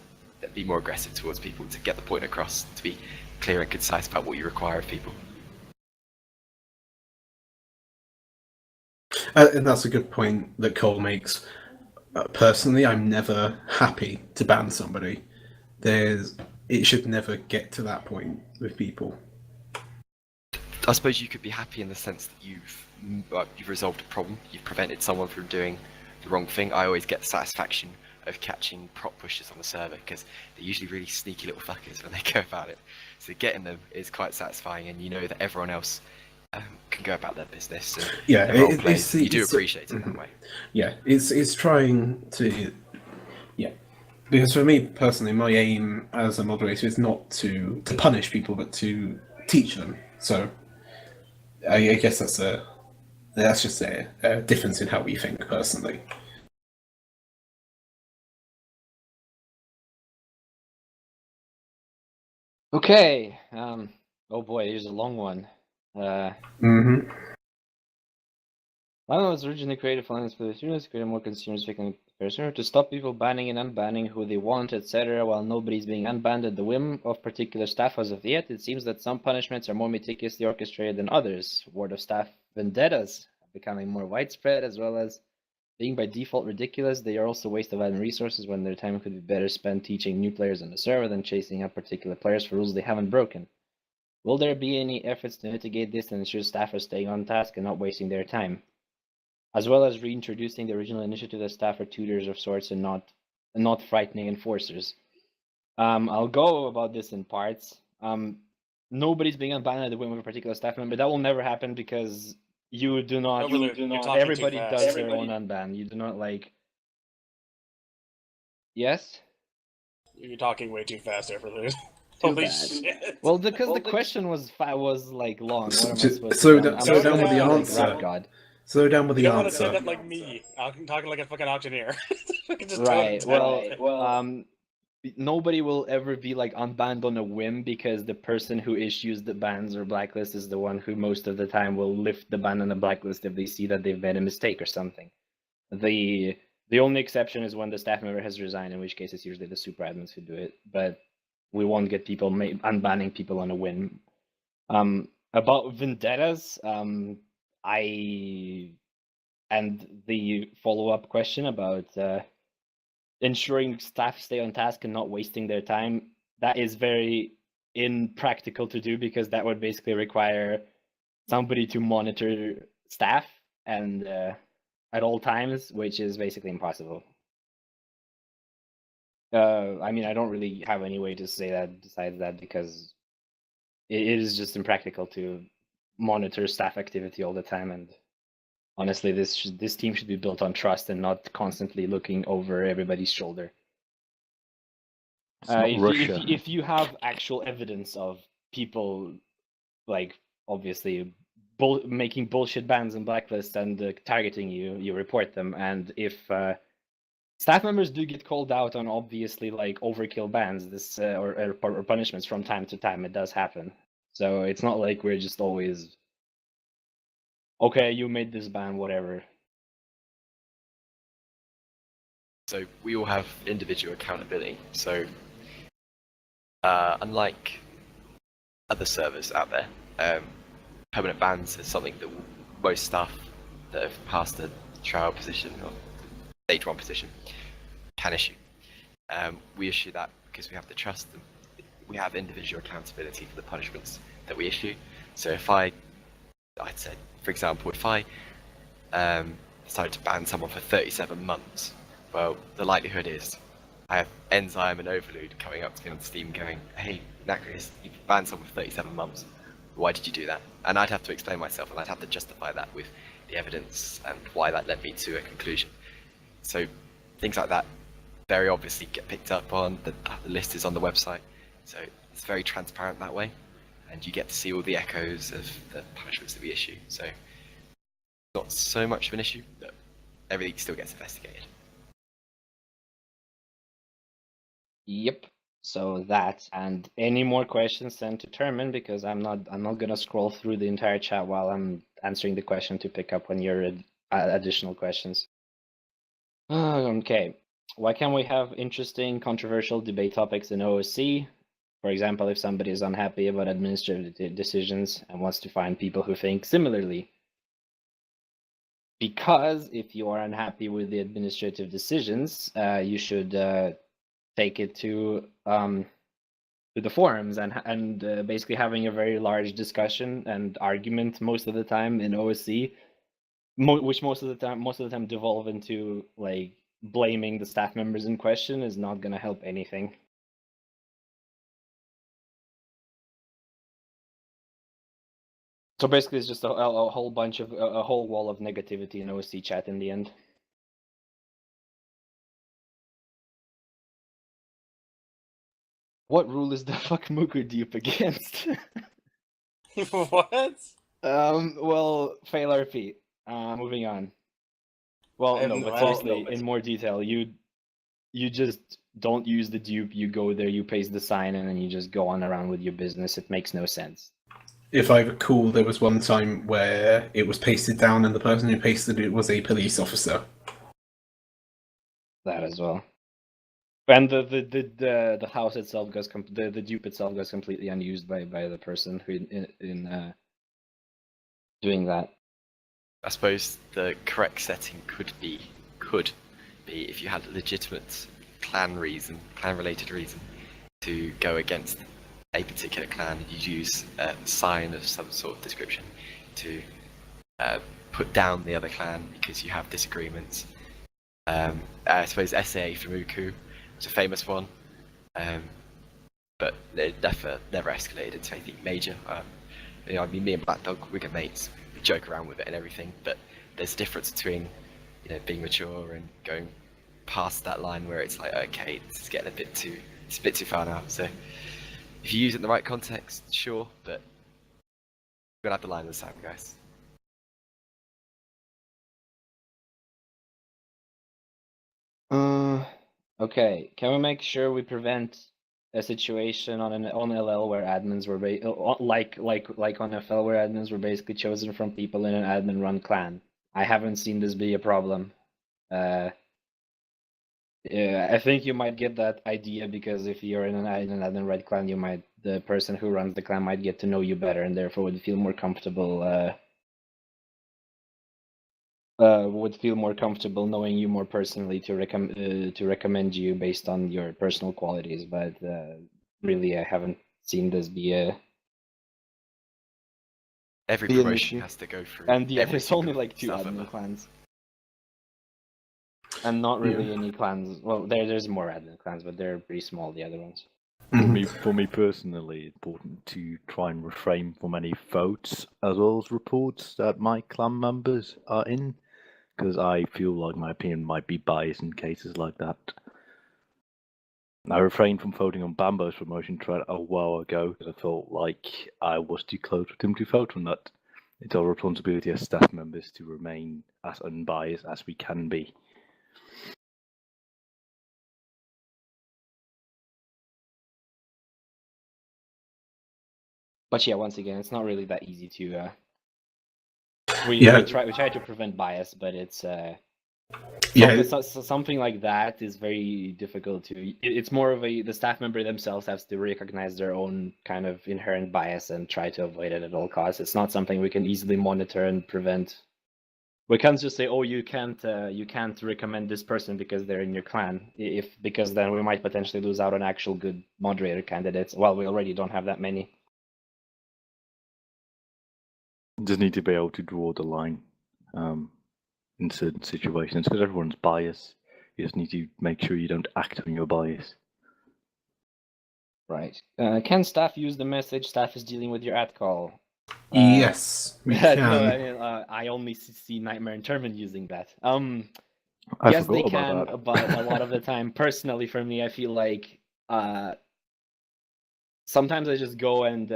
be more aggressive towards people to get the point across, to be clear and concise about what you require of people. And that's a good point that Cole makes. Personally, I'm never happy to ban somebody. It should never get to that point with people. I suppose you could be happy in the sense that you've resolved a problem, you've prevented someone from doing the wrong thing. I always get the satisfaction of catching prop pushers on the server because they're usually really sneaky little fuckers when they go about it. So getting them is quite satisfying, and you know that everyone else can go about their business. And Yeah, you do appreciate it that way. Yeah, it's trying to. Yeah, because for me personally, my aim as a moderator is not to punish people, but to teach them. So I guess that's just a difference in how we think personally. Okay. Oh boy, here's a long one. Mm-hmm. LimeLight was originally created for the students, create a more consumer-speaking person to stop people banning and unbanning who they want, etc., while nobody's being unbanned at the whim of particular staff as of yet. It seems that some punishments are more meticulously orchestrated than others. Ward of staff vendettas are becoming more widespread, as well as being by default ridiculous. They are also a waste of admin resources when their time could be better spent teaching new players on the server than chasing up particular players for rules they haven't broken. Will there be any efforts to mitigate this and ensure staff are staying on task and not wasting their time? As well as reintroducing the original initiative that staff are tutors of sorts and not frightening enforcers. I'll go about this in parts. Nobody's being unbanned at the whim of a particular staff member. That will never happen because you do not. Everybody does their own unban. You do not like. Yes. You're talking way too fast, Everly. Holy shit! Well, because the question was like long. What am I supposed to Slow do? down with the answer. God. Slow down with You the don't want to answer. say that like me. I'm talking like a fucking auctioneer. Right. Well, nobody will ever be like unbanned on a whim because the person who issues the bans or blacklist is the one who most of the time will lift the ban on the blacklist if they see that they've made a mistake or something. The only exception is when the staff member has resigned, in which case it's usually the super admins who do it. But we won't get people unbanning people on a whim. About vendettas, and the follow-up question about ensuring staff stay on task and not wasting their time, that is very impractical to do because that would basically require somebody to monitor staff and at all times, which is basically impossible. I mean, I don't really have any way to say that besides that because it is just impractical to monitor staff activity all the time. And honestly, this team should be built on trust and not constantly looking over everybody's shoulder. If you have actual evidence of people, like obviously making bullshit bans and blacklists and targeting you, you report them. And if staff members do get called out on obviously like overkill bans, or punishments from time to time, it does happen. So it's not like we're just always, okay, you made this ban, whatever. So we all have individual accountability. So unlike other servers out there, permanent bans is something that most staff that have passed the trial position or stage 1 position can issue. We issue that because we have the trust and we have individual accountability for the punishments that we issue. So if I'd say, for example, if I decided to ban someone for 37 months, well, the likelihood is I have Enzyme and Overload coming up to me on Steam going, hey, Nacris, you banned someone for 37 months. Why did you do that? And I'd have to explain myself, and I'd have to justify that with the evidence and why that led me to a conclusion. So things like that very obviously get picked up on, the list is on the website, so it's very transparent that way, and you get to see all the echoes of the punishments that we issue. So not so much of an issue, but everything still gets investigated. Yep. So that, and any more questions send to Termin, because I'm not gonna scroll through the entire chat while I'm answering the question to pick up on your additional questions. Okay. Why can't we have interesting, controversial debate topics in OOC? For example, if somebody is unhappy about administrative decisions and wants to find people who think similarly. Because if you are unhappy with the administrative decisions, you should take it to the forums and basically having a very large discussion and argument most of the time in OSC, which most of the time devolve into like blaming the staff members in question, is not going to help anything. So basically, it's just a whole bunch of a whole wall of negativity in OSC chat in the end. What rule is the fuck Muku dupe against? What? Well, fail RP. Moving on. Well, no, but seriously, in more detail, you just don't use the dupe, you go there, you paste the sign, and then you just go on around with your business. It makes no sense. If I recall, there was one time where it was pasted down and the person who pasted it was a police officer. That as well. And the house itself goes the dupe itself goes completely unused by the person who in doing that. I suppose the correct setting could be if you had a legitimate clan-related reason to go against a particular clan, you use a sign of some sort of description to put down the other clan because you have disagreements. I suppose SAA for Muku was a famous one, but it never escalated into anything major. I mean, me and Black Dog, we're good mates. We joke around with it and everything, but there's a difference between being mature and going past that line where it's like, okay, it's getting a bit too far now. So if you use it in the right context, sure, but we're gonna have the line in the sand, guys. Okay, can we make sure we prevent a situation on LL where admins were like on FL where admins were basically chosen from people in an admin run clan? I haven't seen this be a problem. Yeah, I think you might get that idea because if you're in an admin red clan, the person who runs the clan might get to know you better and therefore would feel more comfortable knowing you more personally to recommend you based on your personal qualities. But really, I haven't seen this be a every promotion has to go through. And yeah, there's only like 2 admin clans, and not really any clans. Well, there's more admin clans, but they're pretty small. The other ones. For me personally, it's important to try and refrain from any votes as well as reports that my clan members are in, because I feel like my opinion might be biased in cases like that. I refrained from voting on Bambo's promotion trial a while ago because I felt like I was too close with him to vote on that. It's our responsibility as staff members to remain as unbiased as we can be. But yeah, once again, it's not really that easy to. We try to prevent bias, but it's Yeah. Something like that is very difficult to. It's more of the staff member themselves has to recognize their own kind of inherent bias and try to avoid it at all costs. It's not something we can easily monitor and prevent. We can't just say, "Oh, you can't recommend this person because they're in your clan," because then we might potentially lose out on actual good moderator candidates. Well, we already don't have that many. Just need to be able to draw the line in certain situations because everyone's biased. You just need to make sure you don't act on your bias. Right. Can staff use the message "Staff is dealing with your ad call"? Yes, we can. No, I mean, I only see Nightmare and Termin using that. I Yes, they forgot can, about that. but a lot of the time, personally, for me, I feel like sometimes I just go and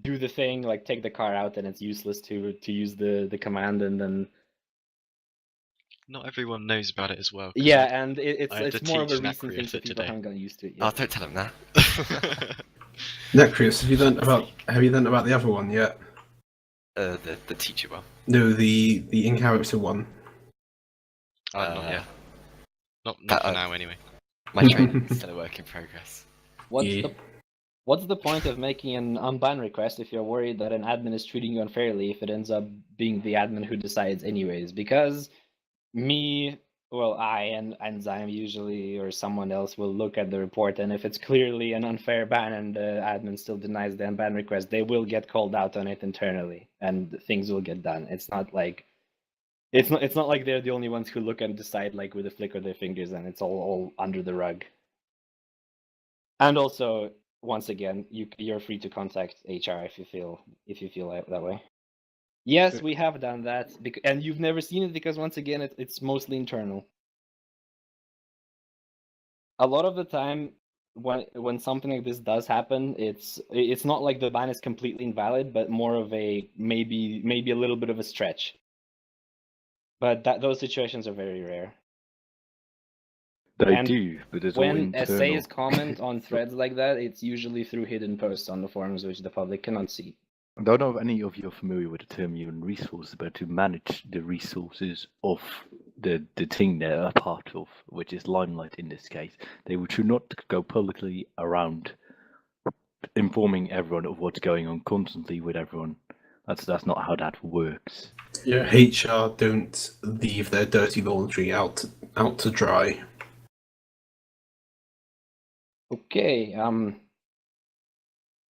do the thing, like take the car out, and it's useless to use the command, and then. Not everyone knows about it as well. Yeah, and it's more of a teach recent thing, so people today. haven't gotten used to it Oh, yet. don't tell him that. Necrius, have you learnt about the other one yet? The teacher one. No, the in-character one. Not yet. Not for now, anyway. My training is still a work in progress. What's the point of making an unban request if you're worried that an admin is treating you unfairly if it ends up being the admin who decides anyways? Because I and Zyme usually or someone else will look at the report, and if it's clearly an unfair ban and the admin still denies the unban request, they will get called out on it internally and things will get done. It's not like they're the only ones who look and decide like with a flick of their fingers and it's all under the rug. And also, once again, you're free to contact HR if you feel that way. Yes, we have done that, and you've never seen it because once again, it's mostly internal. A lot of the time, when something like this does happen, it's not like the ban is completely invalid, but more of a maybe a little bit of a stretch. But those situations are very rare. They do, but there's all when internal. essays comment on threads like that, it's usually through hidden posts on the forums, which the public cannot see. I don't know if any of you are familiar with the term human resources, but to manage the resources of the thing they're a part of, which is LimeLight in this case, they should not go publicly around informing everyone of what's going on constantly with everyone. That's not how that works. Yeah, HR don't leave their dirty laundry out to dry. Okay,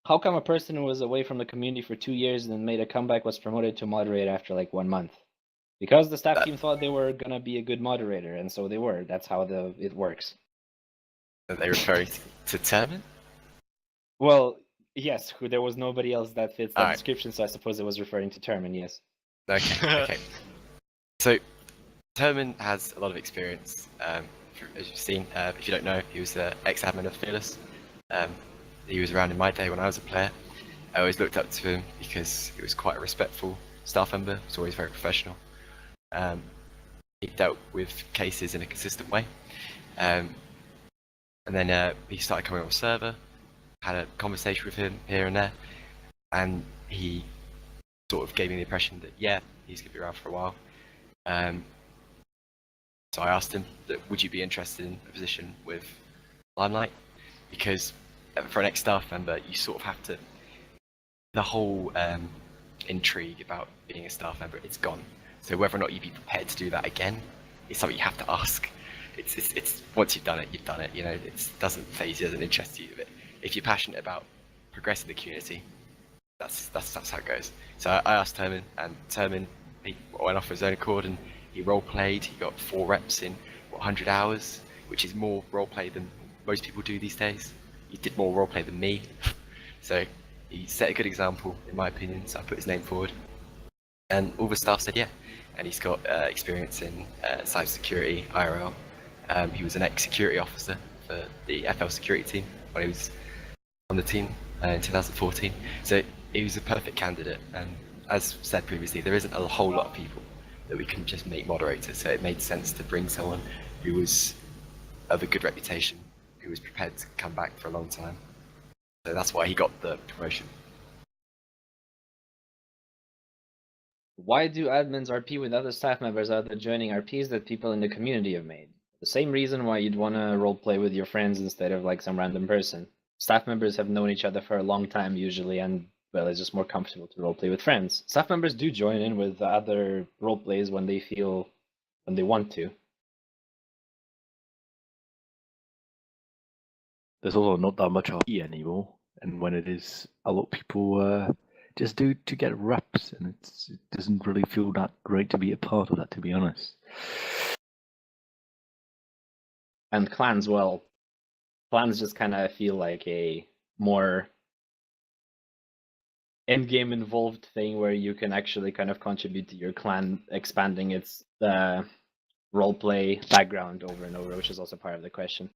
how come a person who was away from the community for 2 years and then made a comeback was promoted to moderator after like 1 month? Because the staff team thought they were gonna be a good moderator, and so they were. That's how it works. Are they referring to Termin? Well, yes, there was nobody else that fits that description, so I suppose it was referring to Termin, yes. Okay. So, Termin has a lot of experience, as you've seen. If you don't know, he was the ex-admin of Fearless. He was around in my day when I was a player. I always looked up to him because he was quite a respectful staff member. He was always very professional. He dealt with cases in a consistent way. And then he started coming on the server, had a conversation with him here and there, and he sort of gave me the impression that, yeah, he's going to be around for a while. So I asked him, would you be interested in a position with LimeLight? Because for an ex-staff member, you sort of have to, the whole intrigue about being a staff member, it's gone. So whether or not you'd be prepared to do that again is something you have to ask. It's once you've done it, you've done it. You know, it doesn't phase you, doesn't interest you. But if you're passionate about progressing the community, that's how it goes. So I asked Termin, and Termin, he went off his own accord and he role played. He got 4 reps in 100 hours, which is more role play than most people do these days. He did more role play than me, so he set a good example in my opinion. So I put his name forward, and all the staff said yeah. And he's got experience in cybersecurity, IRL. He was an ex-security officer for the FL security team when he was on the team in 2014. So he was a perfect candidate. And as said previously, there isn't a whole lot of people that we can just make moderators. So it made sense to bring someone who was of a good reputation, who was prepared to come back for a long time. So that's why he got the promotion. Why do admins RP with other staff members other joining RPs that people in the community have made? The same reason why you'd want to roleplay with your friends instead of like some random person. Staff members have known each other for a long time usually, and well, it's just more comfortable to roleplay with friends. Staff members do join in with other roleplays when they want to. There's also not that much RP anymore, and when it is, a lot of people just do to get reps, and it doesn't really feel that great to be a part of that, to be honest. And clans, well, clans just kind of feel like a more end-game involved thing where you can actually kind of contribute to your clan expanding its roleplay background over and over, which is also part of the question.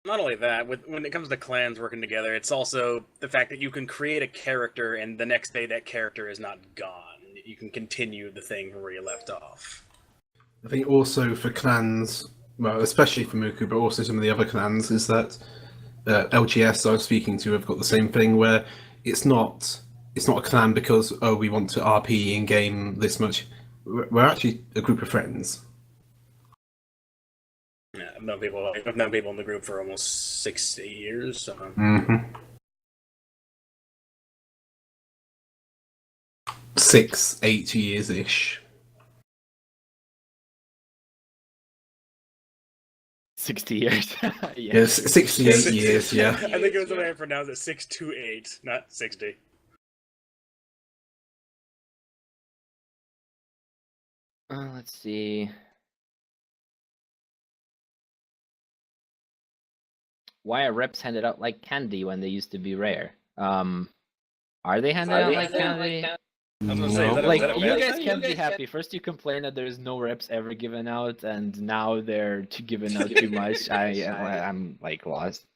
Not only that, when it comes to clans working together, it's also the fact that you can create a character and the next day that character is not gone. You can continue the thing where you left off. I think also for clans, well, especially for Muku, but also some of the other clans, is that LGS I was speaking to have got the same thing where it's not a clan because, oh, we want to RP in game this much. We're actually a group of friends. Yeah, I've known people in the group for almost 6 years. So. Mm-hmm. 6-8 years ish. 60 years. Yes, 68 years. Yeah. I think it was the way I pronounced it. 6 to 8, not 60. Let's see. Why are reps handed out like candy when they used to be rare? Are they handed out like candy? I was gonna say, Like, you guys can't be happy. First you complain that there's no reps ever given out, and now they're given out too much. I'm like lost.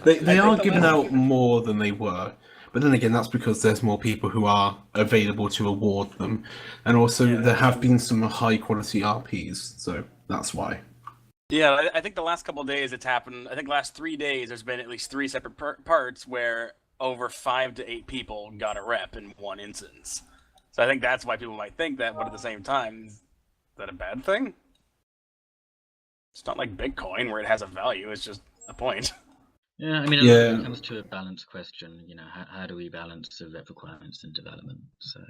They are given out more than they were, but then again, that's because there's more people who are available to award them, and also there have been some high quality RPs, so that's why. Yeah, I think the last couple of days it's happened. I think the last 3 days there's been at least 3 separate parts where over 5 to 8 people got a rep in one instance. So I think that's why people might think that, but at the same time, is that a bad thing? It's not like Bitcoin where it has a value, it's just a point. Yeah, I mean, it comes to a balance question, you know, how do we balance the rep requirements in development? So.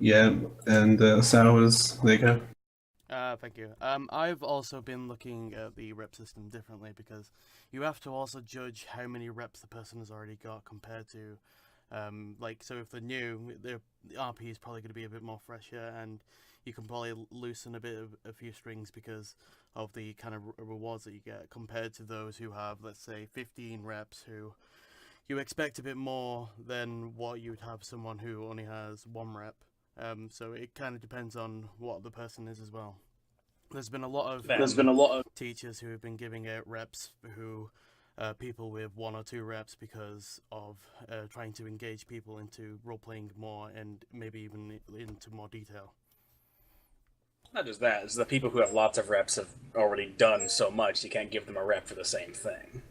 Yeah, and Sours, there you go. Thank you. I've also been looking at the rep system differently because you have to also judge how many reps the person has already got compared to, so if they're new, the RP is probably going to be a bit more fresher, and you can probably loosen a few strings because of the kind of rewards that you get compared to those who have, let's say, 15 reps who you expect a bit more than what you would have someone who only has 1 rep. So it kind of depends on what the person is as well. There's been a lot of teachers who have been giving out reps who people with 1 or 2 reps because of trying to engage people into role playing more and maybe even into more detail. Not just that, it's the people who have lots of reps have already done so much, you can't give them a rep for the same thing.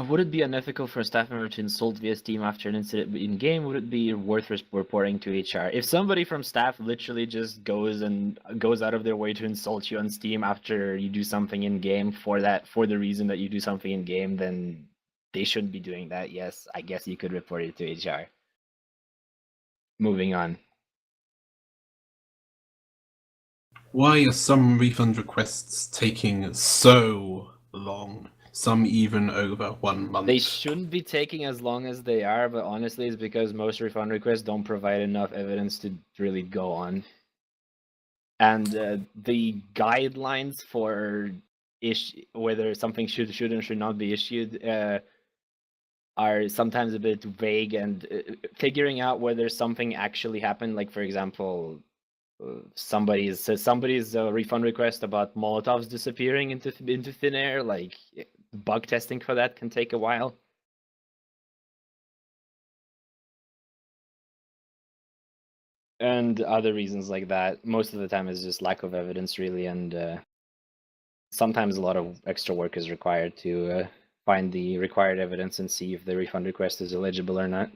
Would it be unethical for a staff member to insult via Steam after an incident in game? Would it be worth reporting to HR? If somebody from staff literally just goes out of their way to insult you on Steam after you do something in game for the reason that you do something in game, then they shouldn't be doing that. Yes, I guess you could report it to HR. Moving on. Why are some refund requests taking so long? Some even over 1 month. They shouldn't be taking as long as they are, but honestly, it's because most refund requests don't provide enough evidence to really go on. And the guidelines for whether something should and should not be issued are sometimes a bit vague, and figuring out whether something actually happened, like for example, somebody's refund request about Molotovs disappearing into thin air, like bug testing for that can take a while. And other reasons like that. Most of the time is just lack of evidence, really, and sometimes a lot of extra work is required to find the required evidence and see if the refund request is eligible or not.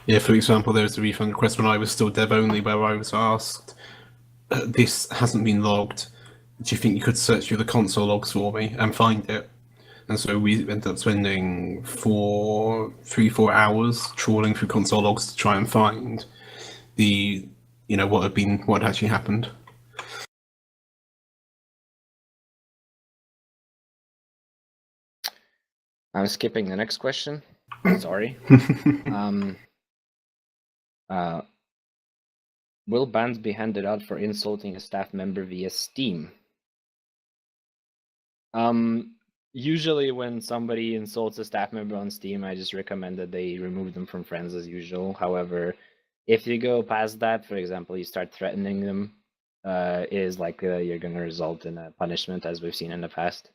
Yeah, for example, there was a refund request when I was still dev only where I was asked, this hasn't been logged. Do you think you could search through the console logs for me and find it? And so we ended up spending 3-4 hours trawling through console logs to try and find the, what had actually happened. I'm skipping the next question. Sorry. Will bans be handed out for insulting a staff member via Steam? Usually when somebody insults a staff member on Steam, I just recommend that they remove them from friends as usual. However, if you go past that, for example, you start threatening them, it is likely you're going to result in a punishment, as we've seen in the past.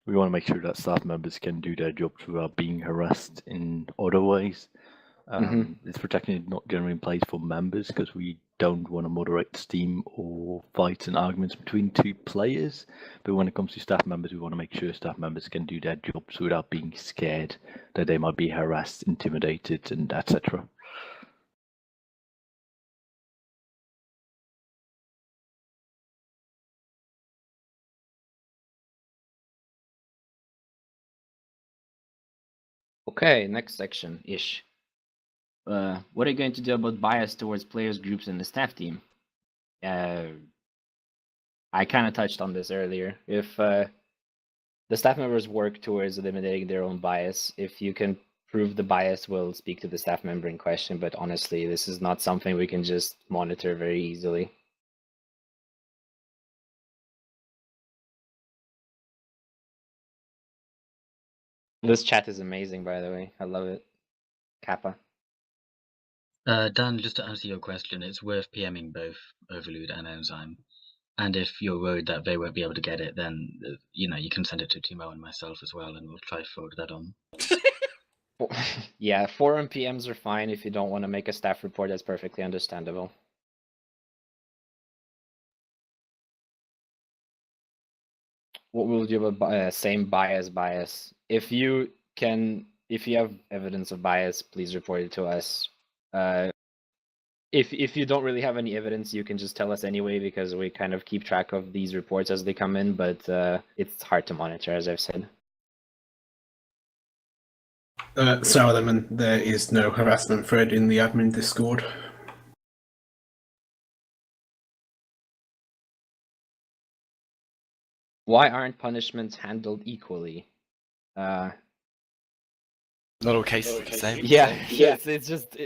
We want to make sure that staff members can do their jobs without being harassed in other ways. It's protected not generally in place for members because we don't want to moderate Steam or fights and arguments between two players. But when it comes to staff members, we want to make sure staff members can do their jobs without being scared that they might be harassed, intimidated, and etc. Okay, next section-ish. What are you going to do about bias towards players, groups, and the staff team? I kind of touched on this earlier. If the staff members work towards eliminating their own bias, if you can prove the bias, we'll speak to the staff member in question, but honestly, this is not something we can just monitor very easily. This chat is amazing, by the way. I love it. Kappa. Dan, just to answer your question, it's worth PMing both Overload and Enzyme. And if you're worried that they won't be able to get it, then you can send it to Timo and myself as well, and we'll try to forward that on. Yeah, forum PMs are fine. If you don't want to make a staff report, that's perfectly understandable. What we'll do about same bias. If you have evidence of bias, please report it to us. If you don't really have any evidence, you can just tell us anyway, because we kind of keep track of these reports as they come in, but it's hard to monitor, as I've said. Sour Lemon, there is no harassment thread in the admin Discord. Why aren't punishments handled equally? Not all cases the same. Yeah, it's just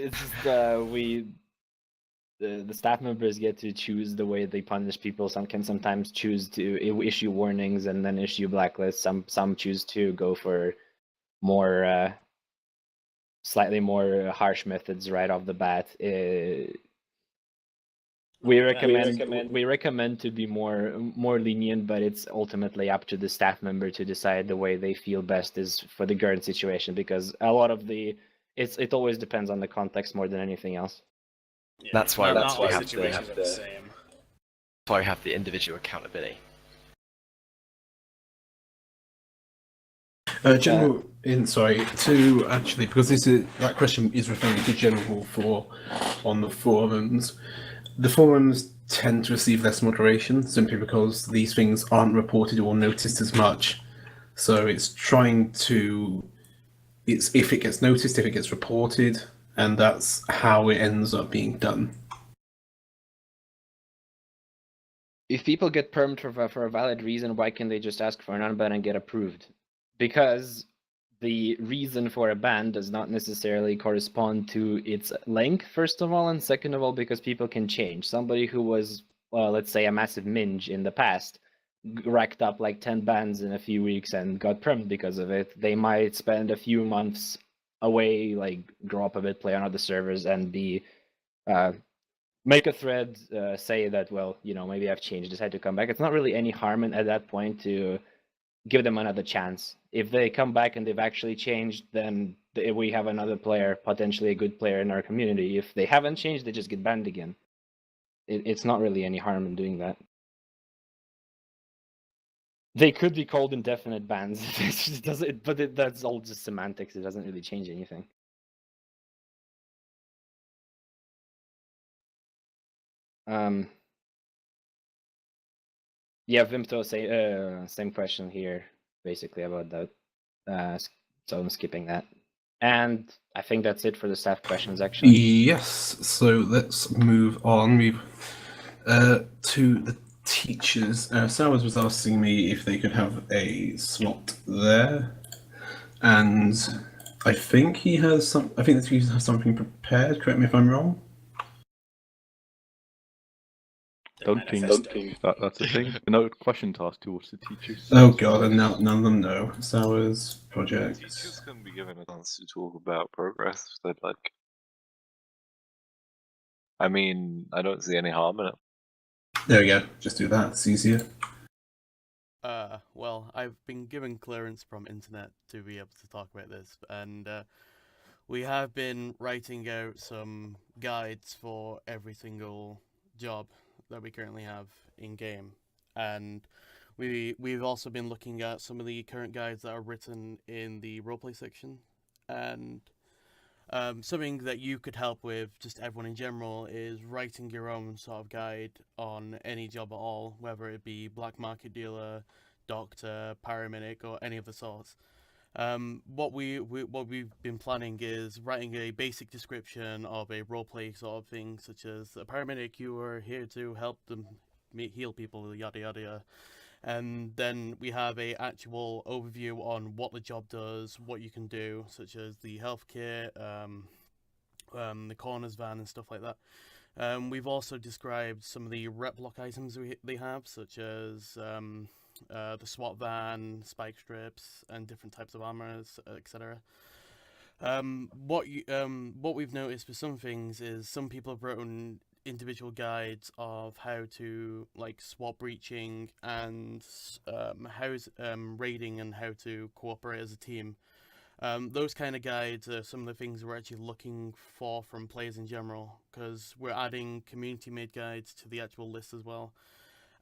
we the staff members get to choose the way they punish people. Some can sometimes choose to issue warnings and then issue blacklists. Some choose to go for more slightly more harsh methods right off the bat. We recommend to be more lenient, but it's ultimately up to the staff member to decide the way they feel best is for the current situation, because a lot of it always depends on the context more than anything else. Yeah, that's why we have the same. That's why we have the individual accountability. General insight to actually, because that question is referring to general on the forums. The forums tend to receive less moderation simply because these things aren't reported or noticed as much. So it's if it gets noticed, if it gets reported, and that's how it ends up being done. If people get permed for a valid reason, why can't they just ask for an unban and get approved? Because the reason for a ban does not necessarily correspond to its length, first of all, and second of all, because people can change. Somebody who was, let's say, a massive minge in the past, racked up like 10 bans in a few weeks and got permed because of it. They might spend a few months away, like grow up a bit, play on other servers, and make a thread, say that, well, maybe I've changed, decide to come back. It's not really any harm at that point to give them another chance. If they come back and they've actually changed, then we have another player, potentially a good player in our community. If they haven't changed, they just get banned again. It's not really any harm in doing that. They could be called indefinite bans. That's all just semantics. It doesn't really change anything. Yeah, Vimto, same question here, basically about that. So I'm skipping that. And I think that's it for the staff questions, actually. Yes, so let's move on. We've to the teachers. Sowers was asking me if they could have a slot there, and I think he has some. I think the teachers have something prepared. Correct me if I'm wrong. Don't think that's a thing. No questions asked towards the teachers. Oh god, and now none of them know. Sowers project. Teachers can be given a chance to talk about progress if they'd like. I mean, I don't see any harm in it. There we go. Just do that. It's easier. Well, I've been given clearance from internet to be able to talk about this, and we have been writing out some guides for every single job that we currently have in game, and we've also been looking at some of the current guides that are written in the roleplay section, and something that you could help with, just everyone in general, is writing your own sort of guide on any job at all, whether it be black market dealer, doctor, paramedic, or any of the sorts. What we've been planning is writing a basic description of a roleplay sort of thing, such as a paramedic, you are here to help them heal people, yada yada yada. And then we have a actual overview on what the job does, what you can do, such as the health kit, the coroner's van, and stuff like that. We've also described some of the rep block items they have, such as the SWAT van, spike strips, and different types of armors, etc. What we've noticed with some things is some people have written individual guides of how to SWAT breaching and raiding and how to cooperate as a team. Those kind of guides are some of the things we're actually looking for from players in general, because we're adding community-made guides to the actual list as well.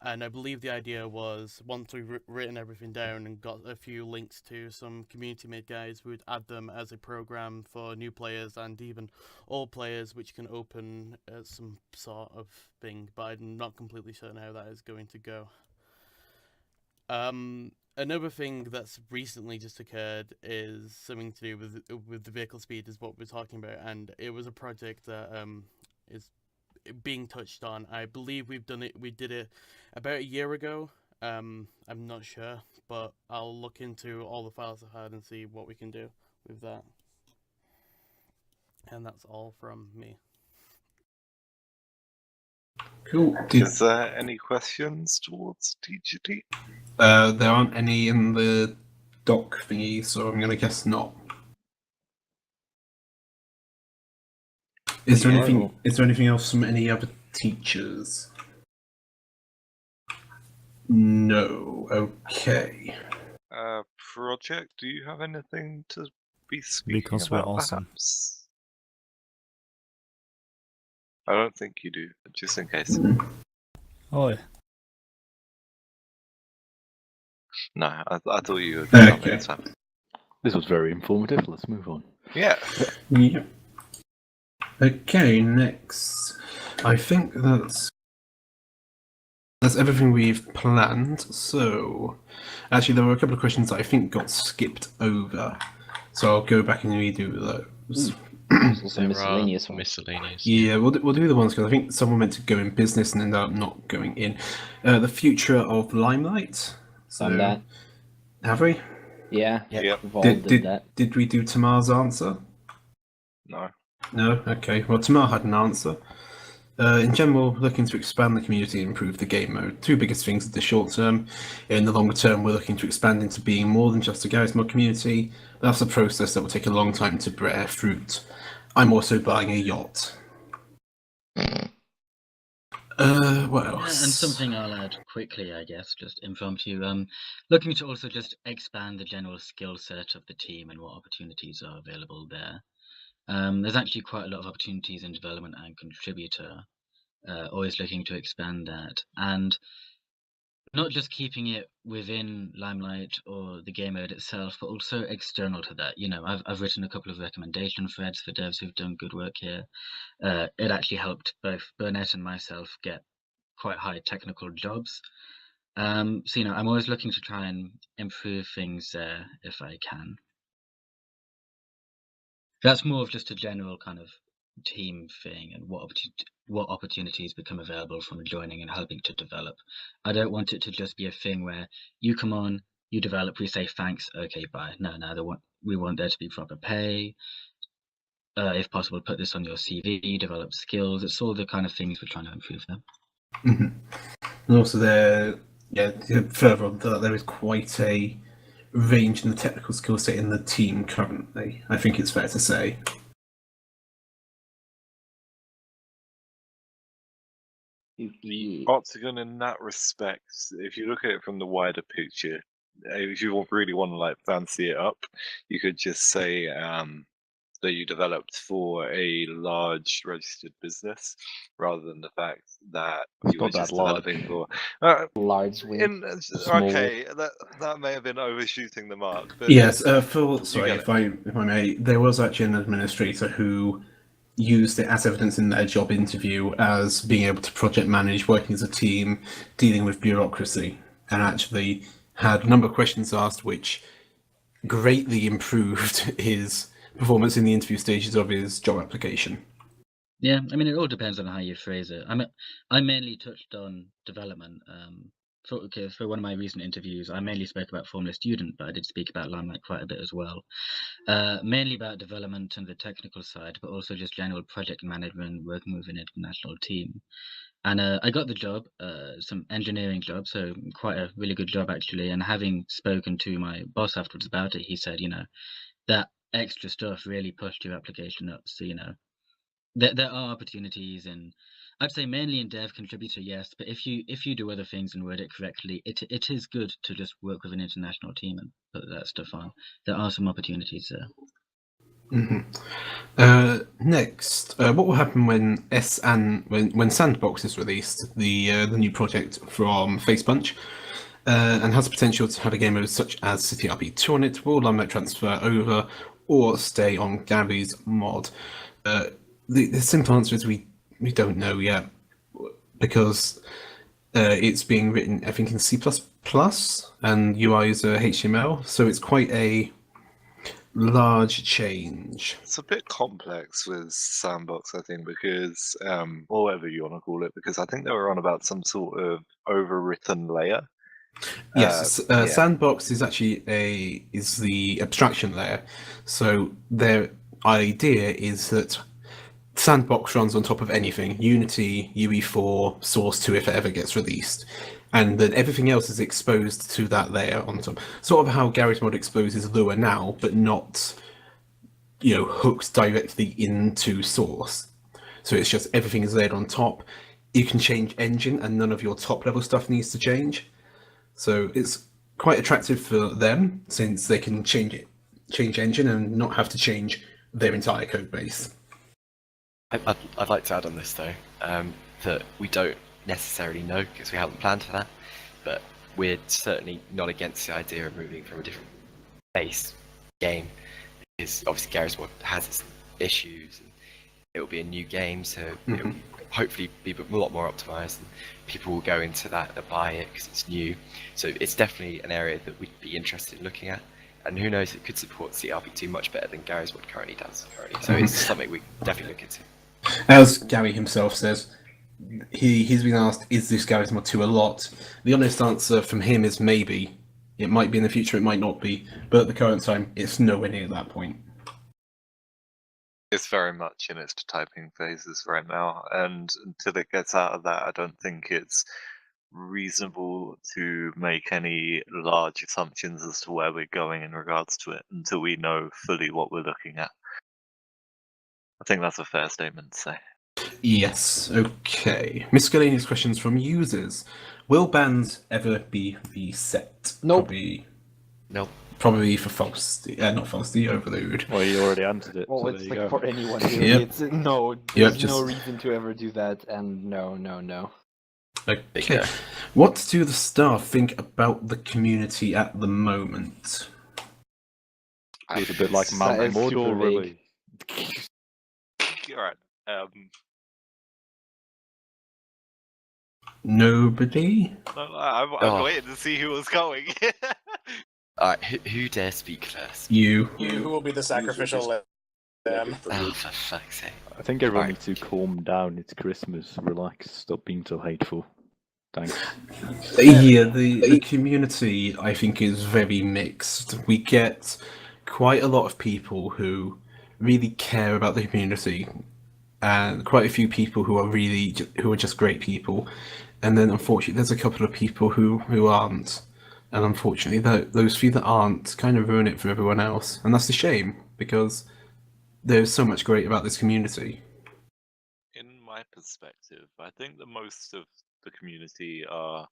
And I believe the idea was, once we've written everything down and got a few links to some community-made guides, we'd add them as a program for new players and even old players, which can open some sort of thing, but I'm not completely certain how that is going to go. Another thing that's recently just occurred is something to do with the vehicle speed, is what we're talking about, and it was a project that is being touched on. I believe we did it about a year ago. I'm not sure, but I'll look into all the files I've had and see what we can do with that. And that's all from me. Cool. Is there any questions towards TGT? There aren't any in the doc thingy, so I'm gonna guess not. Is there anything else from any other teachers? No. Okay. Project, do you have anything to be speaking Because we're about, awesome. perhaps? I don't think you do, but just in case. Oh. No, I thought you would. Okay. This was very informative. Let's move on. Yeah. Yeah. Okay, next. I think that's everything we've planned. So, actually, there were a couple of questions that I think got skipped over. So I'll go back and redo those. Miscellaneous. Yeah, we'll do the ones because I think someone meant to go in business and ended up not going in. The future of LimeLight. So, Done that. Have we? Yeah. Yep. Did we do Tamar's answer? No. No? Okay. Well, Tamar had an answer. In general, looking to expand the community and improve the game mode. Two biggest things in the short term. In the longer term, we're looking to expand into being more than just a Garry's Mod community. That's a process that will take a long time to bear fruit. I'm also buying a yacht. What else? And something I'll add quickly, I guess, just impromptu. Looking to also just expand the general skill set of the team and what opportunities are available there. There's actually quite a lot of opportunities in development and contributor, always looking to expand that, and not just keeping it within LimeLight or the game mode itself, but also external to that. You know, I've written a couple of recommendation threads for devs who've done good work here. It actually helped both Burnett and myself get quite high technical jobs. So, you know, I'm always looking to try and improve things there if I can. That's more of just a general kind of team thing and what opportunities become available from joining and helping to develop. I don't want it to just be a thing where you come on, you develop, we say thanks, okay, bye. No, we want there to be proper pay. If possible, put this on your CV, develop skills. It's all the kind of things we're trying to improve there. And also further on that, there is quite a range in the technical skill set in the team currently, I think it's fair to say. Octagon, in that respect, if you look at it from the wider picture, if you really want to like fancy it up, you could just say that you developed for a large registered business, rather than the fact that you were just developing for large. Okay, that may have been overshooting the mark. But yes, if I may, there was actually an administrator who used it as evidence in their job interview as being able to project manage, working as a team, dealing with bureaucracy, and actually had a number of questions asked which greatly improved his performance in the interview stages of his job application. Yeah, I mean, it all depends on how you phrase it. I mainly touched on development. For one of my recent interviews, I mainly spoke about Formula Student, but I did speak about LimeLight quite a bit as well. Mainly about development and the technical side, but also just general project management, working with an international team. And I got the job, some engineering job, so quite a really good job actually. And having spoken to my boss afterwards about it, he said, you know, that extra stuff really pushed your application up. So, you know, there are opportunities, and I'd say mainly in dev contributor, yes, but if you do other things and word it correctly, it is good to just work with an international team and put that stuff on. There are some opportunities there. Next, what will happen when when Sandbox is released, the new project from Facepunch, and has the potential to have a game mode such as City RP2 on it? Will LimeLight transfer over or stay on Garry's mod? The simple answer is we don't know yet, because it's being written, I think, in C++ and UI is HTML, so it's quite a large change. It's a bit complex with Sandbox, I think, because or whatever you want to call it, because I think they were on about some sort of overwritten layer. Yes, Sandbox is actually is the abstraction layer. So their idea is that Sandbox runs on top of anything, Unity, UE4, Source 2 if it ever gets released, and then everything else is exposed to that layer on top. Sort of how Garry's mod exposes Lua now, but not, you know, hooked directly into Source. So it's just everything is layered on top. You can change engine, and none of your top level stuff needs to change. So it's quite attractive for them, since they can change engine and not have to change their entire code base. I'd like to add on this though, that we don't necessarily know because we haven't planned for that, but we're certainly not against the idea of moving from a different base game, because obviously Garry's mod has its issues, and it will be a new game, so it will hopefully be a lot more optimized, and people will go into that and buy it because it's new. So it's definitely an area that we'd be interested in looking at, and who knows, it could support CRP2 much better than Garry's mod currently does. So it's something we definitely look into. As Garry himself says, he's been asked, is this Garry's mod 2 a lot? The honest answer from him is maybe. It might be in the future, it might not be, but at the current time, it's nowhere near that point. It's very much in its typing phases right now, and until it gets out of that, I don't think it's reasonable to make any large assumptions as to where we're going in regards to it until we know fully what we're looking at. I think that's a fair statement to say. Yes, okay. Miscellaneous questions from users. Will bans ever be reset? Nope. Probably... Nope. Probably for not false, the overload. Well, you already answered it. Well, so it's there you like go. for anyone really. Yep. It's no, Yep, there's no just- reason to ever do that, and no. Okay. What do the staff think about the community at the moment? It's a bit like That Mount is super Mordor, vague. really. Alright. Nobody? No, I'm waiting to see who was going. Alright, who dare speak first? You. Who will be the sacrificial lamb? Oh, for fuck's sake. I think everyone Alright. needs to calm down. It's Christmas. Relax. Stop being so hateful. Thanks. Yeah, the community, I think, is very mixed. We get quite a lot of people who really care about the community, and quite a few people who are just great people. And then, unfortunately, there's a couple of people who aren't. And unfortunately, those few that aren't kind of ruin it for everyone else. And that's a shame, because there's so much great about this community. In my perspective, I think that most of the community are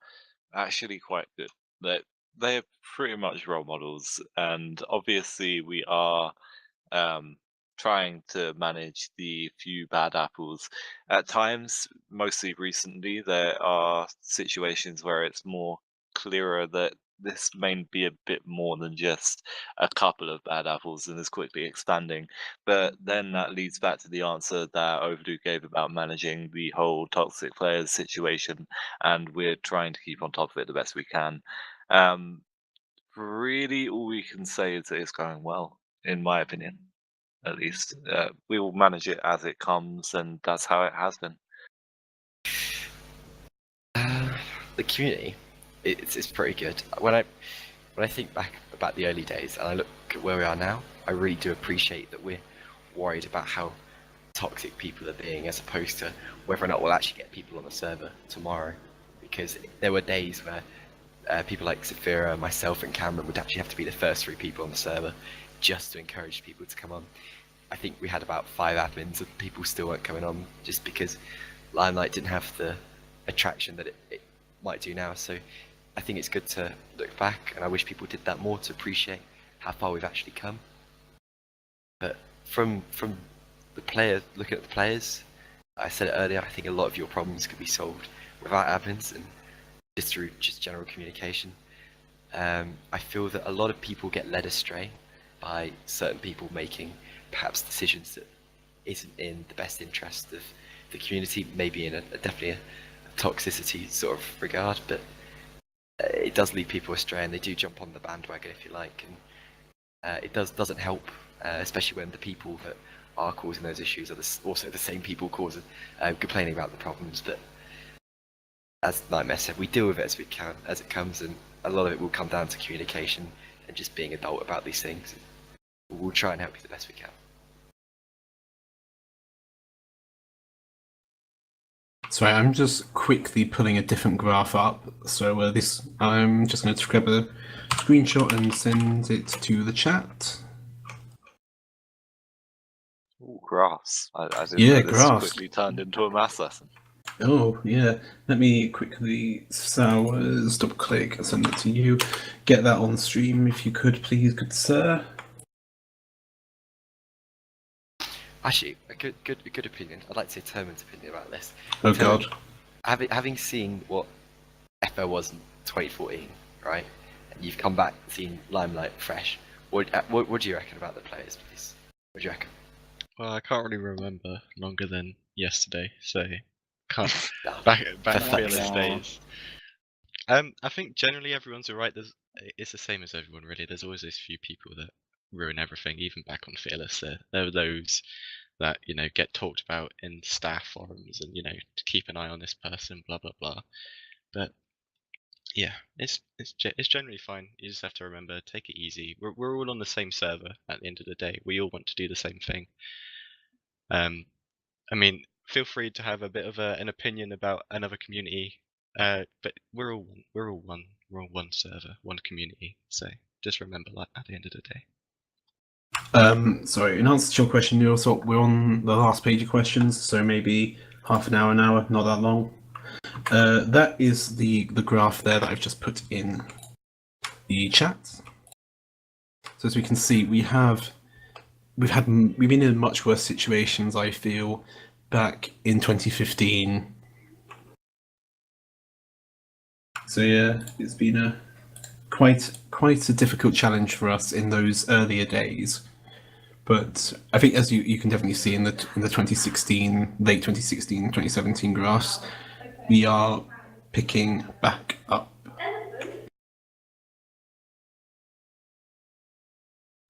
actually quite good. They're pretty much role models, and obviously we are trying to manage the few bad apples. At times, mostly recently, there are situations where it's more clearer that this may be a bit more than just a couple of bad apples and is quickly expanding. But then that leads back to the answer that Overdue gave about managing the whole toxic players situation, and we're trying to keep on top of it the best we can. Really, all we can say is that it's going well, in my opinion. At least we will manage it as it comes, and that's how it has been. The community, it's pretty good. When I think back about the early days and I look at where we are now, I really do appreciate that we're worried about how toxic people are being, as opposed to whether or not we'll actually get people on the server tomorrow. Because there were days where people like Zafira, myself, and Cameron would actually have to be the first 3 people on the server just to encourage people to come on. I think we had about 5 admins and people still weren't coming on just because LimeLight didn't have the attraction that it might do now. So I think it's good to look back, and I wish people did that more to appreciate how far we've actually come. But from the players, looking at the players, I said it earlier, I think a lot of your problems could be solved without admins and just through general communication. I feel that a lot of people get led astray by certain people making perhaps decisions that isn't in the best interest of the community, maybe in definitely a toxicity sort of regard, but it does lead people astray, and they do jump on the bandwagon, if you like, and it doesn't help, especially when the people that are causing those issues are also the same people causing complaining about the problems. But as Nightmare said, we deal with it as we can, as it comes, and a lot of it will come down to communication and just being adult about these things. We'll try and help you the best we can. Sorry, I'm just quickly pulling a different graph up. So I'm just going to grab a screenshot and send it to the chat. Ooh, graphs. I didn't Yeah, know this graphs. quickly turned into a math lesson. Oh, yeah. Let me quickly, Sowers, double click and send it to you. Get that on stream if you could, please, good sir. Actually, a good opinion. I'd like to say Terman's opinion about this. Oh, Terman, God. Having seen what FO was in 2014, right? And you've come back seeing LimeLight fresh. What do you reckon about the players, please? What do you reckon? Well, I can't really remember longer than yesterday, so can't back fearless days. I think generally everyone's alright. It's the same as everyone really. There's always those few people that ruin everything, even back on Fearless. There are those that, you know, get talked about in staff forums and, you know, to keep an eye on this person, blah blah blah. But yeah, it's generally fine. You just have to remember, take it easy. We're all on the same server at the end of the day. We all want to do the same thing. I mean, feel free to have a bit of an opinion about another community, but we're all one. We're all one server, one community. So just remember that at the end of the day. Sorry, in answer to your question, Neil, so we're on the last page of questions, so maybe half an hour, not that long. That is the graph there that I've just put in the chat. So as we can see, we've been in much worse situations, I feel, back in 2015. So yeah, it's been a quite a difficult challenge for us in those earlier days. But I think, as you can definitely see in the 2016, late 2016, 2017 graphs, we are picking back up.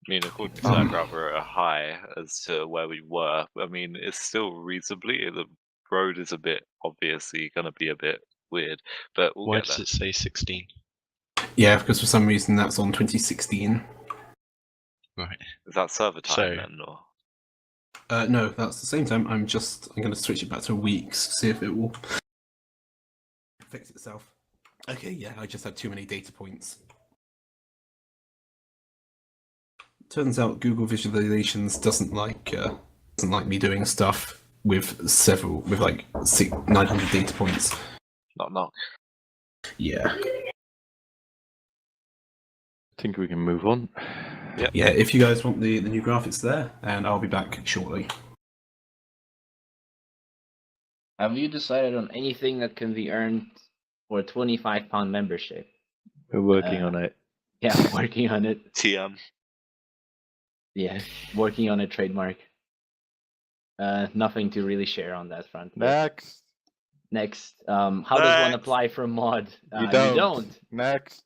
I mean, according to that graph, we're at a high as to where we were. I mean, it's still reasonably. The road is a bit obviously going to be a bit weird, but we'll Why get does there. it say 16? Yeah, because for some reason that's on 2016. Right. Is that server time then, or? No, that's the same time. I'm going to switch it back to weeks, see if it will fix itself. Okay, yeah, I just had too many data points. Turns out Google Visualizations doesn't like me doing stuff with like 900 data points. Knock. Yeah. I think we can move on. Yep. Yeah, if you guys want the new graphics there, and I'll be back shortly. Have you decided on anything that can be earned for a £25 membership? We're working on it. Yeah, working on it. TM. Yeah, working on a trademark. Nothing to really share on that front. Next. How does one apply for a mod? You don't. Next.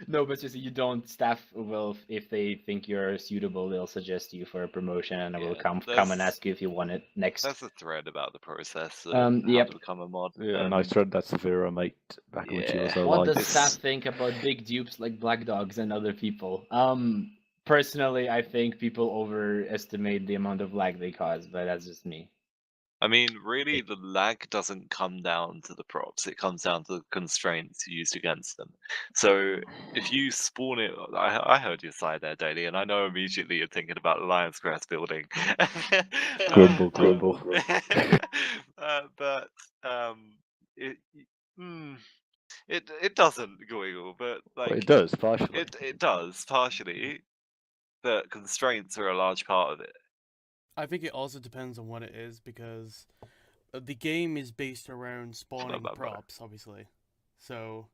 No, but just you don't. Staff will, if they think you're suitable, they'll suggest you for a promotion, and I will come and ask you if you want it. Next. That's a thread about the process. How Yep. to become a mod. Yeah, nice thread. That's a Vera, mate. Back when she was alive. What does staff think about big dupes like Black Dogs and other people? Personally, I think people overestimate the amount of lag they cause, but that's just me. I mean, really, the lag doesn't come down to the props. It comes down to the constraints used against them. So if you spawn it, I heard your side there, Daily, and I know immediately you're thinking about Lion's Crest building. Grumble. But it doesn't go, but like Well, it does partially. It does partially. The constraints are a large part of it. I think it also depends on what it is, because the game is based around spawning props, obviously. So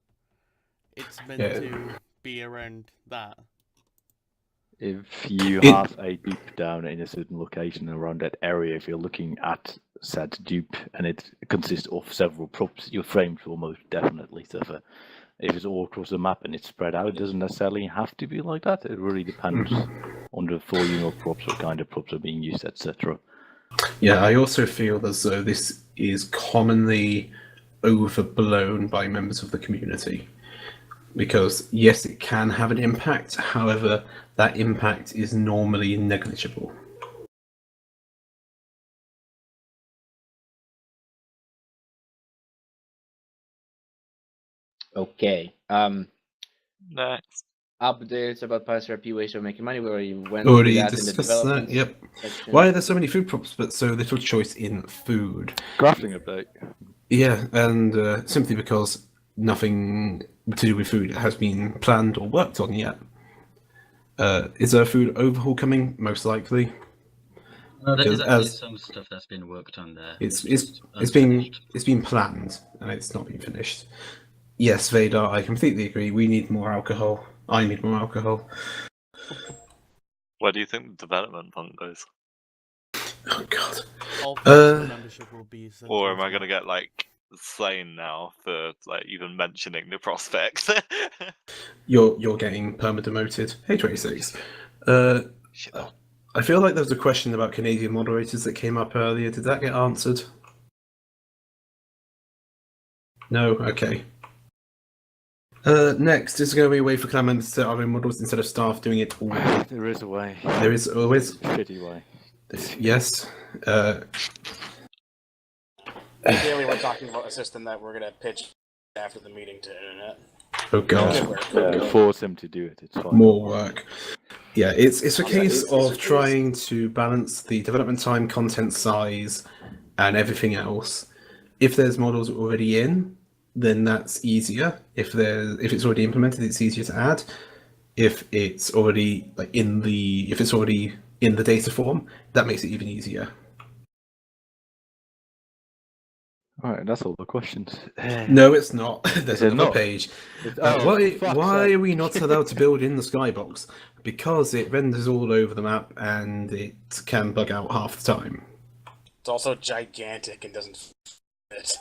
it's meant to be around that. If you have a dupe down in a certain location around that area, if you're looking at said dupe and it consists of several props, your frames will most definitely suffer. If it's all across the map and it's spread out, it doesn't necessarily have to be like that. It really depends on the volume of props, what kind of props are being used, etc. Yeah, I also feel as though this is commonly overblown by members of the community. Because, yes, it can have an impact, however, that impact is normally negligible. Okay. Next. Updates about past RP ways of making money. We already went through that in the development section. Why are there so many food props but so little choice in food? Crafting update. Yeah, and simply because nothing to do with food has been planned or worked on yet. Is there a food overhaul coming? Most likely. No, there is actually some stuff that's been worked on there. It's been planned and it's not been finished. Yes, Vader, I completely agree. We need more alcohol. I need more alcohol. Where do you think the development fund goes? Oh God. Membership will be or am I gonna get like slain now for like even mentioning the prospects? You're getting perma-demoted. Hey 26. I feel like there was a question about Canadian moderators that came up earlier. Did that get answered? No? Okay. Next, is there going to be a way for clan members to set our own models instead of staff doing it all? There is a way. There is always. Shitty way. Yes. Daily, we're talking about a system that we're going to pitch after the meeting to internet. Oh God. Force him to do it. It's fine. More work. Yeah, it's a case of trying to balance the development time, content size, and everything else. If there's models already in, then that's easier. If it's already implemented, it's easier to add. If it's already in the data form, that makes it even easier. All right, that's all the questions. No, it's not. There's Is it another not? page. Oh, for fuck's Why sake. are we not allowed to build in the skybox? Because it renders all over the map and it can bug out half the time. It's also gigantic and doesn't fit.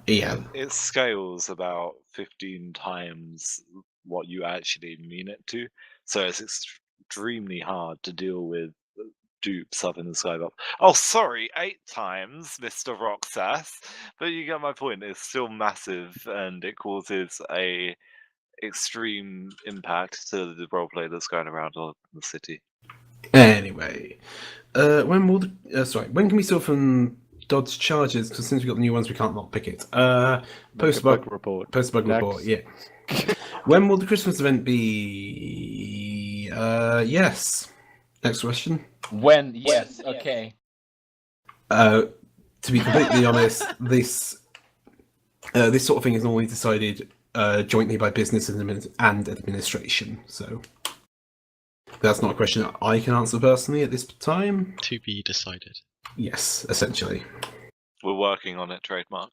Yeah. It scales about 15 times what you actually mean it to, so it's extremely hard to deal with dupes up in the skybox. Oh, sorry, 8 times, Mr. Roxas, but you get my point. It's still massive, and it causes a extreme impact to the roleplay that's going around the city. Anyway, when can we steal from Dodge charges? Because since we got the new ones, we can't not pick it. Post-bug report. Post-bug report. Yeah. When will the Christmas event be? Yes. Next question. When? Yes. Okay. To be completely honest, this sort of thing is normally decided jointly by business and administration. So that's not a question that I can answer personally at this time. To be decided. Yes, essentially. We're working on it, trademark.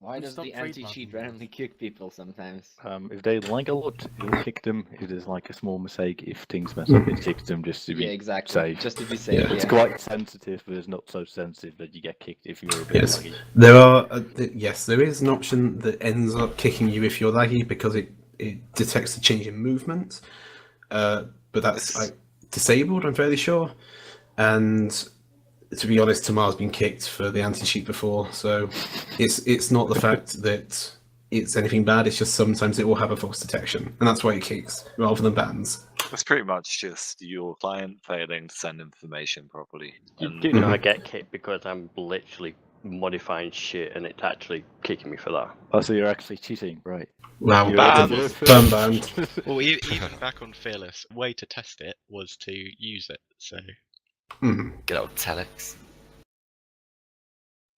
Why does the anti-cheat randomly kick people sometimes? If they like a lot, it'll kick them. If there's like a small mistake, if things mess up, it kicks them just to be safe. Just to be safe. It's quite sensitive, but it's not so sensitive that you get kicked if you're a bit Yes, laggy. there are. There is an option that ends up kicking you if you're laggy because it detects a change in movement, but that's disabled. I'm fairly sure, and to be honest, Tamar's been kicked for the anti-cheat before, so it's not the fact that it's anything bad. It's just sometimes it will have a false detection, and that's why it kicks rather than bans. It's pretty much just your client failing to send information properly. You do know I get kicked because I'm literally modifying shit and it's actually kicking me for that. Oh, so you're actually cheating, right? Wow, You're banned. Well, even back on Fearless, way to test it was to use it, so... Good old telex.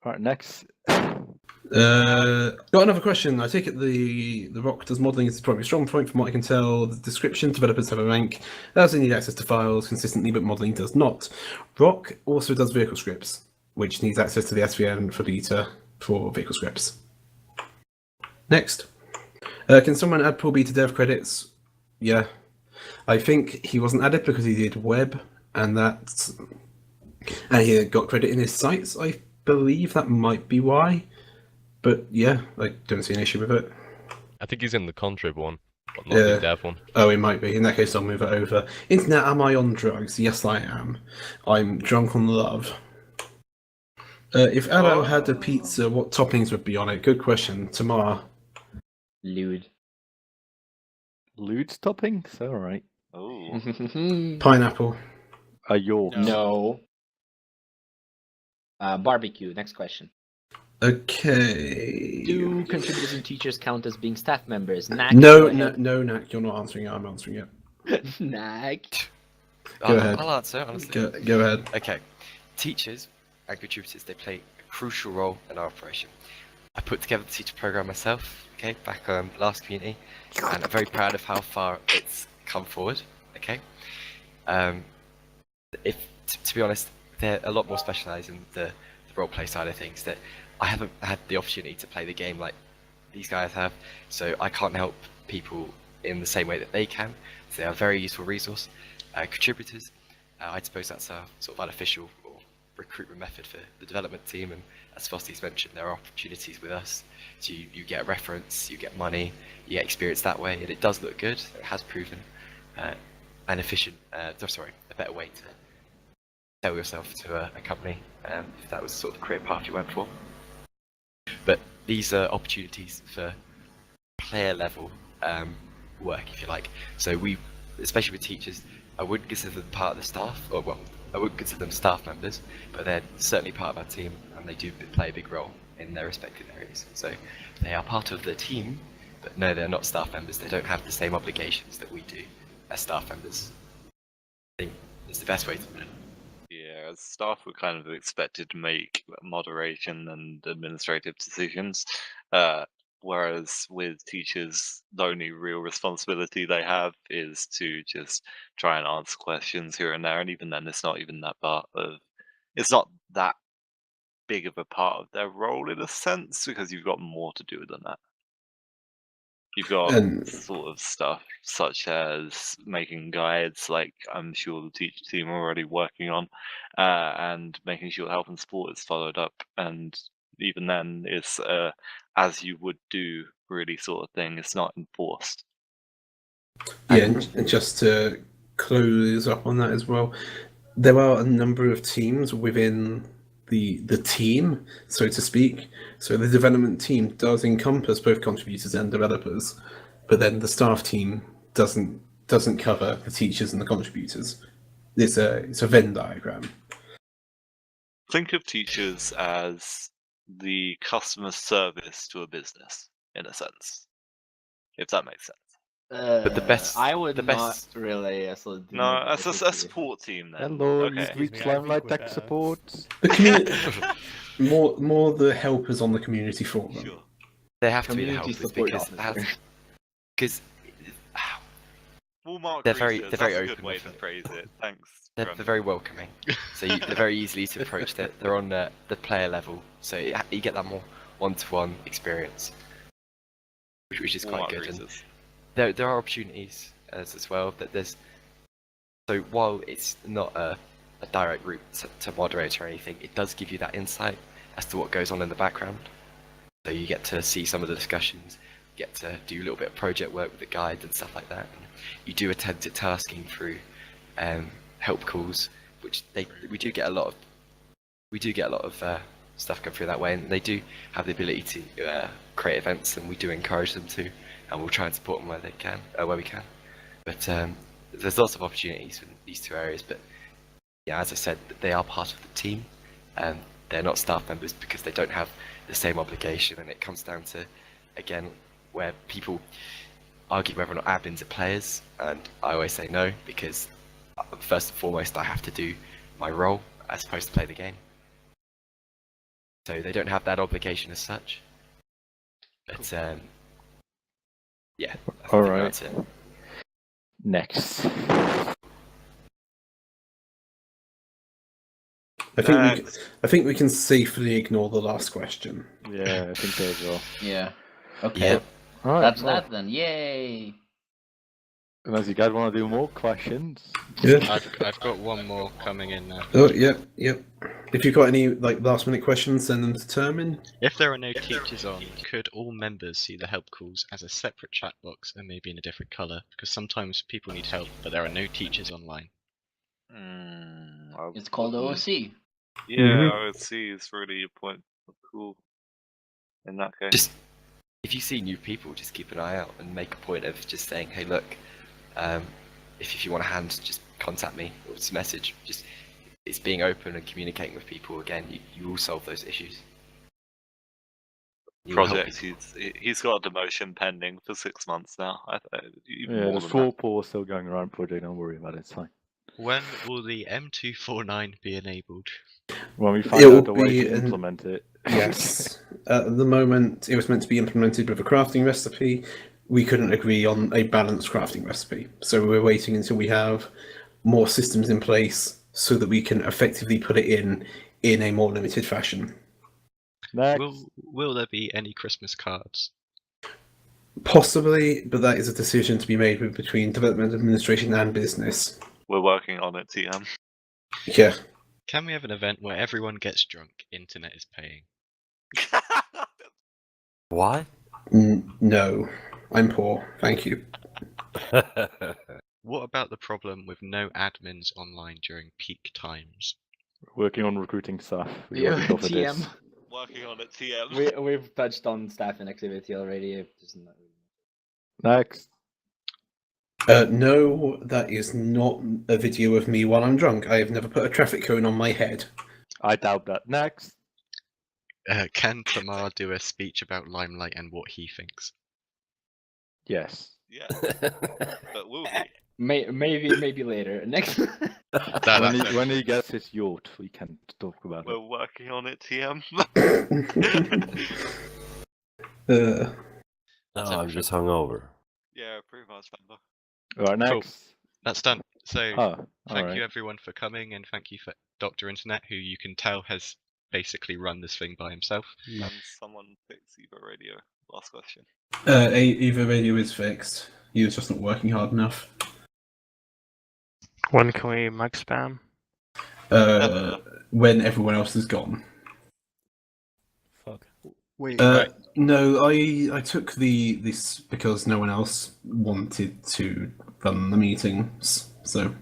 Alright, next. Got another question. I take it the Rock does modelling is probably a strong point from what I can tell. The description, developers have a rank. They need access to files consistently, but modelling does not. Rock also does vehicle scripts, which needs access to the SVN for beta for vehicle scripts. Next. Can someone add Paul B to dev credits? Yeah. I think he wasn't added because he did web, and he got credit in his sites. I believe that might be why. But yeah, I don't see an issue with it. I think he's in the contrib one, but not the dev one. Oh, it might be. In that case, I'll move it over. Internet, am I on drugs? Yes, I am. I'm drunk on love. If Allo had a pizza, what toppings would be on it? Good question. Tamar. Lewd. Lewd's toppings? Alright. Oh. Pineapple. A York. No. Barbecue. Next question. Okay. Do contributors and teachers count as being staff members? Knack, No, Knack, you're not answering it. I'm answering it. Knack. Go ahead. I'll answer, honestly. Go ahead. Okay. Teachers and contributors, they play a crucial role in our operation. I put together the teacher program myself, okay, back last community, and I'm very proud of how far it's come forward, okay. To be honest, they're a lot more specialised in the roleplay side of things that I haven't had the opportunity to play the game like these guys have, so I can't help people in the same way that they can. So they are a very useful resource. Contributors, I suppose that's a sort of unofficial or recruitment method for the development team, and as Fosty's mentioned, there are opportunities with us. So you get a reference, you get money, you get experience that way, and it does look good. It has proven an efficient, a better way to sell yourself to a company, if that was sort of the career path you went for. But these are opportunities for player level work, if you like. So we, especially with teachers, I wouldn't consider them part of the staff, or well, I wouldn't consider them staff members, but they're certainly part of our team, and they do play a big role in their respective areas. So they are part of the team, but no, they're not staff members. They don't have the same obligations that we do as staff members. I think it's the best way to put it. Yeah, as staff were kind of expected to make moderation and administrative decisions, Whereas with teachers, the only real responsibility they have is to just try and answer questions here and there, and even then, it's not even that it's not that big of a part of their role in a sense, because you've got more to do than that. You've got sort of stuff such as making guides, like I'm sure the teacher team are already working on, and making sure health and sport is followed up. And even then, it's as you would do, really sort of thing. It's not enforced. Yeah, and just to close up on that as well, there are a number of teams within the team, so to speak. So the development team does encompass both contributors and developers, but then the staff team doesn't cover the teachers and the contributors. It's a Venn diagram. Think of teachers as the customer service to a business, in a sense, if that makes sense. But the best, I would the not best. really. No, as a support team then. Hello, Okay. you've reached LimeLight Tech Support. The community, more the helpers on the community forum. Sure. They have to be the Community helpers support because Walmart they're very greeters, very that's a open good way with to it. phrase it. Thanks. They're very welcoming, so they're very easily to approach. They're on the player level, so you get that more one-to-one experience, which is quite good. And there are opportunities as well that there's. So while it's not a direct route to moderate or anything, it does give you that insight as to what goes on in the background. So you get to see some of the discussions, get to do a little bit of project work with the guides and stuff like that. And you do attend to tasking through help calls, which we do get a lot of stuff come through that way, and they do have the ability to create events, and we do encourage them to, and we'll try and support them where we can. But there's lots of opportunities in these two areas. But yeah, as I said, they are part of the team, and they're not staff members because they don't have the same obligation. And it comes down to, again, where people argue whether or not admins are players, and I always say no, because first and foremost I have to do my role as opposed to play the game. So they don't have that obligation as such. But yeah, All right. that's it. Next. I think we can safely ignore the last question. Yeah, I think so as well. Yeah. Okay. Yeah. All right. That's that then. Yay. Unless you guys want to do more questions. Yeah. I've got one more coming in now. Oh, yep. If you've got any last minute questions, send them to Termin. If there are no teachers on, could all members see the help calls as a separate chat box and maybe in a different colour? Because sometimes people need help, but there are no teachers online. It's called OOC. Yeah, OOC is really a point of cool in that case. If you see new people, just keep an eye out and make a point of just saying, hey, look, if you want a hand, just contact me or just message. It's being open and communicating with people. Again, you will solve those issues. Project, he's got a demotion pending for 6 months now. Yeah, the 4 paw still going around project, don't worry about it, it's fine. When will the M249 be enabled? When we find out the way to implement it. Yes. At the moment, it was meant to be implemented with a crafting recipe. We couldn't agree on a balanced crafting recipe. So we're waiting until we have more systems in place so that we can effectively put it in a more limited fashion. Will there be any Christmas cards? Possibly, but that is a decision to be made between development, administration, and business. We're working on it, TM. Yeah. Can we have an event where everyone gets drunk? Internet is paying. Why? No. I'm poor. Thank you. What about the problem with no admins online during peak times? Working on recruiting staff. TM. Working on it, TM. We've touched on staff and activity already. Next. No, that is not a video of me while I'm drunk. I have never put a traffic cone on my head. I doubt that. Next. Can Tamar do a speech about LimeLight and what he thinks? Yes. Yeah. But will he? Maybe later. Next. When he gets his yacht, we can talk about We're working on it, TM. Uh, I'm just hungover. Yeah, pretty much, member. Right, Cool. next. That's done. So Oh, thank alright. you everyone for coming, and thank you for Dr. Internet, who you can tell has basically run this thing by himself. And someone fix Evo Radio. Last question. Evo Radio is fixed. He was just not working hard enough. When can we mag spam? When everyone else is gone. Fuck. Wait. No, I took this because no one else wanted to run the meetings. So.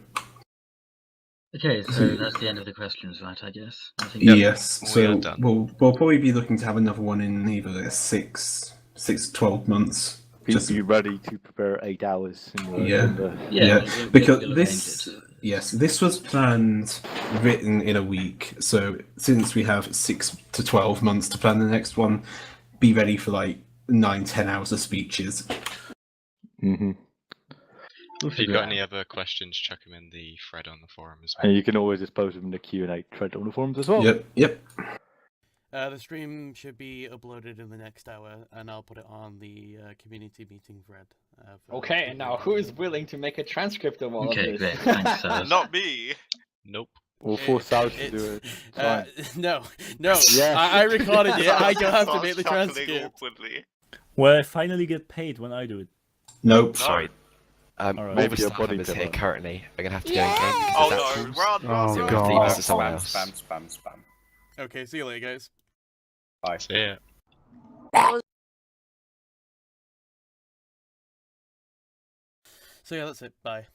Okay, so that's the end of the questions, right? I guess. I think Yes. we So are done. we'll probably be looking to have another one in either 6 to 12 months. Just be ready to prepare 8 hours in your Yeah, agenda. yeah. Because this was planned, written in a week. So since we have 6 to 12 months to plan the next one, be ready for like 9-10 hours of speeches. Mm-hmm. If you've got any other questions, chuck them in the thread on the forum as well. And you can always just post them in the Q&A thread on the forums as well. Yep. The stream should be uploaded in the next hour, and I'll put it on the community meeting thread. Okay, now who is willing to make a transcript of all of this? great. Thanks, Not me. Nope. We'll force Sal to do it. It's fine. No. Yeah. I recorded it. I don't have to make the transcript. Will I finally get paid when I do it? Nope. Sorry. Maybe All your the staff body members here pillow. currently are going to have to go in game. Oh because no, that's run! Oh, so we'll have to God. leave this to someone else. Spam. Okay, see you later, guys. Bye. See ya. So yeah, that's it. Bye.